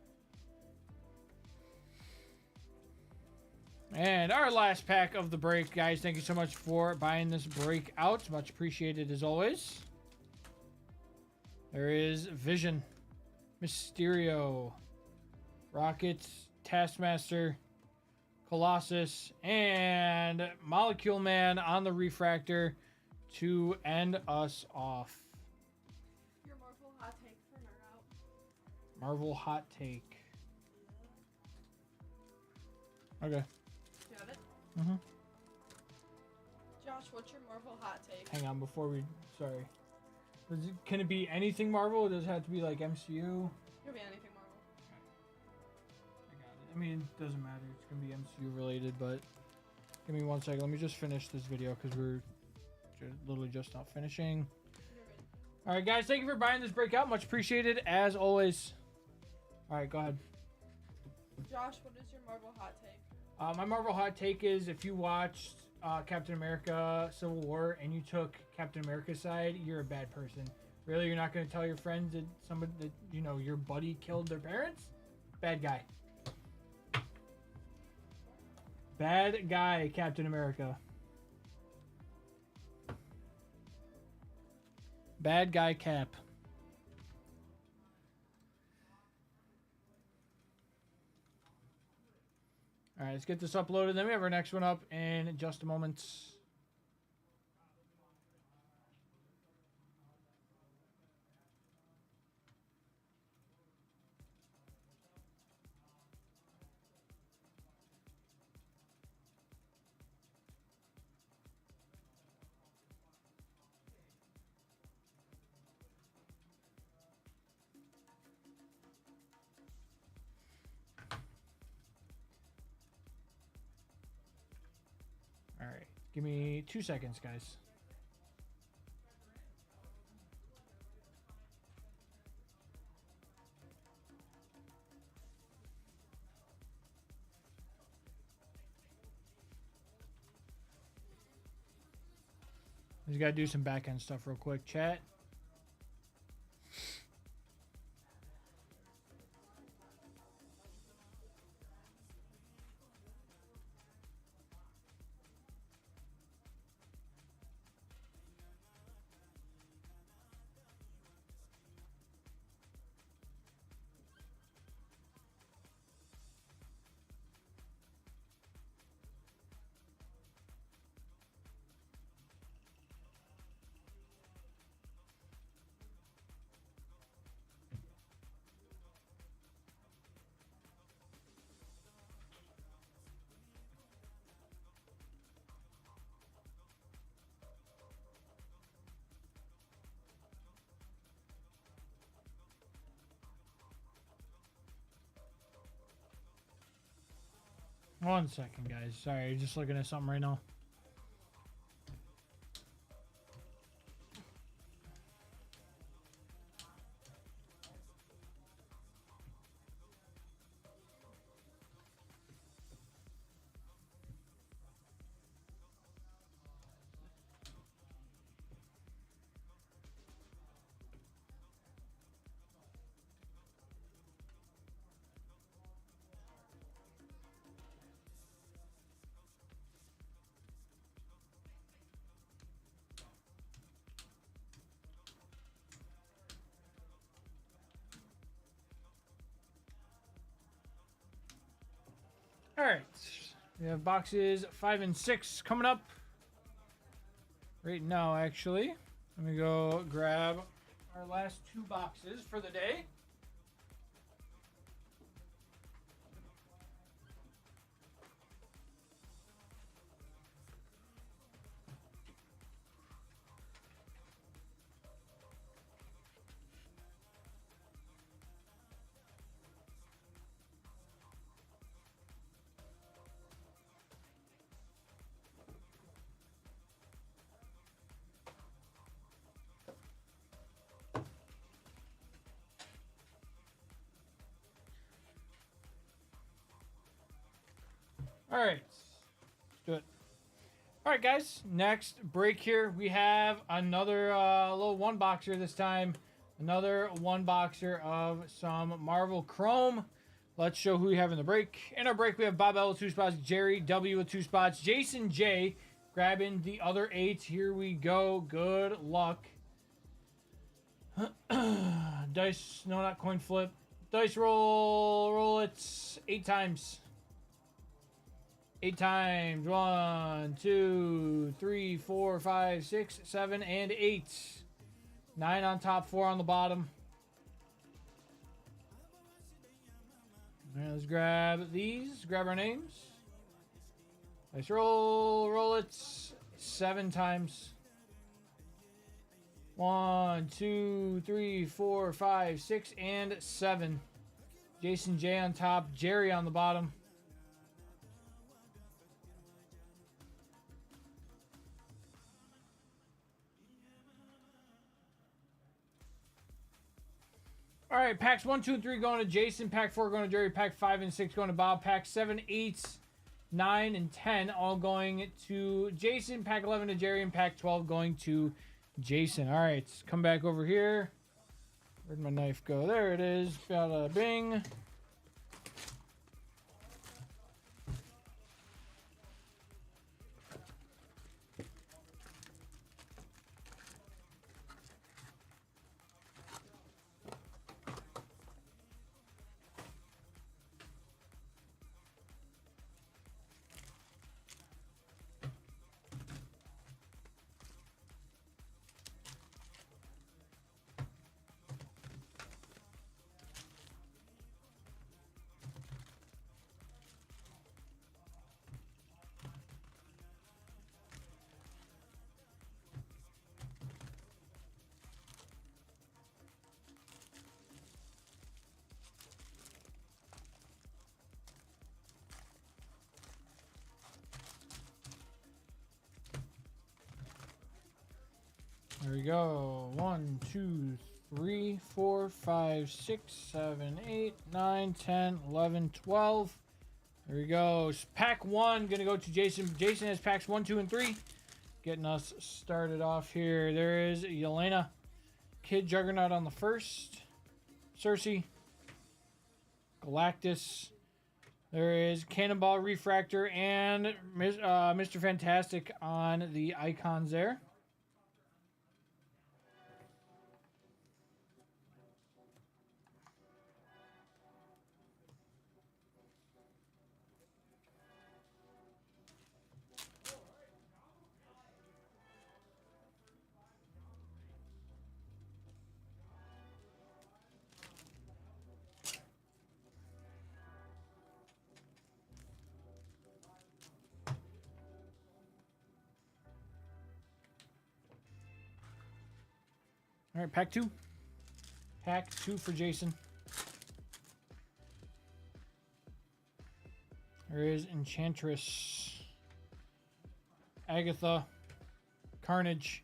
And our last pack of the break, guys. Thank you so much for buying this break out. Much appreciated as always. There is Vision, Mysterio, Rocket, Taskmaster, Colossus, and Molecule Man on the Refractor to end us off. Your Marvel hot take for Nerd Out. Marvel hot take. Okay. You have it? Mm-hmm. Josh, what's your Marvel hot take? Hang on, before we... Sorry. Can it be anything Marvel, or does it have to be like MCU? It could be anything Marvel. I got it. I mean, it doesn't matter. It's going to be MCU related, but... Give me 1 second. Let me just finish this video, because we're literally just not finishing. You're good. Alright, guys. Thank you for buying this breakout. Much appreciated, as always. Alright, go ahead. Josh, what is your Marvel hot take? My Marvel hot take is, if you watched Captain America Civil War and you took Captain America's side, you're a bad person. Really, you're not going to tell your friends that somebody that, you know, your buddy killed their parents? Bad guy. Bad guy, Captain America. Bad guy, Cap. All right, let's get this uploaded. Then we have our next one up in just a moment. All right, give me 2 seconds, guys. Just gotta do some back end stuff real quick, chat. One second, guys. Sorry, just looking at something right now. All right. We have boxes 5 and 6 coming up right now, actually. Let me go grab our last 2 boxes for the day. All right, let's do it. All right, guys. Next break here, we have another little one boxer this time. Another one boxer of some Marvel Chrome. Let's show who we have in the break. In our break, we have Bob L with 2 spots, Jerry W with 2 spots, Jason J grabbing the other 8. Here we go. Good luck. Dice, no, not coin flip. Dice roll. Roll it 8 times. 8 times. 1, 2, 3, 4, 5, 6, 7, and 8. 9 on top, 4 on the bottom. All right, let's grab these. Grab our names. Nice roll. Roll it 7 times. 1, 2, 3, 4, 5, 6, and 7. Jason J on top. Jerry on the bottom. All right, packs 1, 2, and 3 going to Jason. Pack 4 going to Jerry. Pack 5 and 6 going to Bob. Pack 7, 8, 9, and 10 all going to Jason. Pack 11 to Jerry. And pack 12 going to Jason. All right, come back over here. Where'd my knife go? There it is. Bada bing. There we go. 1, 2, 3, 4, 5, 6, 7, 8, 9, 10, 11, 12. There we go. Pack 1 gonna go to Jason. Jason has packs 1, 2, and 3. Getting us started off here. There is Yelena. Kid Juggernaut on the first. Cersei. Galactus. There is Cannonball Refractor and Mr. Fantastic on the icons there. All right, pack 2. Pack 2 for Jason. There is Enchantress. Agatha. Carnage.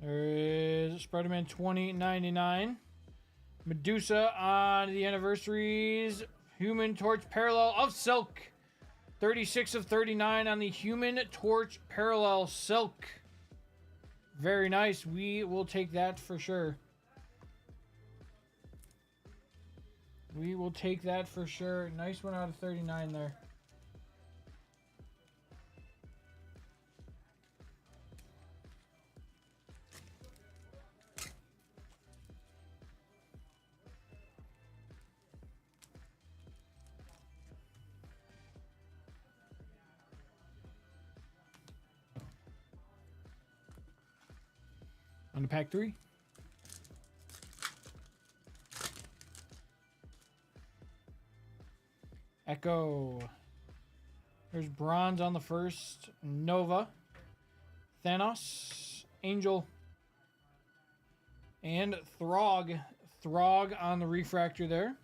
There is Spider-Man 2099. Medusa on the anniversaries. Human Torch Parallel of Silk. 36 of 39 on the Human Torch Parallel Silk. Very nice. We will take that for sure. We will take that for sure. Nice one out of 39 there. to pack 3. Echo. There's bronze on the first. Nova. Thanos. Angel. And Throg. Throg on the refractor there.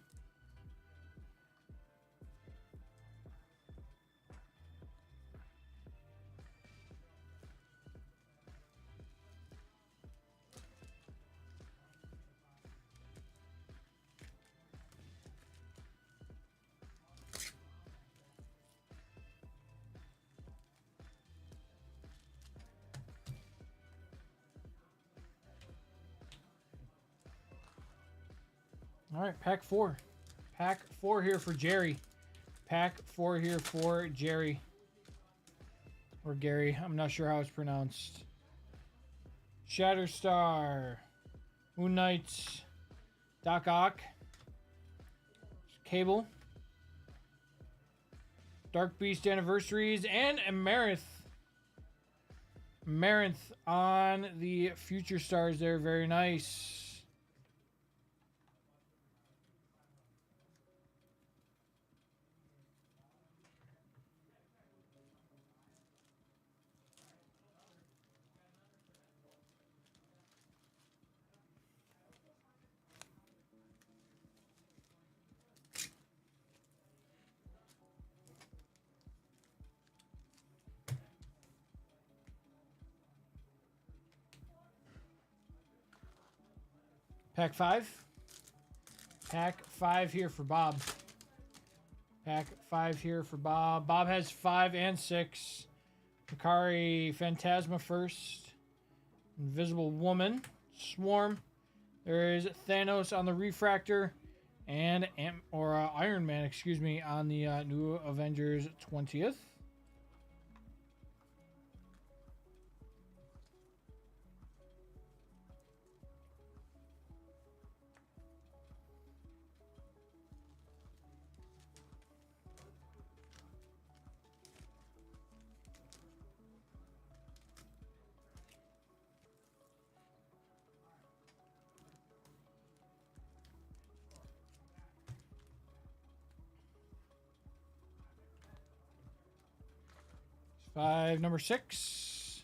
All right, pack 4. Pack 4 here for Jerry. Pack 4 here for Jerry. Or Gary. I'm not sure how it's pronounced. Shatterstar. Moon Knight. Doc Ock. Cable. Dark Beast Anniversaries. And Amaranth. Amaranth on the Future Stars there. Very nice. Pack 5. Pack 5 here for Bob. Pack 5 here for Bob. Bob has 5 and 6. Makari Phantasma first. Invisible Woman. Swarm. There is Thanos on the refractor. And Iron Man, excuse me, on the new Avengers 20th. Number 6.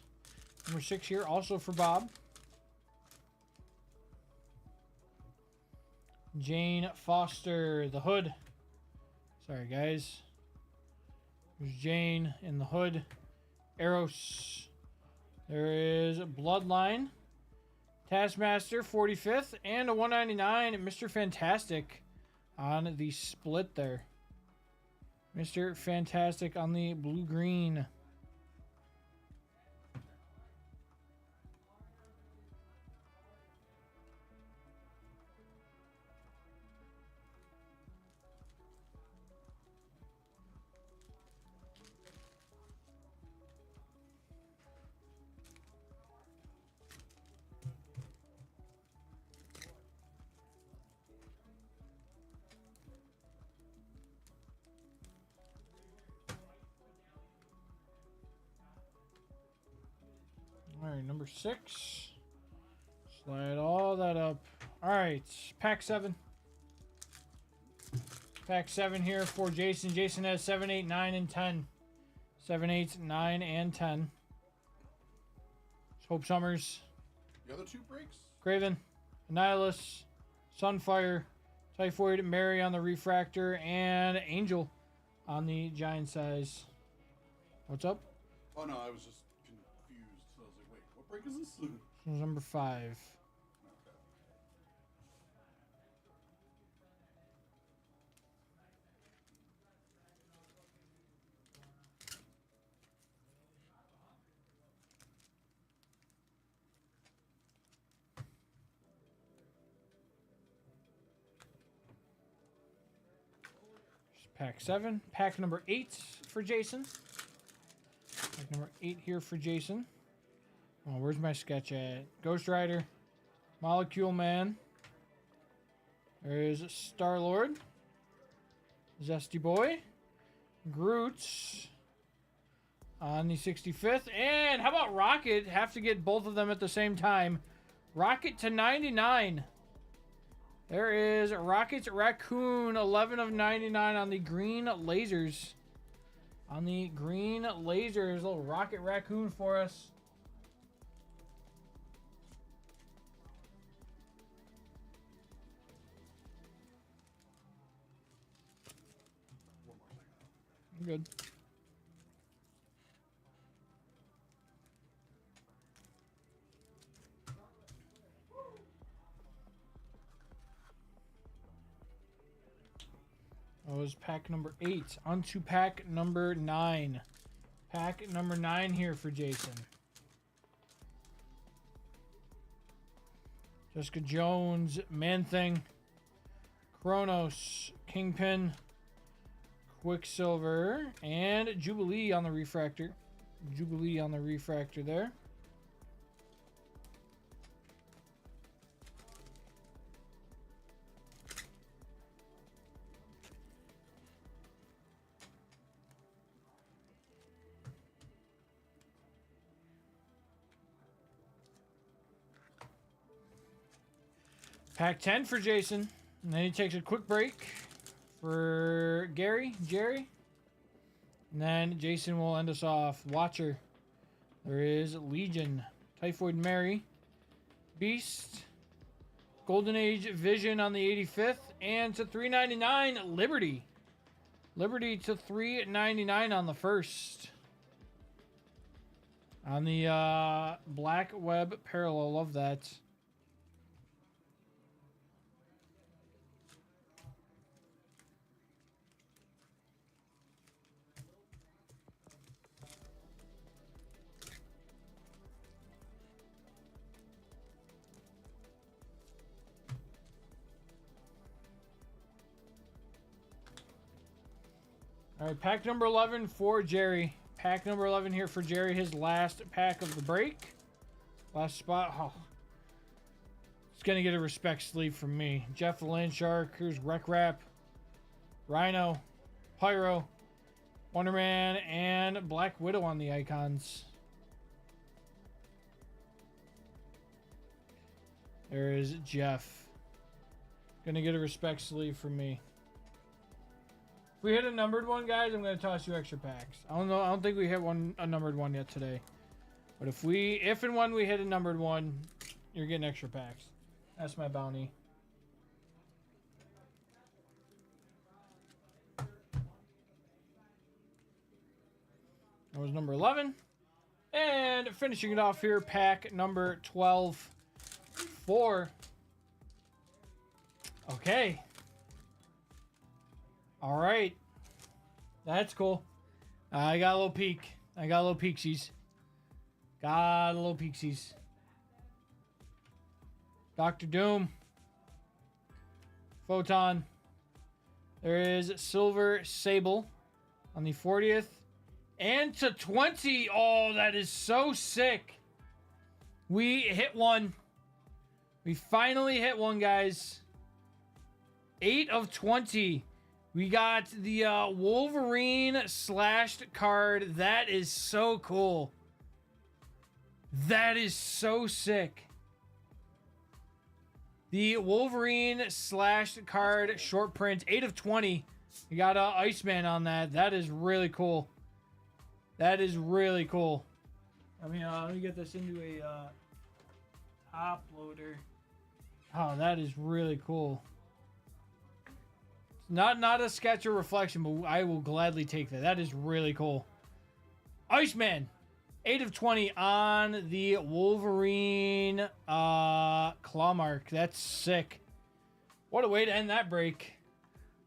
Number 6 here, also for Bob. Jane Foster, the Hood. Sorry, guys. There's Jane in the Hood. Eros. There is Bloodline. Taskmaster, 45th. And a 199, Mr. Fantastic on the split there. Mr. Fantastic on the blue-green. All right, number 6. Slide all that up. All right, pack 7. Pack 7 here for Jason. Jason has 7, 8, 9, and 10. 7, 8, 9, and 10. Hope Summers. The other 2 breaks? Craven. Annihilus. Sunfire. Typhoid Mary on the refractor. And Angel on the giant size. What's up? Oh, no, I was just confused. So I was like, wait, what break is this? This is number 5. Okay. Pack 7. Pack number 8 for Jason. Pack number 8 here for Jason. Oh, where's my sketch at? Ghost Rider. Molecule Man. There is Star-Lord. Zesty Boy. Groot. On the 65th. And how about Rocket? Have to get both of them at the same time. Rocket to 99. There is Rockets Raccoon, 11 of 99 on the green lasers. On the green lasers, little Rocket Raccoon for us. Good. That was pack number 8. On to pack number 9. Pack number 9 here for Jason. Jessica Jones, Man-Thing, Kronos, Kingpin, Quicksilver, and Jubilee on the refractor. Jubilee on the refractor there. Pack 10 for Jason. And then he takes a quick break for Jerry. And then Jason will end us off. Watcher. There is Legion. Typhoid Mary. Beast. Golden Age Vision on the 85th. And to 399, Liberty. Liberty to 399 on the first. On the Black Web Parallel. Love that. All right, pack number 11 for Jerry. Pack number 11 here for Jerry. His last pack of the break. Last spot. Oh. It's going to get a respect sleeve from me. Jeff the Land Shark. Here's Wreck Rap. Rhino. Pyro. Wonder Man. And Black Widow on the icons. There is Jeff. Going to get a respect sleeve from me. If we hit a numbered one, guys, I'm gonna toss you extra packs. I don't think we hit a numbered one yet today. But if and when we hit a numbered one, you're getting extra packs. That's my bounty. That was number 11. And finishing it off here, pack number 12 for. Okay. All right. That's cool. I got a little peek. I got a little peeksies. Got a little peeksies. Dr. Doom. Photon. There is Silver Sable on the 40th. And to 20. Oh, that is so sick. We hit one. We finally hit one, guys. 8 of 20. We got the Wolverine slashed card. That is so cool. That is so sick. The Wolverine slashed card short print. 8 of 20. We got Iceman on that. That is really cool. That is really cool. I mean, let me get this into a top loader. Oh, that is really cool. Not a sketch or reflection, but I will gladly take that. That is really cool. Iceman, 8 of 20 on the Wolverine claw mark. That's sick. What a way to end that break.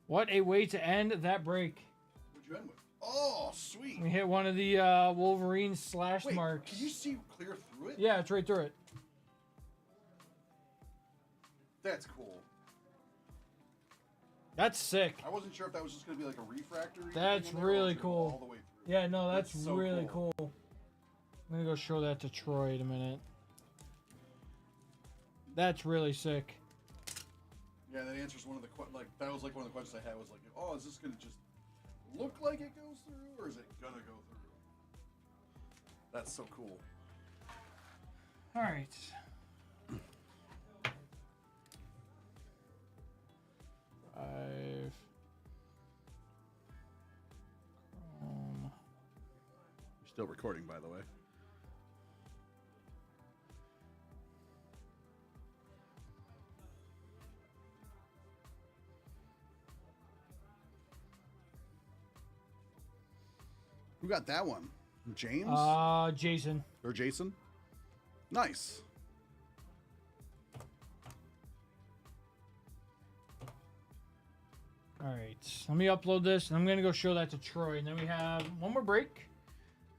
What a way to end that break. What'd you end with? Oh, sweet. We hit one of the Wolverine slash marks. Can you see clear through it? Yeah, it's right through it. That's cool. That's sick. I wasn't sure if that was just going to be like a refractor. That's really cool. All the way through. Yeah, no, that's so really cool. I'm going to go show that to Troy in a minute. That's really sick. Yeah, that answers one of the that was like one of the questions I had was like, oh, is this going to just look like it goes through, or is it going to go through? That's so cool. All right. Still recording, by the way. Who got that one? James? Jason. Or Jason? Nice. All right, let me upload this, and I'm gonna go show that to Troy. And then we have one more break.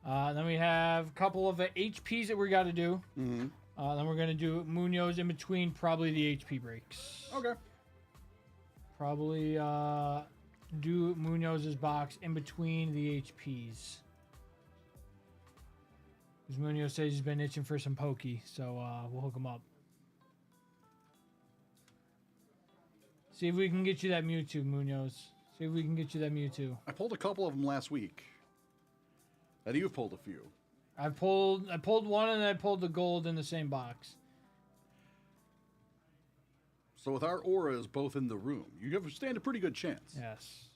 Then we have a couple of HPs that we got to do. Mm-hmm. Then we're gonna do Munoz in between, probably the HP breaks. Okay. Probably do Munoz's box in between the HPs. Because Munoz says he's been itching for some pokey, so we'll hook him up. See if we can get you that Mewtwo, Munoz. See if we can get you that Mewtwo. I pulled a couple of them last week. And you've pulled a few. I pulled one, and I pulled the gold in the same box. So with our auras both in the room, you have stand a pretty good chance. Yes.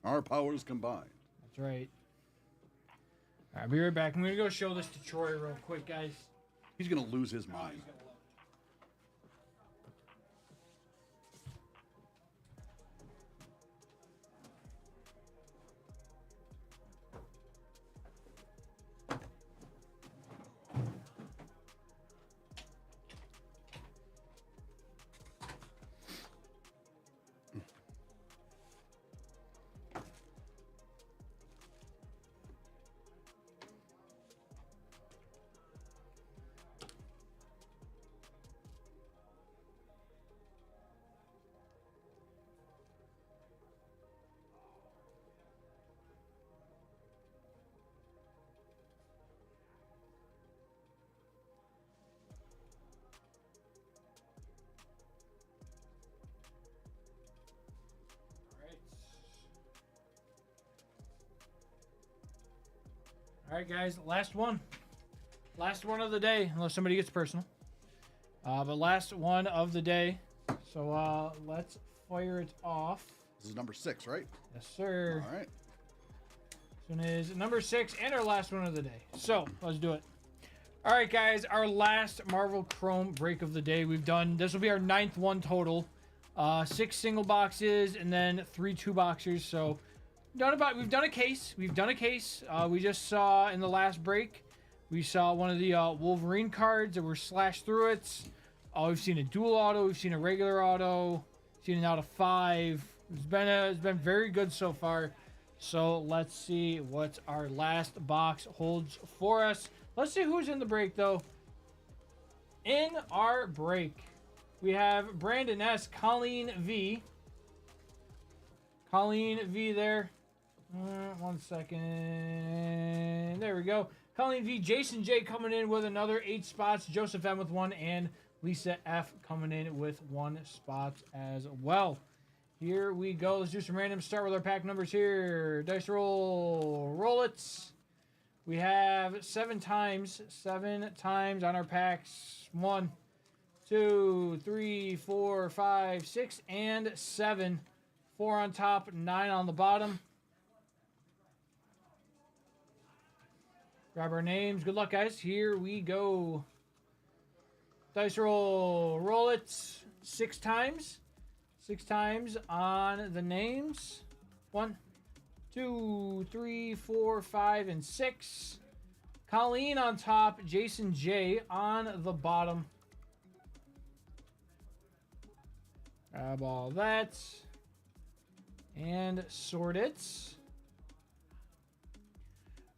Our powers combined. That's right. All right, I'll be right back. I'm going to go show this to Troy real quick, guys. He's going to lose his mind. All right, guys, last one. Last one of the day, unless somebody gets personal. But last one of the day. So let's fire it off. This is number 6, right? Yes, sir. All right. This one is number 6 and our last one of the day. So let's do it. All right, guys, our last Marvel Chrome break of the day. This will be our 9th one total. 6 single boxes and then 3 2-boxers. So we've done a case. We just saw in the last break, we saw one of the Wolverine cards that were slashed through it. We've seen a dual auto. We've seen a regular auto. Seen an out of 5. It's been very good so far. So let's see what our last box holds for us. Let's see who's in the break, though. In our break, we have Brandon S., Colleen V. Colleen V there. 1 second. There we go. Colleen V. Jason J. coming in with another 8 spots. Joseph M. with 1. And Lisa F. coming in with 1 spot as well. Here we go. Let's do some random. Start with our pack numbers here. Dice roll. Roll it. We have 7 times. 7 times on our packs. 1, 2, 3, 4, 5, 6, and 7. 4 on top, 9 on the bottom. Grab our names. Good luck, guys. Here we go. Dice roll. Roll it 6 times. 6 times on the names. 1, 2, 3, 4, 5, and 6. Colleen on top. Jason J on the bottom. Grab all that. And sort it.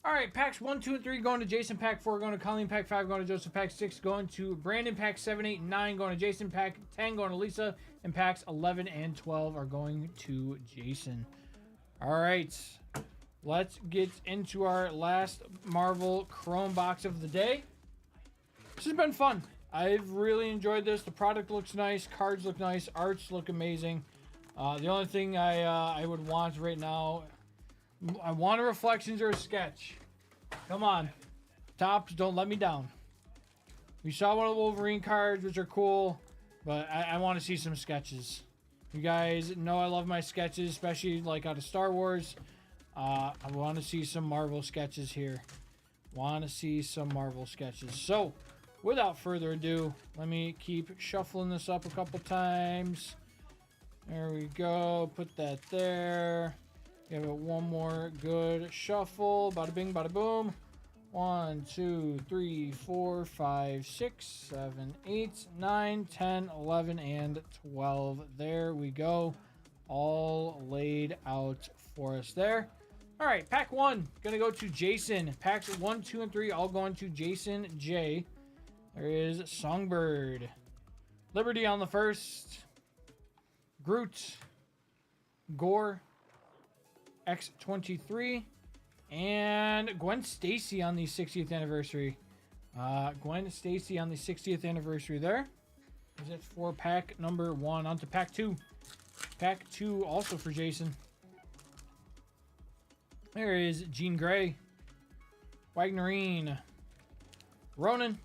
All right, packs 1, 2, and 3 going to Jason. Pack 4 going to Colleen. Pack 5 going to Joseph. Pack 6 going to Brandon. Pack 7, 8, and 9 going to Jason. Pack 10 going to Lisa. And packs 11 and 12 are going to Jason. All right, let's get into our last Marvel Chrome box of the day. This has been fun. I've really enjoyed this. The product looks nice. Cards look nice. Arts look amazing. The only thing I would want right now, I want a Reflections or a sketch. Come on. Tops, don't let me down. We saw one of the Wolverine cards, which are cool, but I want to see some sketches. You guys know I love my sketches, especially like out of Star Wars. I want to see some Marvel sketches here. Want to see some Marvel sketches. So, without further ado, let me keep shuffling this up a couple times. There we go. Put that there. Give it one more good shuffle. Bada bing, bada boom. 1, 2, 3, 4, 5, 6, 7, 8, 9, 10, 11, and 12. There we go. All laid out for us there. All right, pack 1 gonna go to Jason. Packs 1, 2, and 3 all going to Jason J. There is Songbird, Liberty on the first, Groot, Gore, X-23, and Gwen Stacy on the 60th anniversary. Gwen Stacy on the 60th anniversary there. Is it for pack number 1? On to pack 2. Pack 2 also for Jason. There is Jean Grey, Wagnerine, Ronan,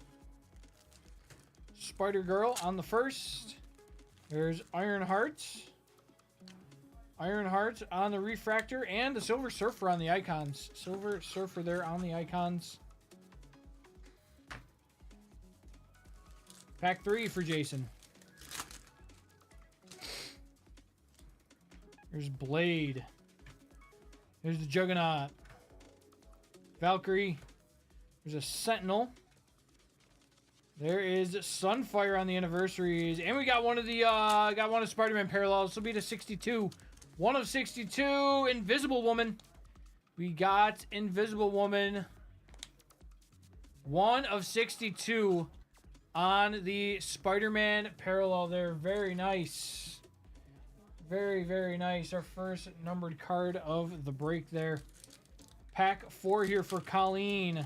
Spider-Girl on the first. There's Ironheart. Ironheart on the refractor, and the Silver Surfer on the icons. Silver Surfer there on the icons. Pack 3 for Jason. There's Blade. There's the Juggernaut. Valkyrie. There's a Sentinel. There is Sunfire on the anniversaries, and we got one of the Spider-Man parallels. This will be the 62. 1 of 62. Invisible Woman. We got Invisible Woman. 1 of 62 on the Spider-Man parallel there. Very nice. Very, very nice. Our first numbered card of the break there. Pack 4 here for Colleen.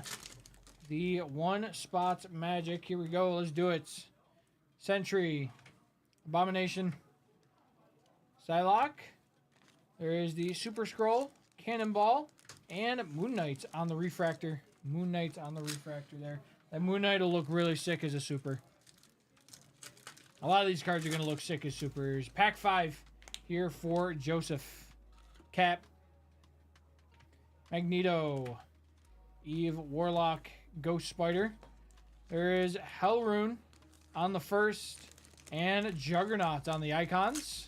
The 1 spot magic. Here we go. Let's do it. Sentry. Abomination. Psylocke. There is the Super Scroll. Cannonball. And Moon Knight on the refractor. Moon Knight on the refractor there. That Moon Knight will look really sick as a super. A lot of these cards are going to look sick as supers. Pack 5 here for Joseph. Cap. Magneto. Eve Warlock. Ghost Spider. There is Hellrune on the first. And Juggernaut on the icons.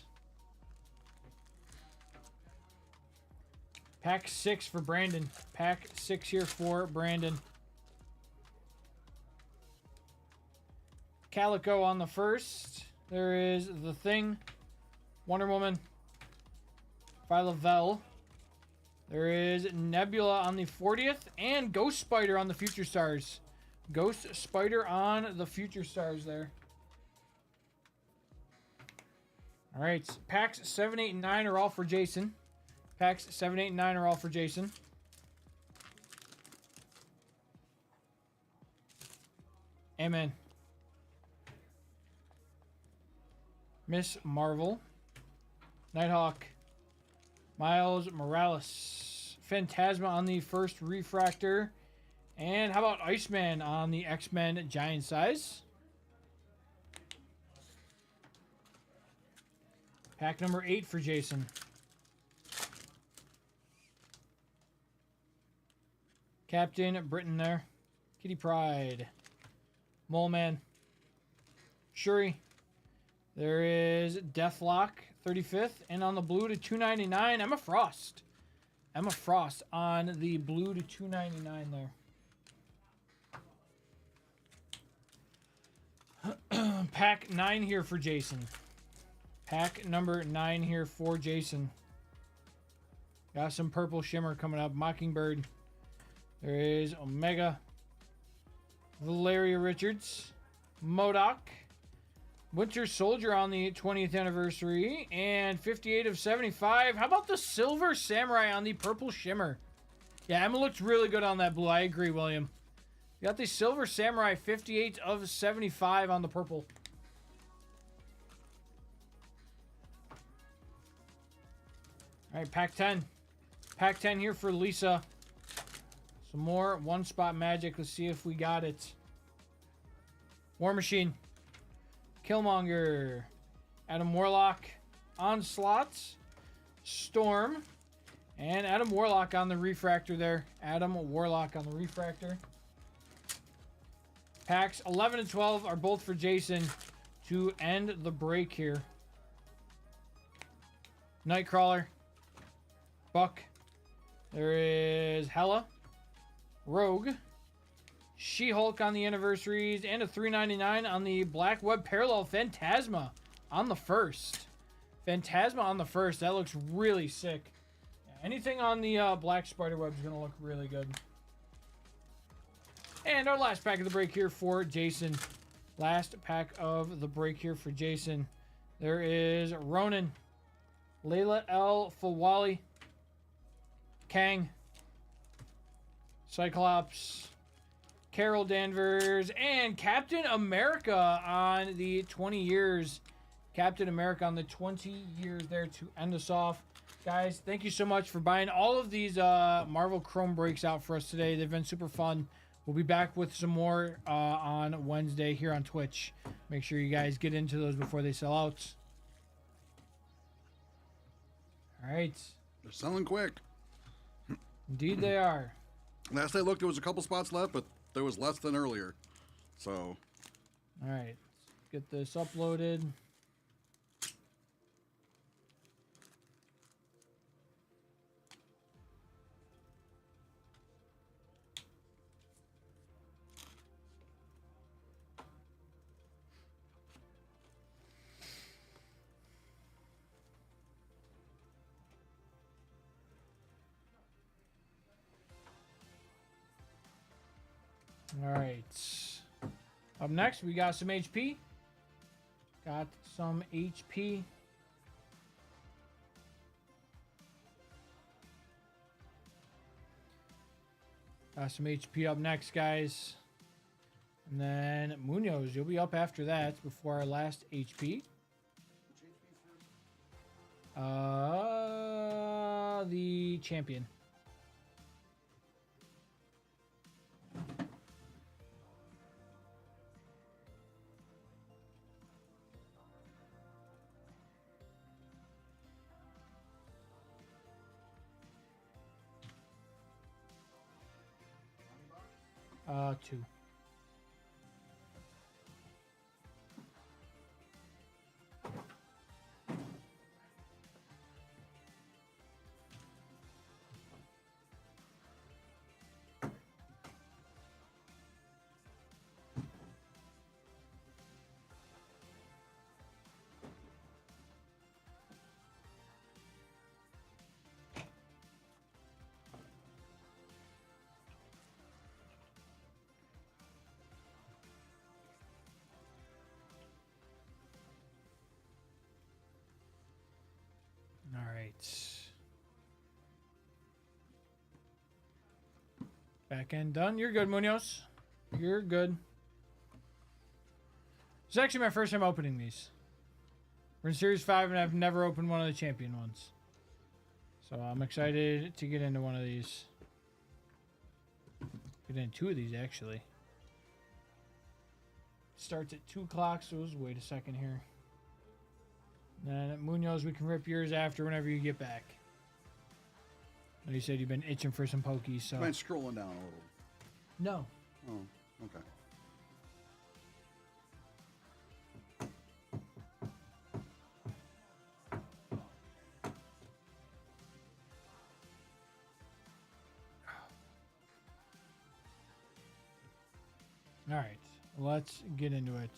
Pack 6 for Brandon. Pack 6 here for Brandon. Calico on the first. There is The Thing. Wonder Woman. Phyla-Vell. There is Nebula on the 40th. And Ghost Spider on the Future Stars. Ghost Spider on the Future Stars there. Alright. Packs 7, 8, and 9 are all for Jason. Packs 7, 8, and 9 are all for Jason. Amen. Miss Marvel. Nighthawk. Miles Morales. Phantasma on the first refractor. And how about Iceman on the X-Men Giant Size? Pack number 8 for Jason. Captain Britain there. Kitty Pryde. Mole Man. Shuri. There is Deathlock, 35th. And on the blue to 299, Emma Frost. Emma Frost on the blue to 299 there. Pack 9 here for Jason. Pack number 9 here for Jason. Got some purple shimmer coming up. Mockingbird. There is Omega. Valeria Richards. MODOK. Winter Soldier on the 20th anniversary. And 58 of 75. How about the Silver Samurai on the purple shimmer? Yeah, Emma looked really good on that blue. I agree, William. You got the Silver Samurai 58 of 75 on the purple. All right, pack 10. Pack 10 here for Lisa. Some more one-spot magic. Let's see if we got it. War Machine. Killmonger. Adam Warlock. Onslaught. Storm. And Adam Warlock on the refractor there. Adam Warlock on the refractor. Packs 11 and 12 are both for Jason to end the break here. Nightcrawler. Buck. There is Hela. Rogue. She-Hulk on the anniversaries. And a $3.99 on the Black Web Parallel. Phantasma on the first. Phantasma on the first. That looks really sick. Anything on the Black Spiderweb is going to look really good. And our last pack of the break here for Jason. Last pack of the break here for Jason. There is Ronan. Layla El Fawali. Kang. Cyclops. Carol Danvers. And Captain America on the 20 years. Captain America on the 20 years there to end us off. Guys, thank you so much for buying all of these Marvel Chrome breaks out for us today. They've been super fun. We'll be back with some more on Wednesday here on Twitch. Make sure you guys get into those before they sell out. All right. They're selling quick. Indeed they are. Last I looked, there was a couple spots left, but there was less than earlier. So. All right. Let's get this uploaded. All right. Up next, we got some HP. Got some HP. Got some HP up next, guys. And then Munoz, you'll be up after that before our last HP. The champion. Two. All right. Back end done. You're good, Munoz. You're good. It's actually my first time opening these. We're in Series 5 and I've never opened one of the champion ones. So I'm excited to get into one of these. Get into two of these, actually. Starts at 2 o'clock, so let's wait a second here. Then at Munoz, we can rip yours after whenever you get back. You said you've been itching for some pokies, so. Mind scrolling down a little? No. Oh, okay. All right, let's get into it.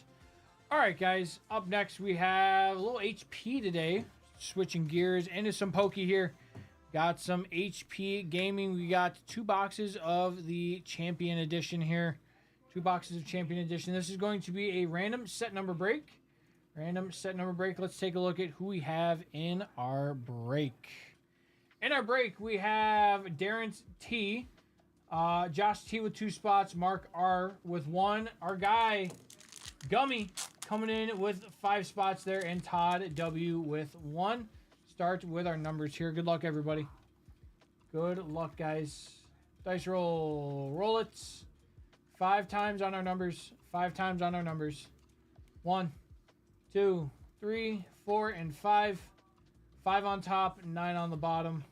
All right, guys, up next we have a little HP today. Switching gears into some pokey here. Got some HP Gaming. We got 2 boxes of the Champion Edition here. 2 boxes of Champion Edition. This is going to be a random set number break. Random set number break. Let's take a look at who we have in our break. In our break, we have Darren T, Josh T with 2 spots, Mark R with 1. Our guy, Gummy, coming in with 5 spots there, and Todd W with 1. Start with our numbers here. Good luck, everybody. Good luck, guys. Dice roll. Roll it. 5 times on our numbers. 5 times on our numbers. 1, 2, 3, 4, and 5. 5 on top, 9 on the bottom.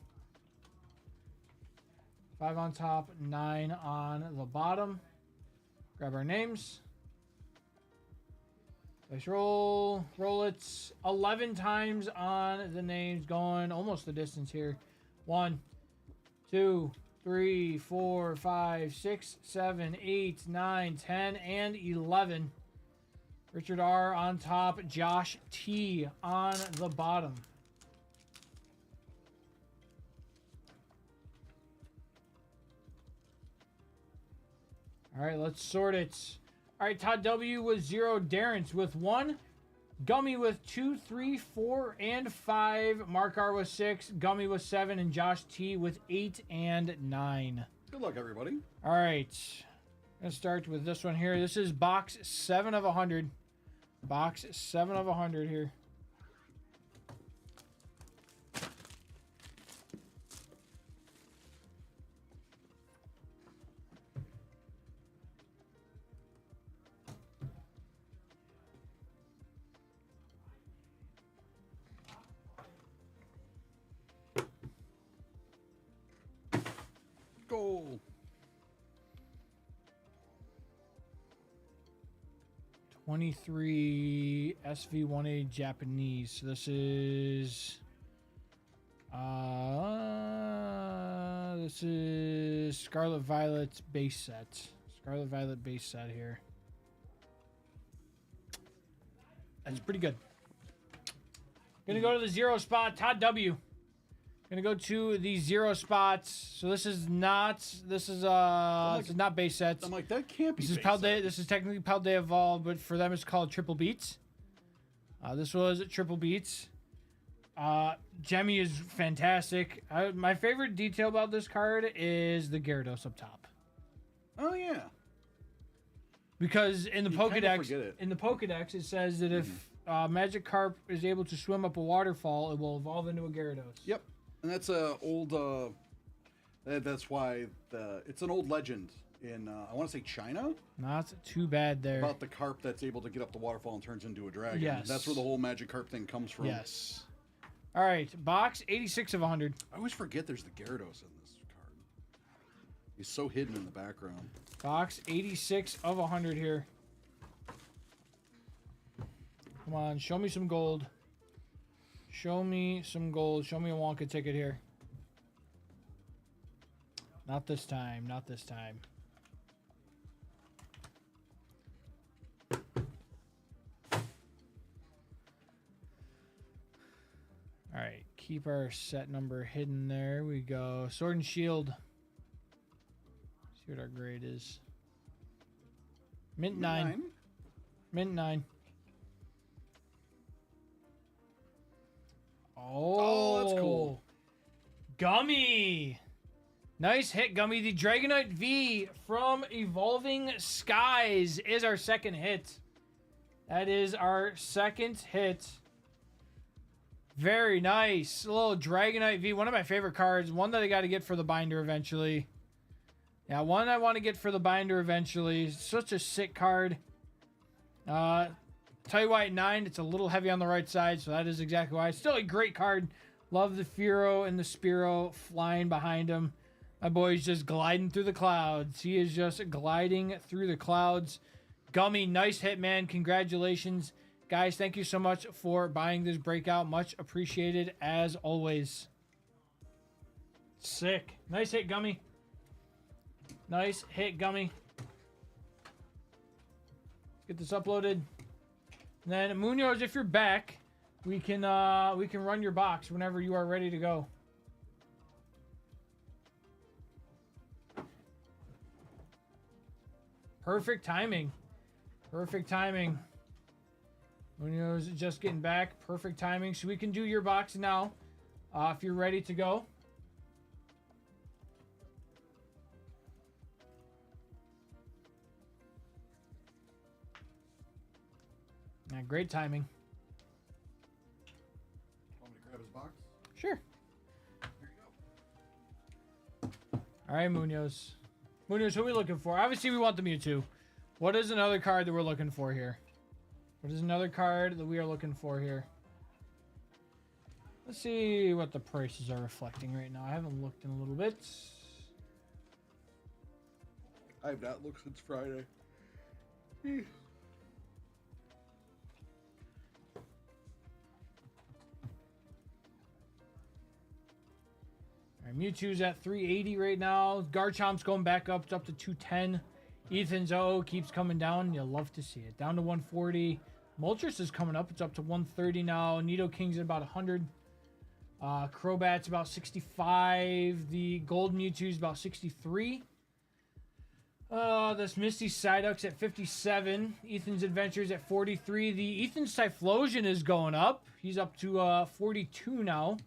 5 on top, 9 on the bottom. Grab our names. Dice roll. Roll it 11 times on the names, going almost the distance here. 1, 2, 3, 4, 5, 6, 7, 8, 9, 10, and 11. Richard R on top, Josh T on the bottom. All right, let's sort it. All right, Todd W with 0, Darren's with 1, Gummy with 2, 3, 4, and 5, Mark R with 6, Gummy with 7, and Josh T with 8 and 9. Good luck, everybody. All right, I'm gonna start with this one here. This is box 7 of 100. Box 7 of 100 here. Goal. 23 SV1A Japanese. So this is Scarlet Violet base set. Scarlet Violet base set here. That's pretty good. Gonna go to the 0 spot. Todd W. Gonna go to the 0 spots. So this is not base sets. I'm like, that can't be. This is base Paldea. set. This is technically Paldea Evolved, but for them it's called Triple Beats. This was Triple Beats. Jemmy is fantastic. My favorite detail about this card is the Gyarados up top. Oh yeah. Because in the You kinda Pokedex, forget it. it says that if Magikarp is able to swim up a waterfall, it will evolve into a Gyarados. Yep. And that's a old. That's why it's an old legend in I want to say China Not too bad there. about the carp that's able to get up the waterfall and turns into a dragon. Yes. That's where the whole Magikarp thing comes from. Yes. All right, box 86 of 100. I always forget there's the Gyarados in this card. He's so hidden in the background. Box 86 of 100 here. Come on, show me some gold. Show me some gold. Show me a Wonka ticket here. Not this time. Not this time. All right, keep our set number hidden there. We go. Sword and Shield. See what our grade is. Mint 9. Mint 9. Oh, that's cool. Gummy. Nice hit, Gummy. The Dragonite V from Evolving Skies is our second hit. That is our second hit. Very nice. A little Dragonite V. One of my favorite cards. One that I got to get for the binder eventually. Yeah, one I want to get for the binder eventually. Such a sick card. Tell you why at 9, it's a little heavy on the right side, so that is exactly why. It's still a great card. Love the Fearow and the Spearow flying behind him. My boy's just gliding through the clouds. He is just gliding through the clouds. Gummy, nice hit, man. Congratulations. Guys, thank you so much for buying this breakout. Much appreciated, as always. Sick. Nice hit, Gummy. Nice hit, Gummy. Let's get this uploaded. And then Munoz, if you're back, we can run your box whenever you are ready to go. Perfect timing. Perfect timing. Munoz is just getting back. Perfect timing. So we can do your box now if you're ready to go. Yeah, great timing. Want me to grab his box? Sure. Here you go. All right, Munoz. Munoz, who are we looking for? Obviously, we want the Mewtwo. What is another card that we're looking for here? What is another card that we are looking for here? Let's see what the prices are reflecting right now. I haven't looked in a little bit. I have not looked since Friday. Eh. All right, Mewtwo's at 380 right now. Garchomp's going back up. It's up to 210. Ethan's keeps coming down. You'll love to see it. Down to 140. Moltres is coming up. It's up to 130 now. Nidoking's at about 100. Crobat's about 65. The Gold Mewtwo's about 63. This Misty Psyduck's at 57. Ethan's Adventures at 43. The Ethan's Typhlosion is going up. He's up to 42 now.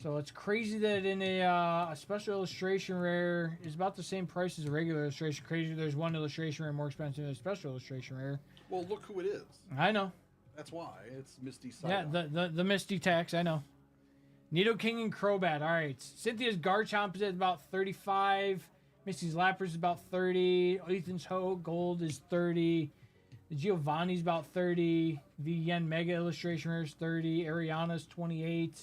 So it's crazy that in a special illustration rare is about the same price as a regular illustration. Crazy there's one illustration rare more expensive than a special illustration rare. Well, look who it is. I know. That's why. It's Misty Psyduck. Yeah, the Misty Tax, I know. Nidoking and Crobat. All right. Cynthia's Garchomp is at about 35. Misty's Lapras is about 30. Ethan's Gold is 30. The Giovanni's about 30. The Yen Mega illustration rare is 30. Ariana's 28.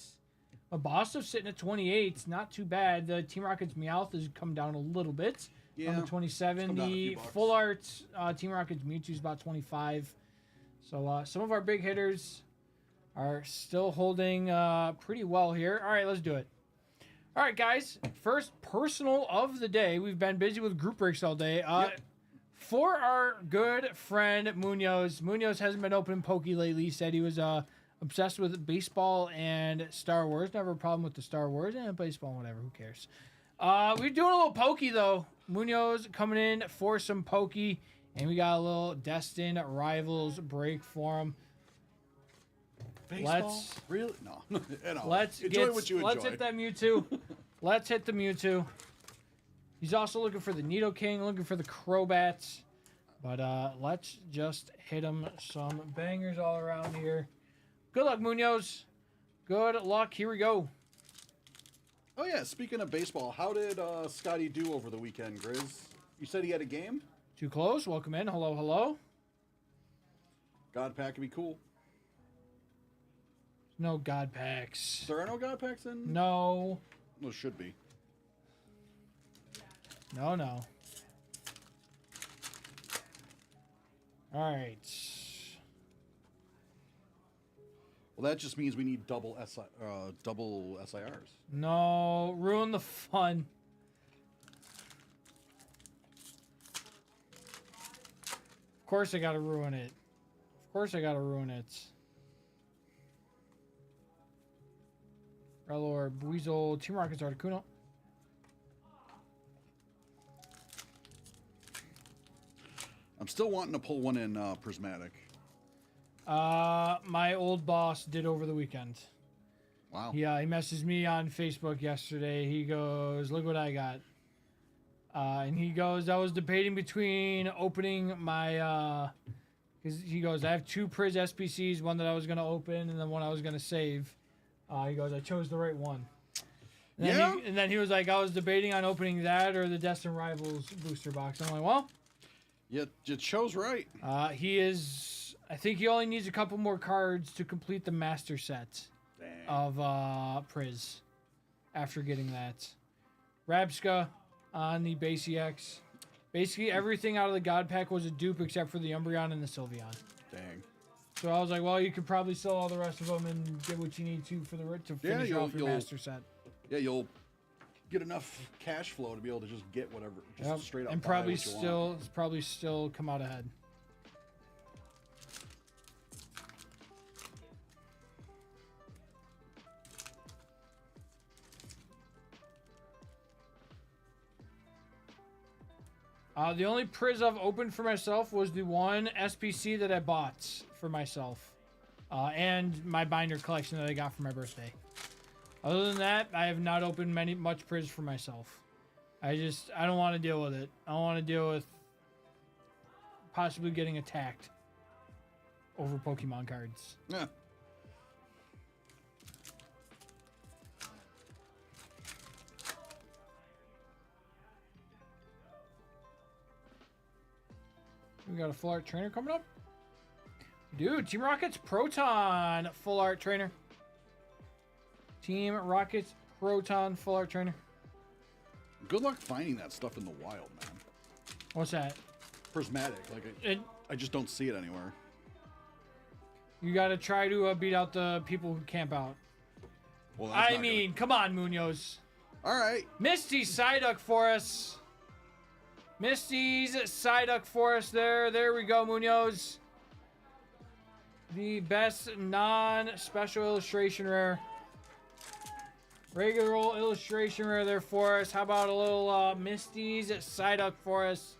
Bossov's sitting at 28. It's not too bad. The Team Rocket's Meowth has come down a little bit. Yeah. On the 27. The full art Team Rocket's Mewtwo's about 25. So some of our big hitters are still holding pretty well here. All right, let's do it. All right, guys. First personal of the day. We've been busy with group breaks all day. For our good friend Munoz. Munoz hasn't been opening Poke lately. He said he was obsessed with baseball and Star Wars. Never a problem with the Star Wars and baseball, whatever. Who cares? We're doing a little Poke though. Munoz coming in for some Poke, and we got a little Destined Rivals break for him. Baseball? Really? No. No. Let's enjoy what you enjoy. Let's hit that Mewtwo. Let's hit the Mewtwo. He's also looking for the Nidoking, looking for the Crobats. But let's just hit him some bangers all around here. Good luck, Munoz. Good luck. Here we go. Oh, yeah. Speaking of baseball, how did Scotty do over the weekend, Grizz? You said he had a game? Too close. Welcome in. Hello, hello. God Pack would be cool. No God Packs. There are no God Packs in? No. Well, should be. No. All right. Well, that just means we need double SIRs. No. Ruin the fun. Of course I gotta ruin it. Rellor, Weasel, Team Rocket's Articuno. I'm still wanting to pull one in Prismatic. My old boss did over the weekend. Wow. Yeah, he messaged me on Facebook yesterday. He goes, look what I got. And he goes, I was debating between opening my, because he goes, I have 2 Priz SPCs, one that I was going to open and then one I was going to save. He goes, I chose the right one. And then he was like, I was debating on opening that or the Destined Rivals booster box. I'm like, well. Yeah, you chose right. He is, I think he only needs a couple more cards to complete the master set of Priz after getting that. Rabska on the base EX. Basically everything out of the God Pack was a dupe except for the Umbreon and the Sylveon. Dang. So I was like, well, you could probably sell all the rest of them and get what you need to for to finish off your master set. Yeah, you'll get enough cash flow to be able to just get whatever, just straight up. And probably still come out ahead. The only Priz I've opened for myself was the one SPC that I bought for myself. And my binder collection that I got for my birthday. Other than that, I have not opened much Priz for myself. I don't want to deal with it. I don't want to deal with possibly getting attacked over Pokemon cards. Yeah. We got a full art trainer coming up. Dude, Team Rocket's Proton full art trainer. Team Rocket's Proton full art trainer. Good luck finding that stuff in the wild, man. What's that? Prismatic. Like I just don't see it anywhere. You got to try to beat out the people who camp out. Well, that's I not mean, come on, Munoz. All right. Misty's Psyduck for us. Misty's Psyduck for us there. There we go, Munoz. The best non-special illustration rare. Regular old illustration rare there for us. How about a little Misty's Psyduck for us?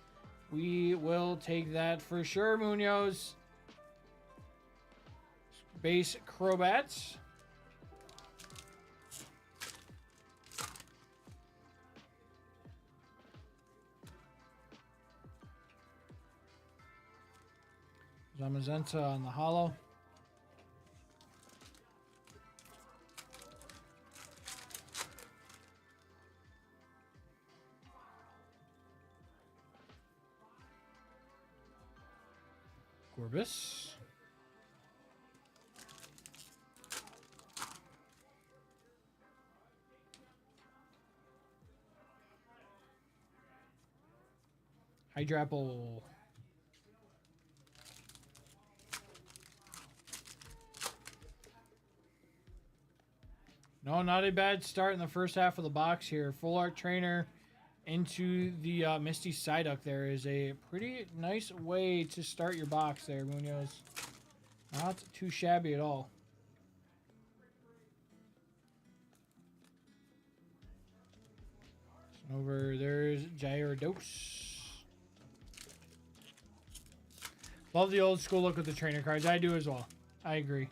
We will take that for sure, Munoz. Base Crobats. Zamazenta on the hollow. Gorbis. Hydrapple. No, not a bad start in the first half of the box here. Full Art Trainer into the Misty Psyduck there is a pretty nice way to start your box there, Munoz. Not too shabby at all. Over there's Gyarados. Love the old school look with the trainer cards. I do as well. I agree.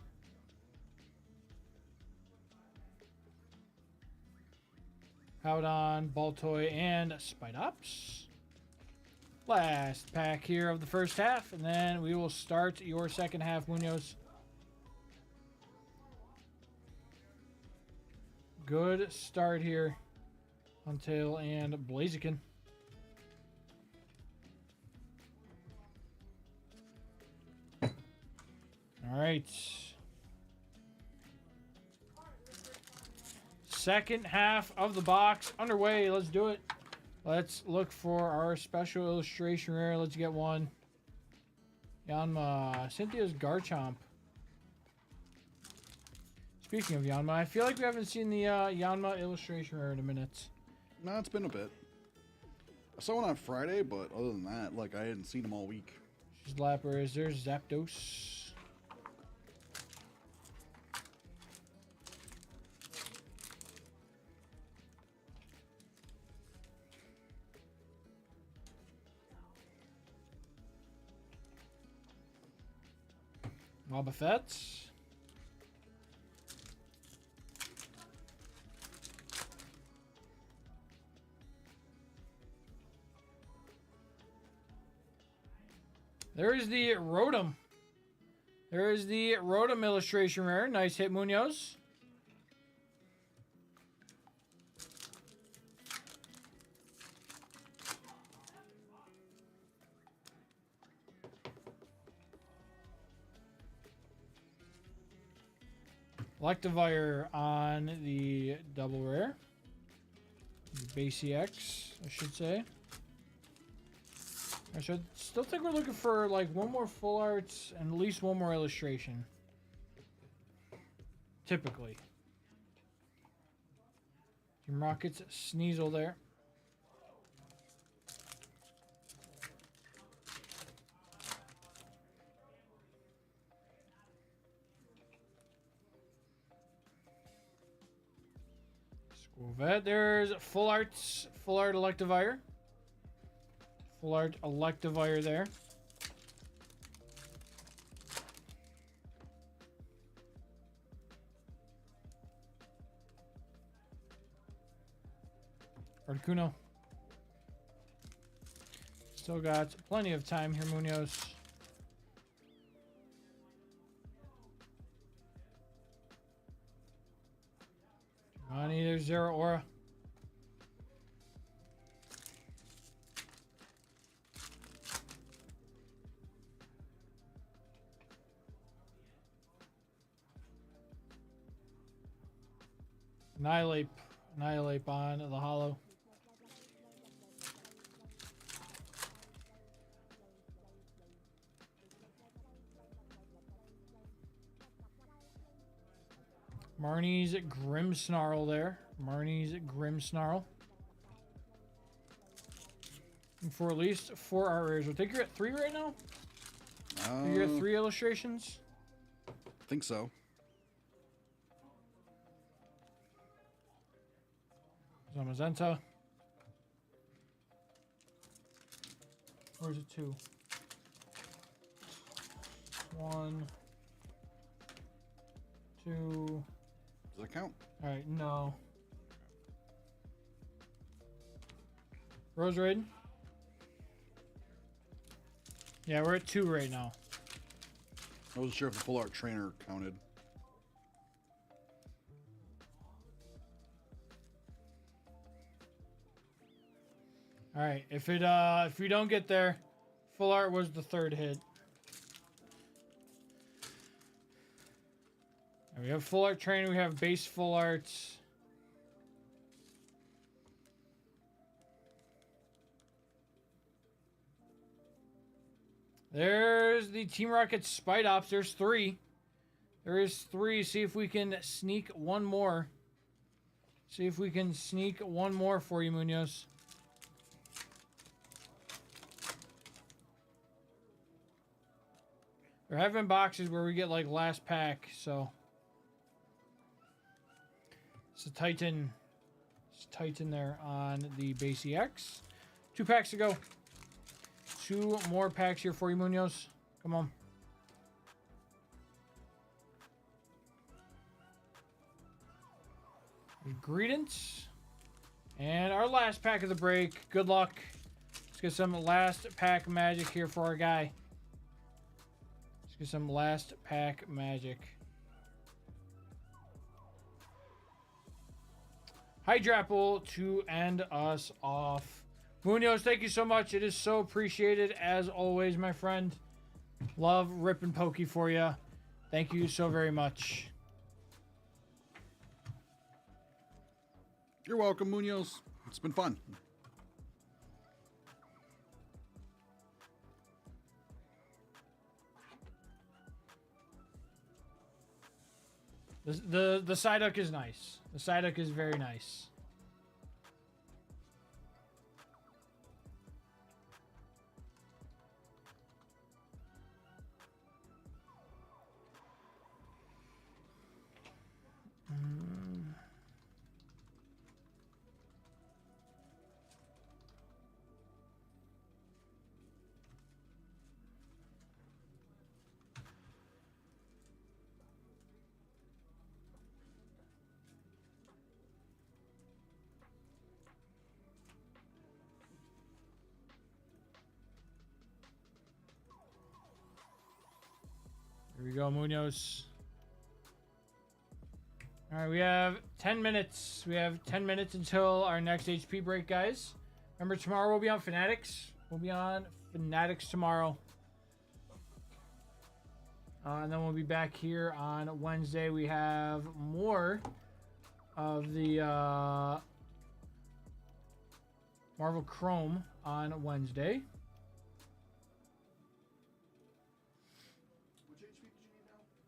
Howdon, Baltoy, and Spidops. Last pack here of the first half, and then we will start your second half, Munoz. Good start here. Huntail and Blaziken. All right. Second half of the box underway. Let's do it. Let's look for our special illustration rare. Let's get one. Yanma. Cynthia's Garchomp. Speaking of Yanma, I feel like we haven't seen the Yanma illustration rare in a minute. No, it's been a bit. I saw one on Friday, but other than that, like, I hadn't seen them all week. She's Lapras. There's Zapdos. Wobbuffet. There is the Rotom. There is the Rotom illustration rare. Nice hit, Munoz. Electivire on the double rare. Base EX, I should say. I should still think we're looking for like one more full arts and at least one more illustration. Typically. Team Rockets Sneasel there. Squirvet, there's full art Electivire. Full art Electivire there. Articuno. Still got plenty of time here, Munoz. Giovanni, there's Zero Aura. Annihilate on the hollow. Marnie's Grim Snarl there. Marnie's Grim Snarl. And for at least 4 art rares. I think you're at 3 right now? You're at 3 illustrations? I think so. Zamazenta. Or is it 2? 1, 2. Does that count? Alright, no. Rose Raid. Yeah, we're at 2 right now. I wasn't sure if the full art trainer counted. All right, if we don't get there, full art was the 3rd hit. And we have full art trainer. We have base full arts. There's the Team Rocket Spite Ops. There's 3. There is 3. See if we can sneak one more. See if we can sneak one more for you, Munoz. There have been boxes where we get like last pack, so it's a Titan. It's Titan there on the base EX. 2 packs to go. 2 more packs here for you, Munoz. Come on. Greetings. And our last pack of the break. Good luck. Let's get some last pack magic here for our guy. Let's get some last pack magic. Hydrapple to end us off. Munoz, thank you so much. It is so appreciated as always, my friend. Love Rip and Pokey for you. Thank you so very much. You're welcome, Munoz. It's been fun. The Psyduck is nice. The Psyduck is very nice. Here we go, Munoz. All right, we have 10 minutes. We have 10 minutes until our next HP break, guys. Remember, tomorrow we'll be on Fanatics. We'll be on Fanatics tomorrow. And then we'll be back here on Wednesday. We have more of the Marvel Chrome on Wednesday.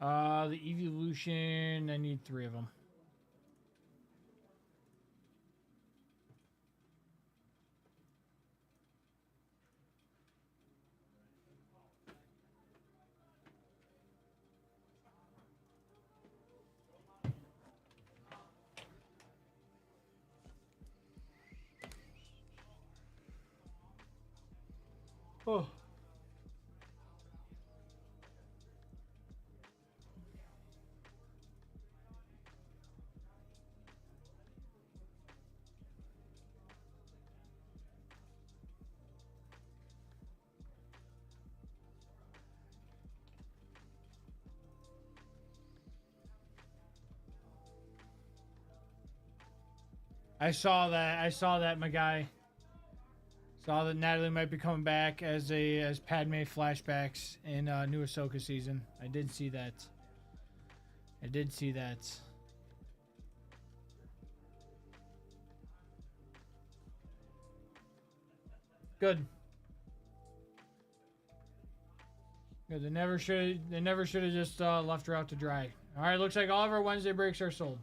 The Evolution, I need 3 of them. Oh. I saw that, my guy. Saw that Natalie might be coming back as Padme flashbacks in new Ahsoka season. I did see that. I did see that. Good. Good. They never should have just left her out to dry. All right, looks like all of our Wednesday breaks are sold.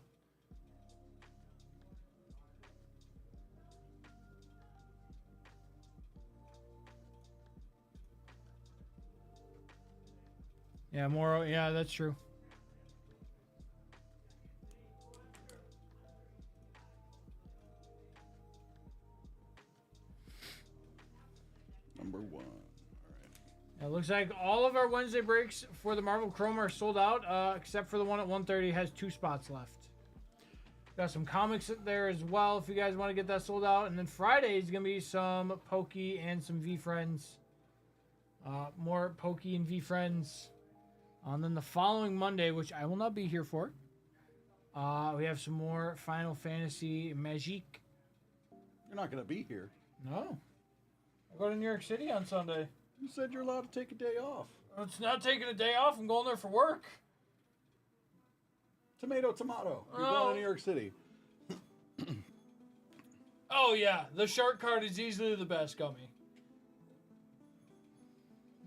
Yeah, more. Yeah, that's true. Number 1. All right. It looks like all of our Wednesday breaks for the Marvel Chrome are sold out, except for the one at 130 has 2 spots left. Got some comics there as well if you guys want to get that sold out. And then Friday is going to be some Pokey and some V-Friends. More Pokey and V-Friends. And then the following Monday, which I will not be here for, we have some more Final Fantasy Magic. You're not going to be here. No. I go to New York City on Sunday. You said you're allowed to take a day off. It's not taking a day off. I'm going there for work. Tomato, tomato. You're Oh. going to New York City. Oh, yeah. The shark card is easily the best, Gummy.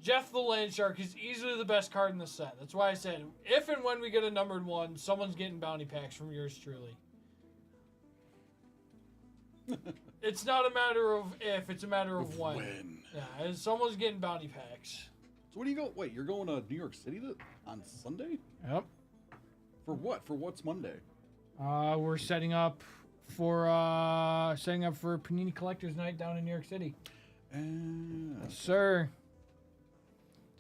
Jeff the Land Shark is easily the best card in the set. That's why I said, if and when we get a numbered one, someone's getting bounty packs from yours truly. It's not a matter of if, it's a matter of when. Yeah, and someone's getting bounty packs. So what do you go? Wait, you're going to New York City on Sunday? Yep. For what? For what's Monday? We're setting up for Panini Collectors Night down in New York City. Yes, sir.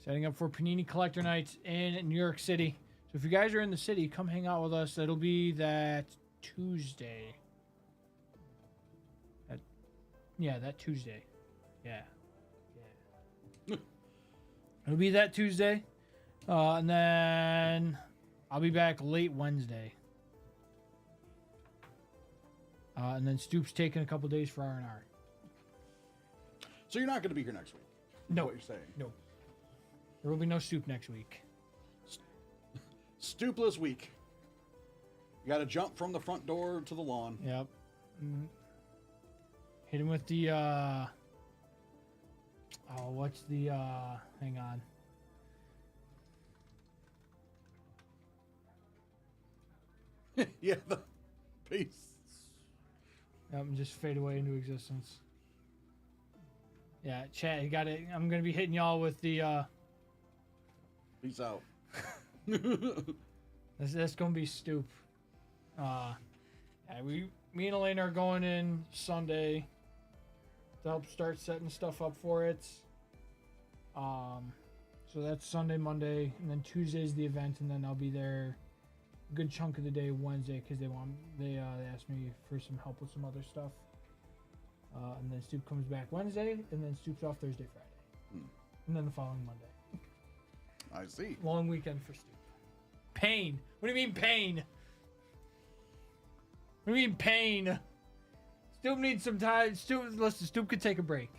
Setting up for Panini Collector Night in New York City. So if you guys are in the city, come hang out with us. It'll be that Tuesday. That Tuesday. Yeah. It'll be that Tuesday. And then I'll be back late Wednesday. And then Stoop's taking a couple days for R&R. So you're not going to be here next week? No. What you're saying? No. There will be no Stoop next week. Stoopless week. You got to jump from the front door to the lawn. Yep. Hit him with the, what's the, hang on. Yeah, the peace. Yep, and just fade away into existence. Yeah, chat, you got it. I'm going to be hitting y'all with the, Peace out. That's going to be Stoop. Yeah, me and Elena are going in Sunday to help start setting stuff up for it. So that's Sunday, Monday, and then Tuesday's the event, and then I'll be there a good chunk of the day Wednesday because they asked me for some help with some other stuff. And then Stoop comes back Wednesday, and then Stoop's off Thursday, Friday, and then the following Monday. I see. Long weekend for Stoop. Pain. What do you mean pain? What do you mean pain? Stoop needs some time. Stoop could take a break.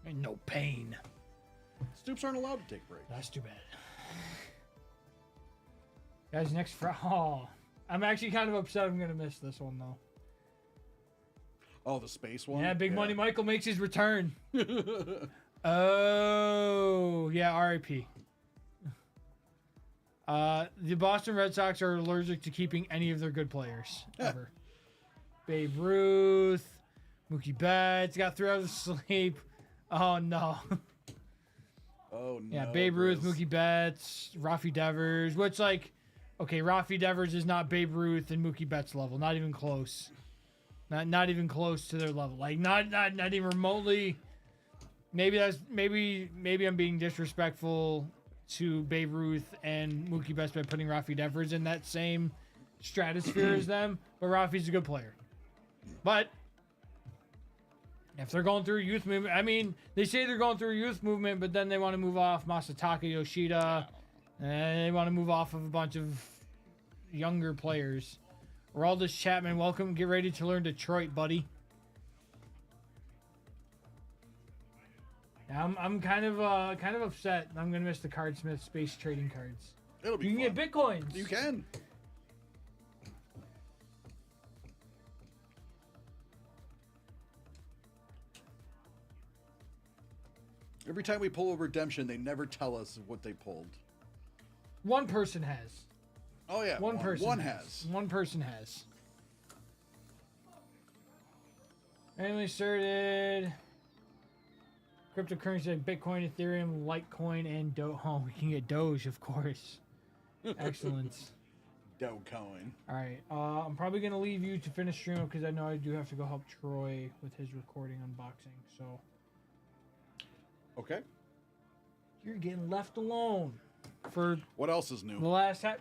Ain't no pain. Stoops aren't allowed to take breaks. That's too bad. Guys, next Friday. Oh, I'm actually kind of upset I'm going to miss this one, though. Oh, the space one? Yeah, Big Money Michael makes his return. Oh, yeah, RIP. The Boston Red Sox are allergic to keeping any of their good players, ever. Babe Ruth, Mookie Betts, got 3 hours of sleep. Oh, no. Oh, no. Yeah, Babe Ruth, Chris. Mookie Betts, Rafi Devers, which, like, okay, Rafi Devers is not Babe Ruth and Mookie Betts level. Not even close. Not even close to their level. Like, not even remotely. Maybe I'm being disrespectful to Babe Ruth and Mookie Betts by putting Rafi Devers in that same stratosphere as them. But Rafi's a good player. But if they're going through a youth movement, I mean, they say they're going through a youth movement, but then they want to move off Masataka Yoshida, and they want to move off of a bunch of younger players. Raldis Chapman, welcome. Get ready to learn Detroit, buddy. I'm kind of upset. I'm gonna miss the Cardsmith Space Trading cards. It'll be You can fun. get Bitcoins. You can. Every time we pull a redemption, they never tell us what they pulled. One person has. Oh yeah, One person. One has. One person has. Randomly sorted. Cryptocurrency like Bitcoin, Ethereum, Litecoin, and Doge. Oh, we can get Doge, of course. Excellent. Dogecoin. All right. I'm probably going to leave you to finish stream up because I know I do have to go help Troy with his recording unboxing. So. Okay. You're getting left alone for What else is new? the last half.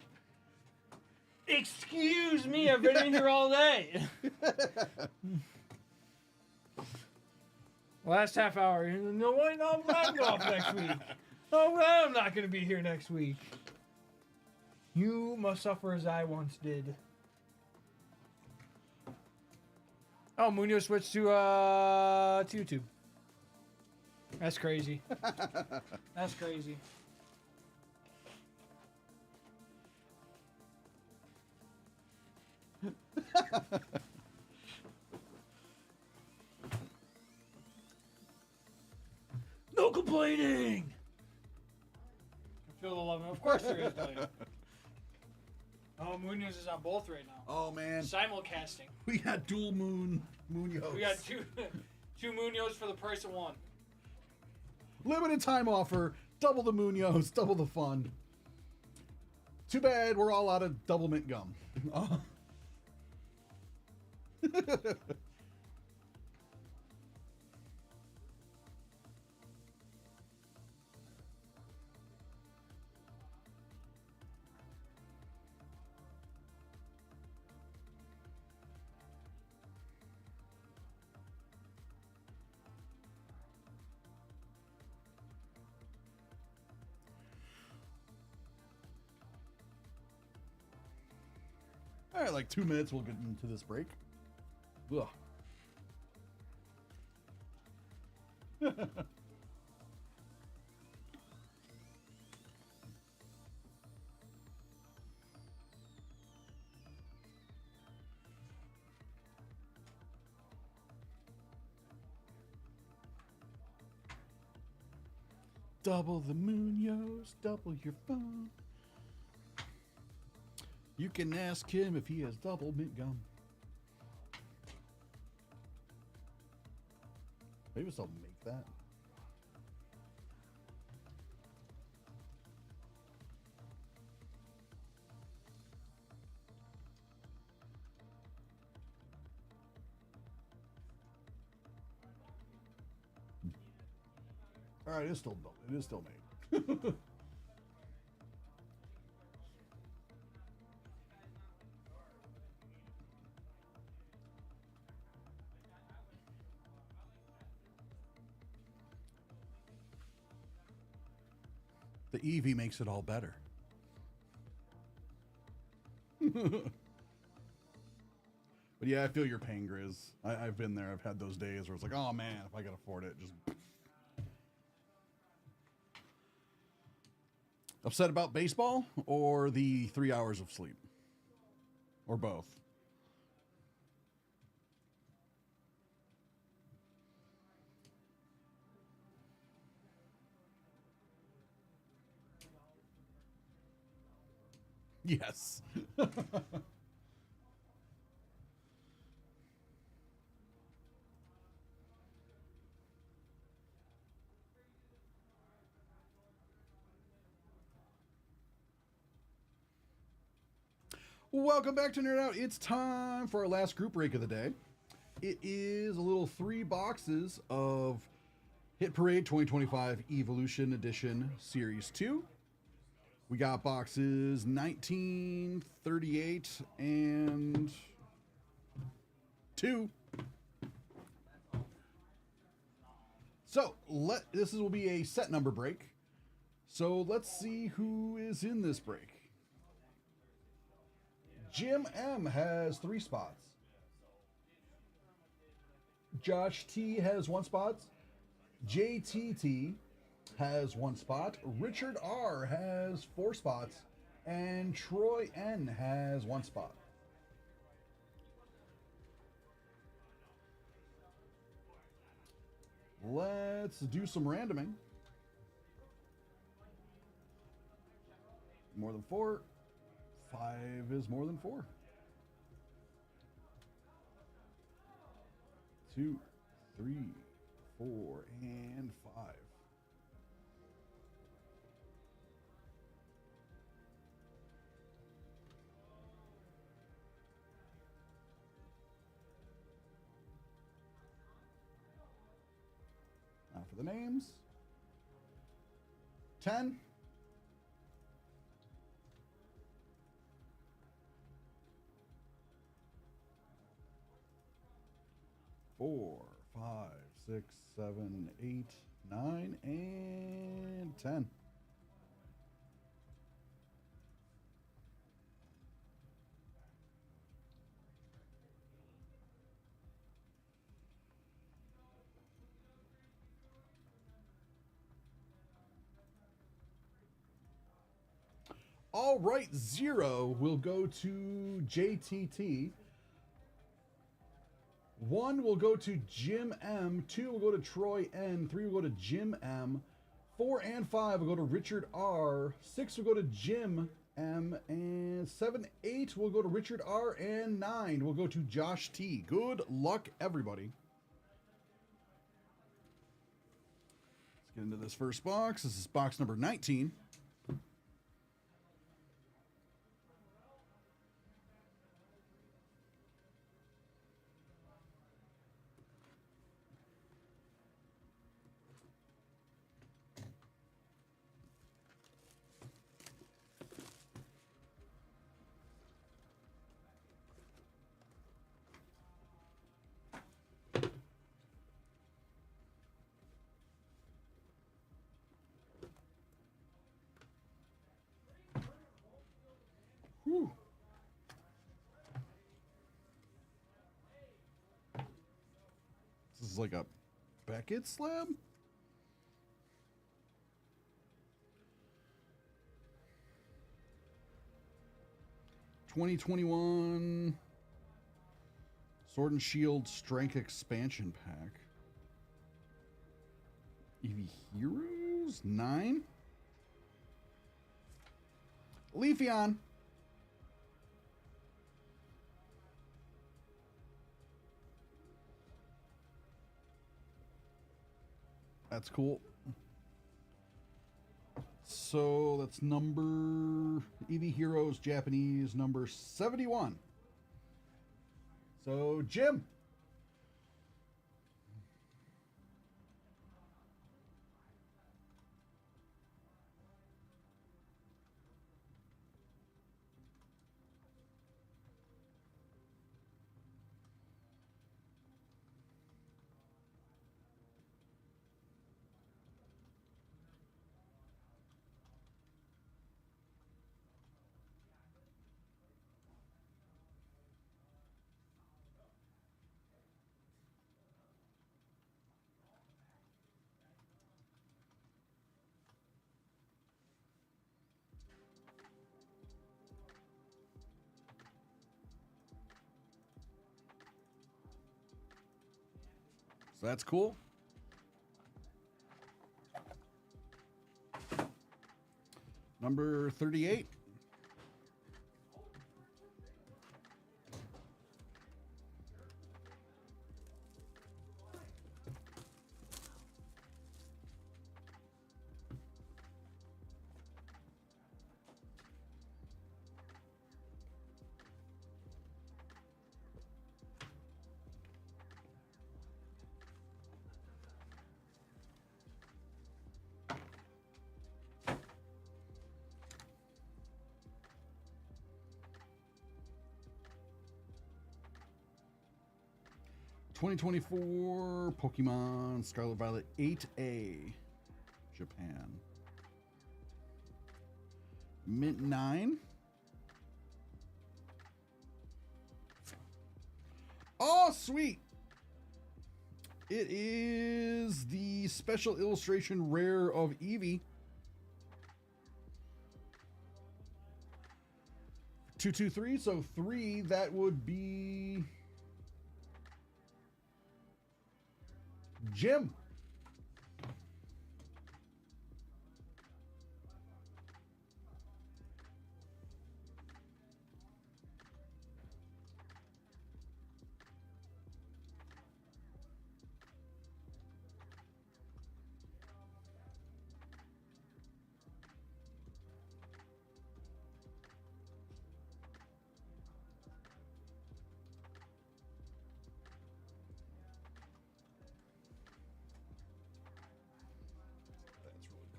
Excuse me, I've been in here all day. Last half hour. No, wait, no, I'm off next week. Oh, I'm not going to be here next week. You must suffer as I once did. Oh, Munoz switched to YouTube. That's crazy. That's crazy. No complaining. I feel the love. Of course there is. Buddy. Oh, Munoz is on both right now. Oh man, Simulcasting. we got dual Munoz. We got two Munoz for the price of one. Limited time offer. Double the Munoz. Double the fun. Too bad we're all out of double mint gum. All right, like 2 minutes, we'll get into this break. Ugh. Double the Munoz, double your fun. You can ask him if he has double mint gum. Maybe I'll make that. All right, it is still made. The Eevee makes it all better. But yeah, I feel your pain, Grizz. I've been there. I've had those days where it's like, oh man, if I could afford it, just... Upset about baseball or the 3 hours of sleep? Or both? Yes. Welcome back to Nerd Out. It's time for our last group break of the day. It is a little 3 boxes of Hit Parade 2025 Evolution Edition Series 2. We got boxes 19, 38, and 2. So this will be a set number break. So let's see who is in this break. Jim M has 3 spots. Josh T has 1 spot. JTT has 1 spot. Richard R has 4 spots. And Troy N has 1 spot. Let's do some randoming. more than 4. 5 is more than 4. 2, 3, 4, and 5. Now for the names. 10. 4, 5, 6, 7, 8, 9, and 10. All right, 0 will go to JTT. 1 will go to Jim M. 2 will go to Troy N. 3 will go to Jim M. 4 and 5 will go to Richard R. 6 will go to Jim M. And 7, 8 will go to Richard R. And 9 will go to Josh T. Good luck, everybody. Let's get into this first box. This is box number 19. Whew. This is like a Beckett slab? (2021) Sword and Shield Strength Expansion Pack. Eevee Heroes 9. Leafeon. That's cool. So that's number Eevee Heroes Japanese number 71. So Jim. So that's cool. Number 38. (2024) Pokemon Scarlet Violet 8A, Japan. Mint 9. Oh, sweet! It is the special illustration rare of Eevee. 223, so 3, that would be Jim.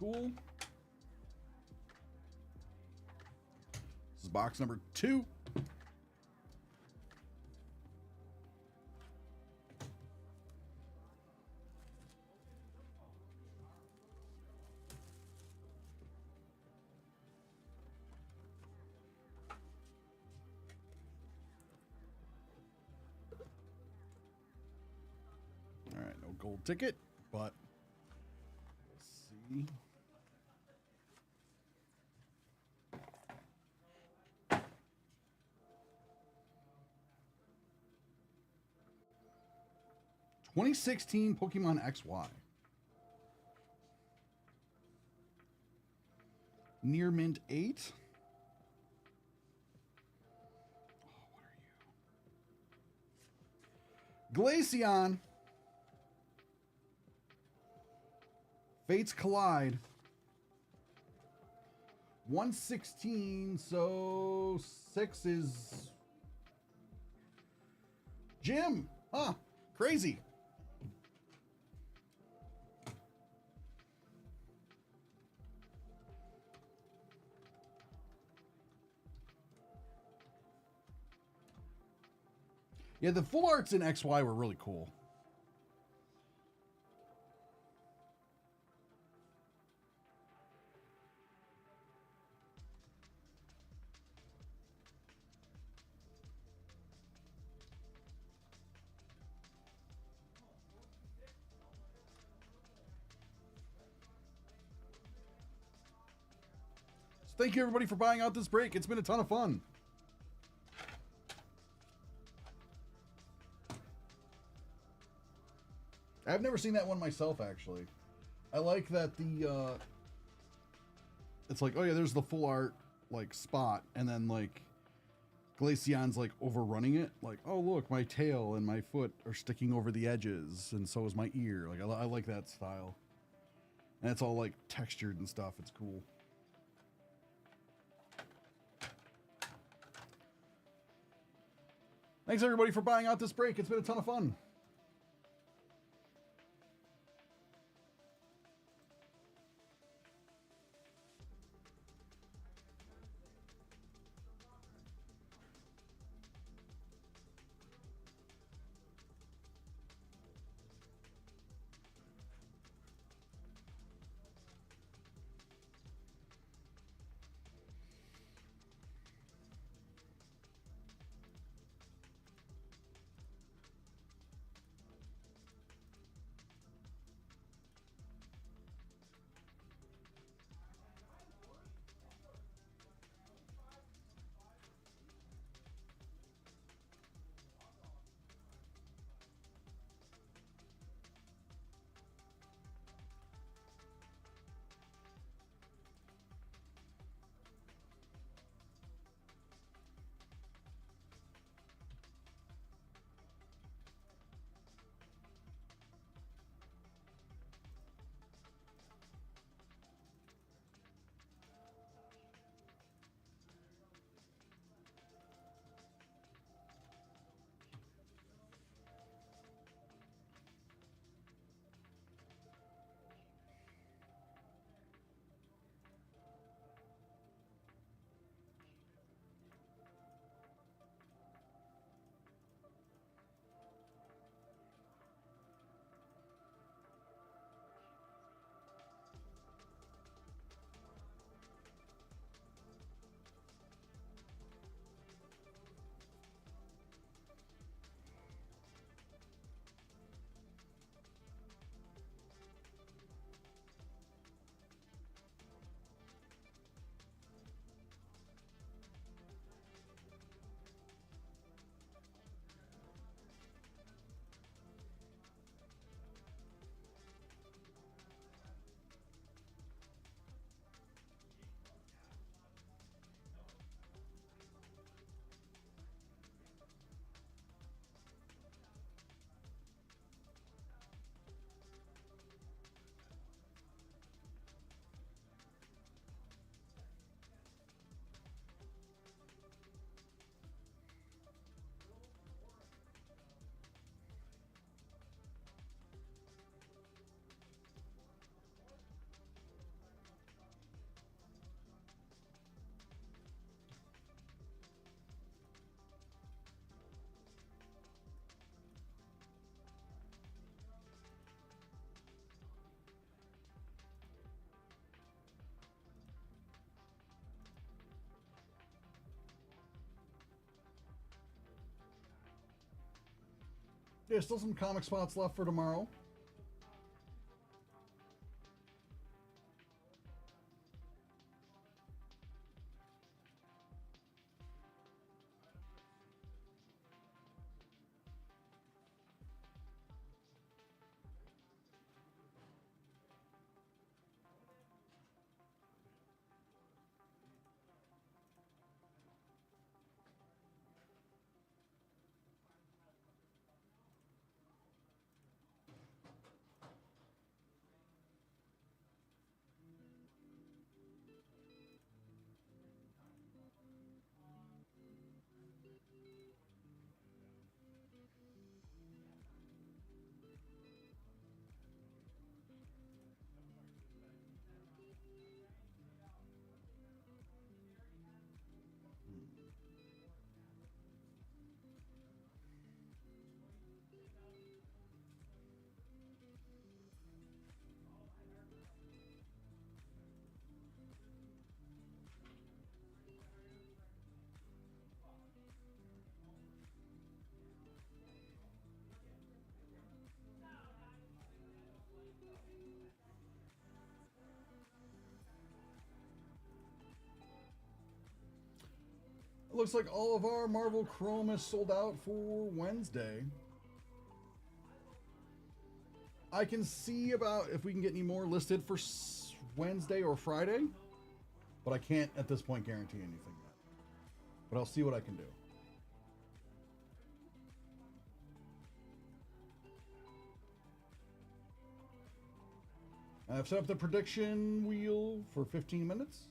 cool. This is box number 2. All right, no gold ticket, but let's see. "2016 Pokemon XY. Near Mint 8. Oh, what are you? Glaceon. Fates Collide. 116, so 6 is Jim. Huh. Crazy. Yeah, the full arts in XY were really cool. So thank you everybody for buying out this break. It's been a ton of fun. I've never seen that one myself, actually. I like that the it's like, oh yeah, there's the full art like spot, and then like Glaceon's like overrunning it. Like, oh look, my tail and my foot are sticking over the edges, and so is my ear. Like, I like that style, and it's all like textured and stuff. It's cool. Thanks everybody for buying out this break. It's been a ton of fun. There's still some comic spots left for tomorrow. It looks like all of our Marvel Chrome is sold out for Wednesday. I can see about if we can get any more listed for Wednesday or Friday, but I can't at this point guarantee anything yet. But I'll see what I can do. I've set up the prediction wheel for 15 minutes.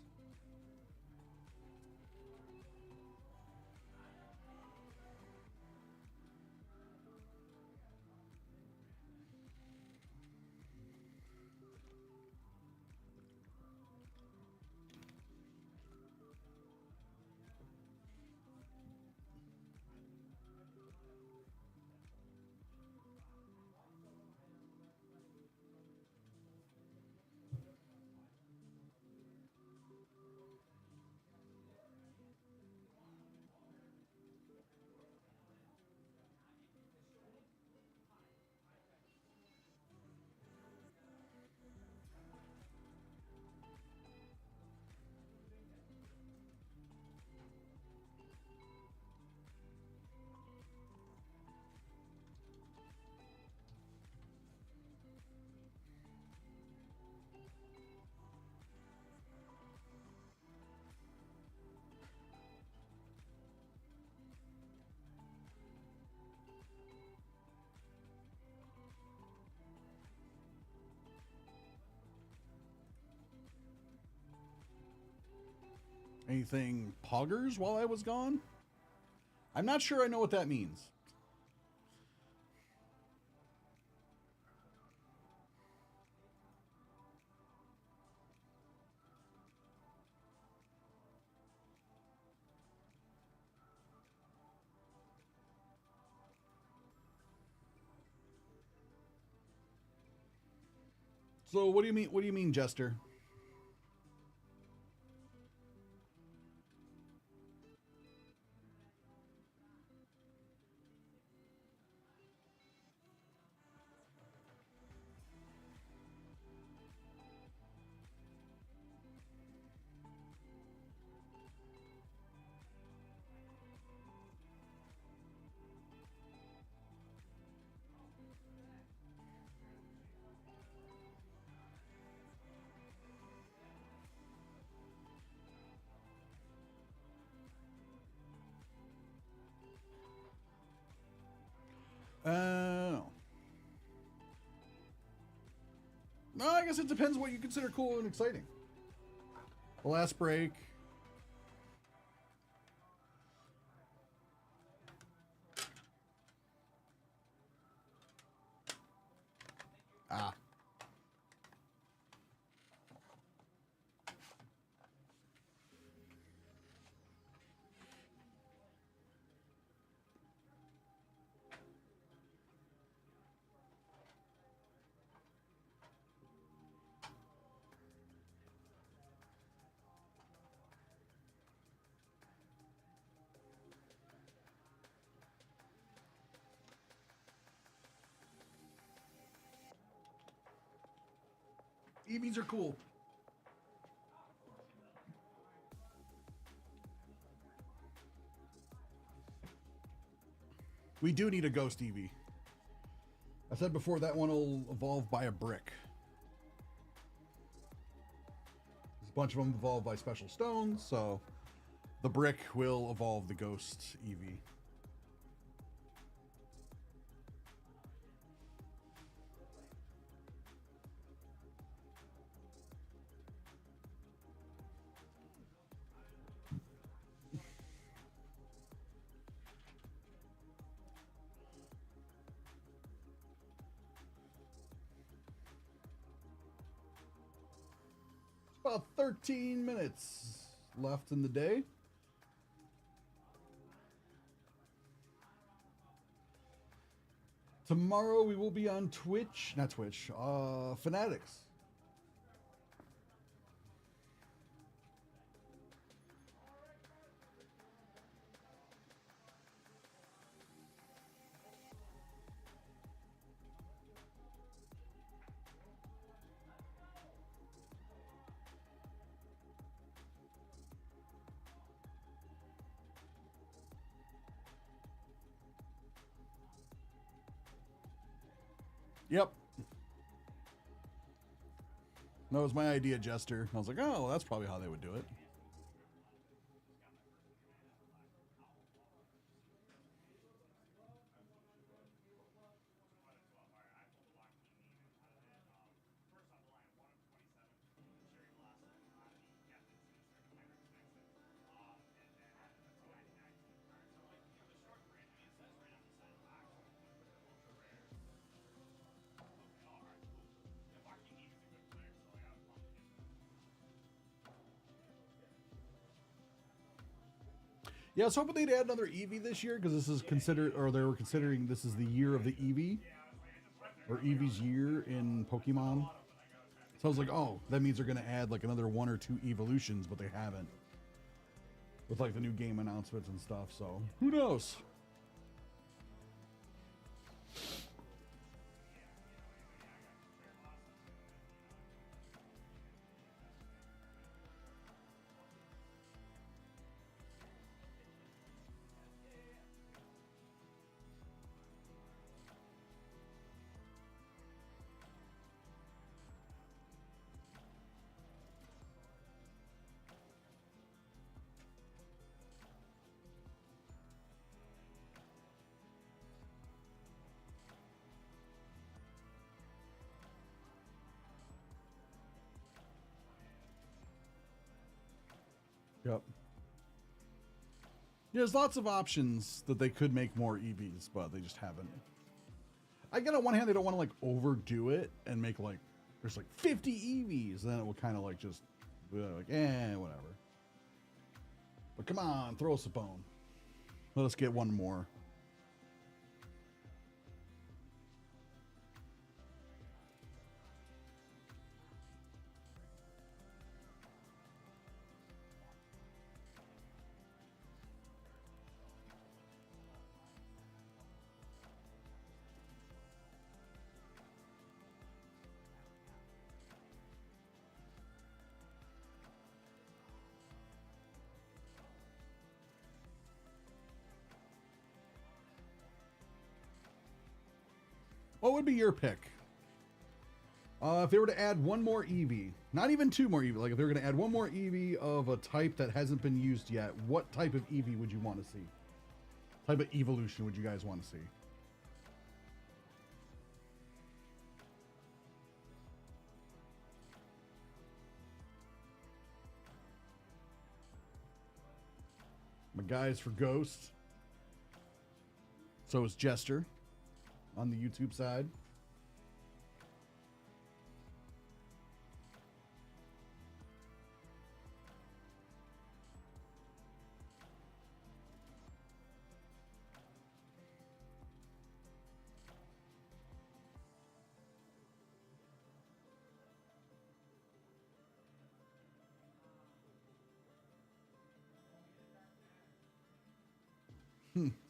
Anything poggers while I was gone? I'm not sure I know what that means. So what do you mean? What do you mean, Jester? No, I guess it depends what you consider cool and exciting. The last break. Ah. EVs are cool. We do need a ghost Eevee. I said before that one will evolve by a brick. There's a bunch of them evolve by special stones, so the brick will evolve the ghost Eevee. About 13 minutes left in the day. Tomorrow we will be on Twitch, not Twitch, Fanatics. Yep. That was my idea, Jester. I was like, oh, that's probably how they would do it. Yeah, I was hoping they'd add another Eevee this year because this is considered, or they were considering this is the year of the Eevee, or Eevee's year in Pokemon. So I was like, oh, that means they're going to add like another 1 or 2 evolutions, but they haven't. With like the new game announcements and stuff, so who knows? Yep. Yeah, there's lots of options that they could make more EVs, but they just haven't. I get on one hand, they don't want to like overdo it and make like, there's like 50 EVs, then it will kind of like just, like, whatever. But come on, throw us a bone. Let us get one more. What would be your pick? If they were to add one more Eevee, not even 2 more Eevee, like if they were going to add one more Eevee of a type that hasn't been used yet, what type of Eevee would you want to see? Type of evolution would you guys want to see? My guys for Ghost. So is Jester on the YouTube side.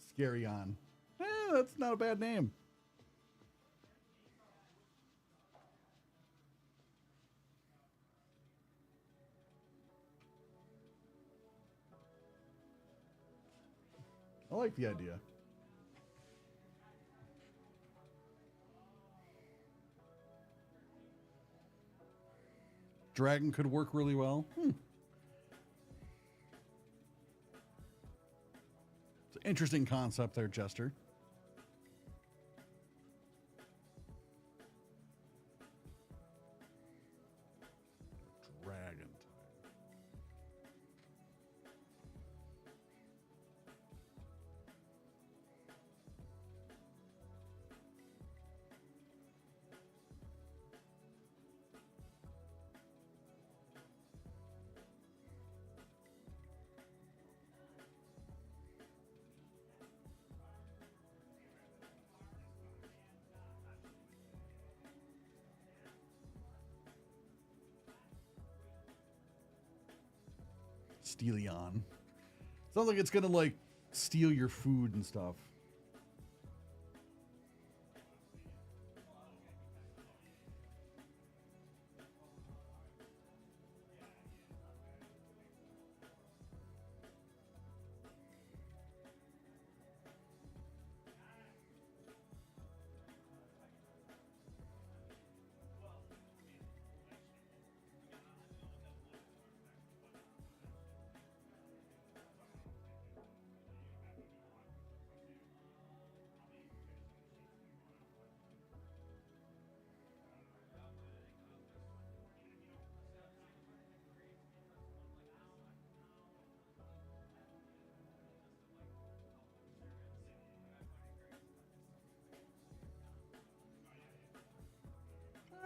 Scary on. That's not a bad name. I like the idea. Dragon could work really well. It's an interesting concept there, Jester. Dragon. Steelion. Sounds like it's gonna like steal your food and stuff.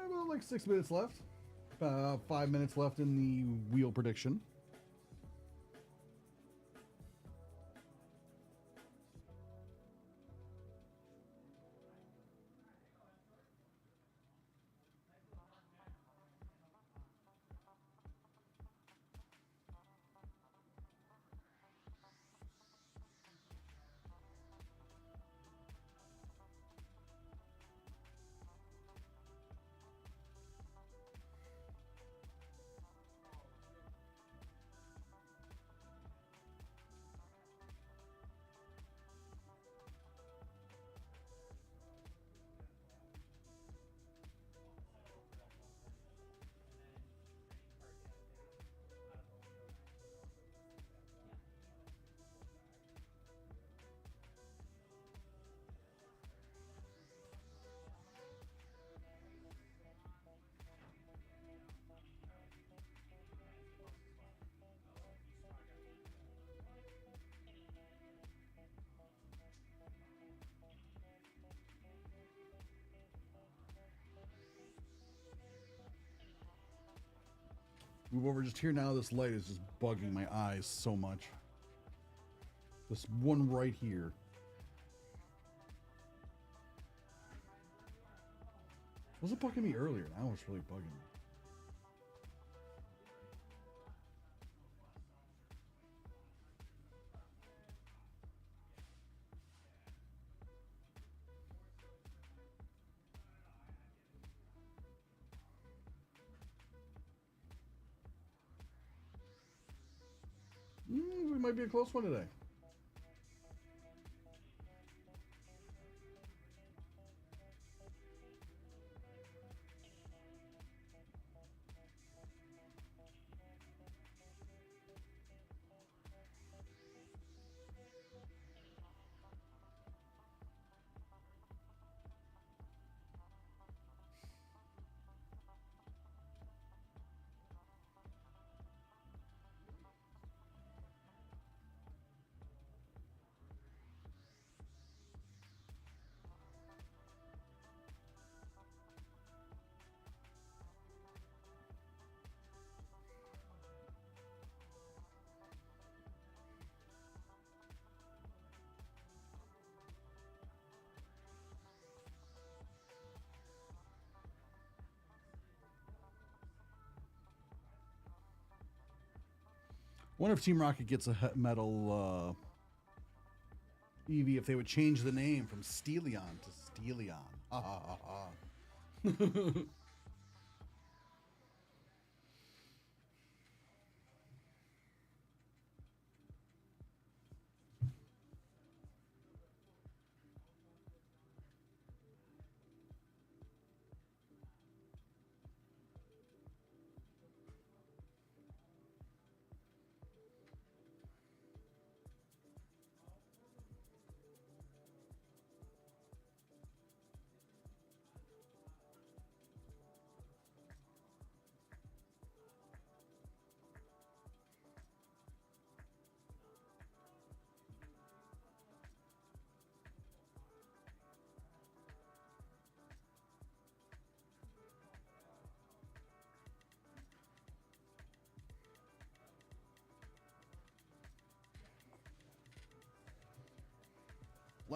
About like 6 minutes left. 5 minutes left in the wheel prediction. Move over just here now. This light is just bugging my eyes so much. This one right here. Was it bugging me earlier? Now it's really bugging me. We might be a close one today. Wonder if Team Rocket gets a metal Eevee if they would change the name from Steelion to Steelion. Ha ha ha ha.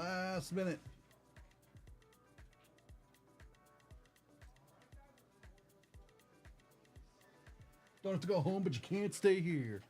Last minute. Don't have to go home, but you can't stay here.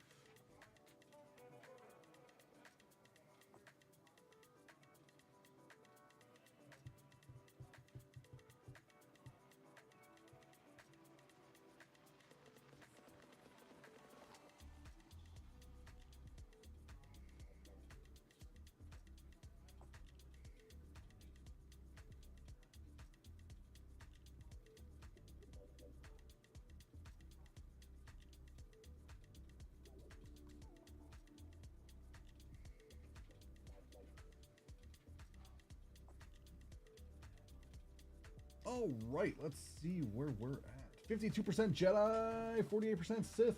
All right, let's see where we're at. 52% Jedi, 48% Sith.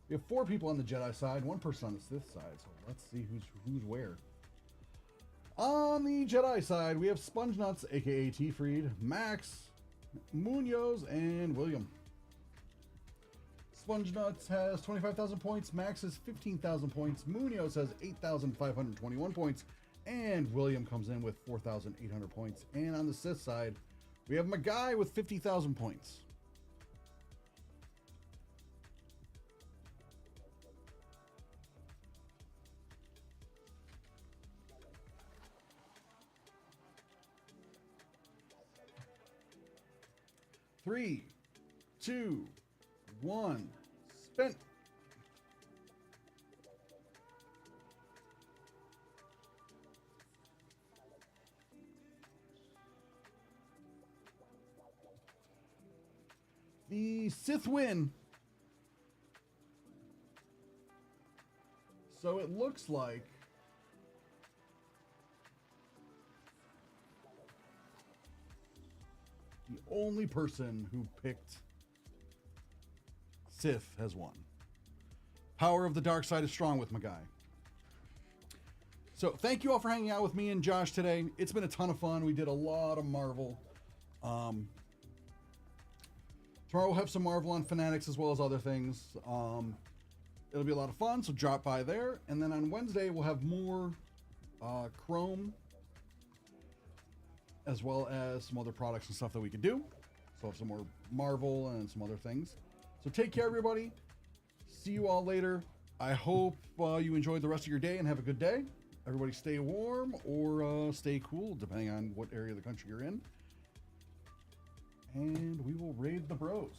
We have 4 people on the Jedi side, 1 person on the Sith side. So let's see who's where. On the Jedi side, we have Sponge Nuts, aka T-Freed, Max, Munoz, and William. Sponge Nuts has 25,000 points, Max has 15,000 points, Munoz has 8,521 points, and William comes in with 4,800 points. And on the Sith side, we have Magai with 50,000 points. Three, two, one, spent. The Sith win. So it looks like the only person who picked Sith has won. Power of the dark side is strong with Magai. So thank you all for hanging out with me and Josh today. It's been a ton of fun. We did a lot of Marvel. Tomorrow we'll have some Marvel on Fanatics as well as other things. It'll be a lot of fun, so drop by there. And then on Wednesday we'll have more Chrome, as well as some other products and stuff that we could do. So we'll have some more Marvel and some other things. So take care, everybody. See you all later. I hope you enjoyed the rest of your day and have a good day. Everybody stay warm or stay cool, depending on what area of the country you're in. And we will raid the bros.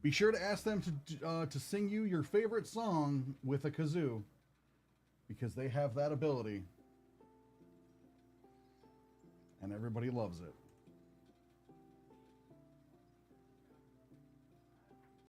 Be sure to ask them to sing you your favorite song with a kazoo, because they have that ability. And everybody loves it.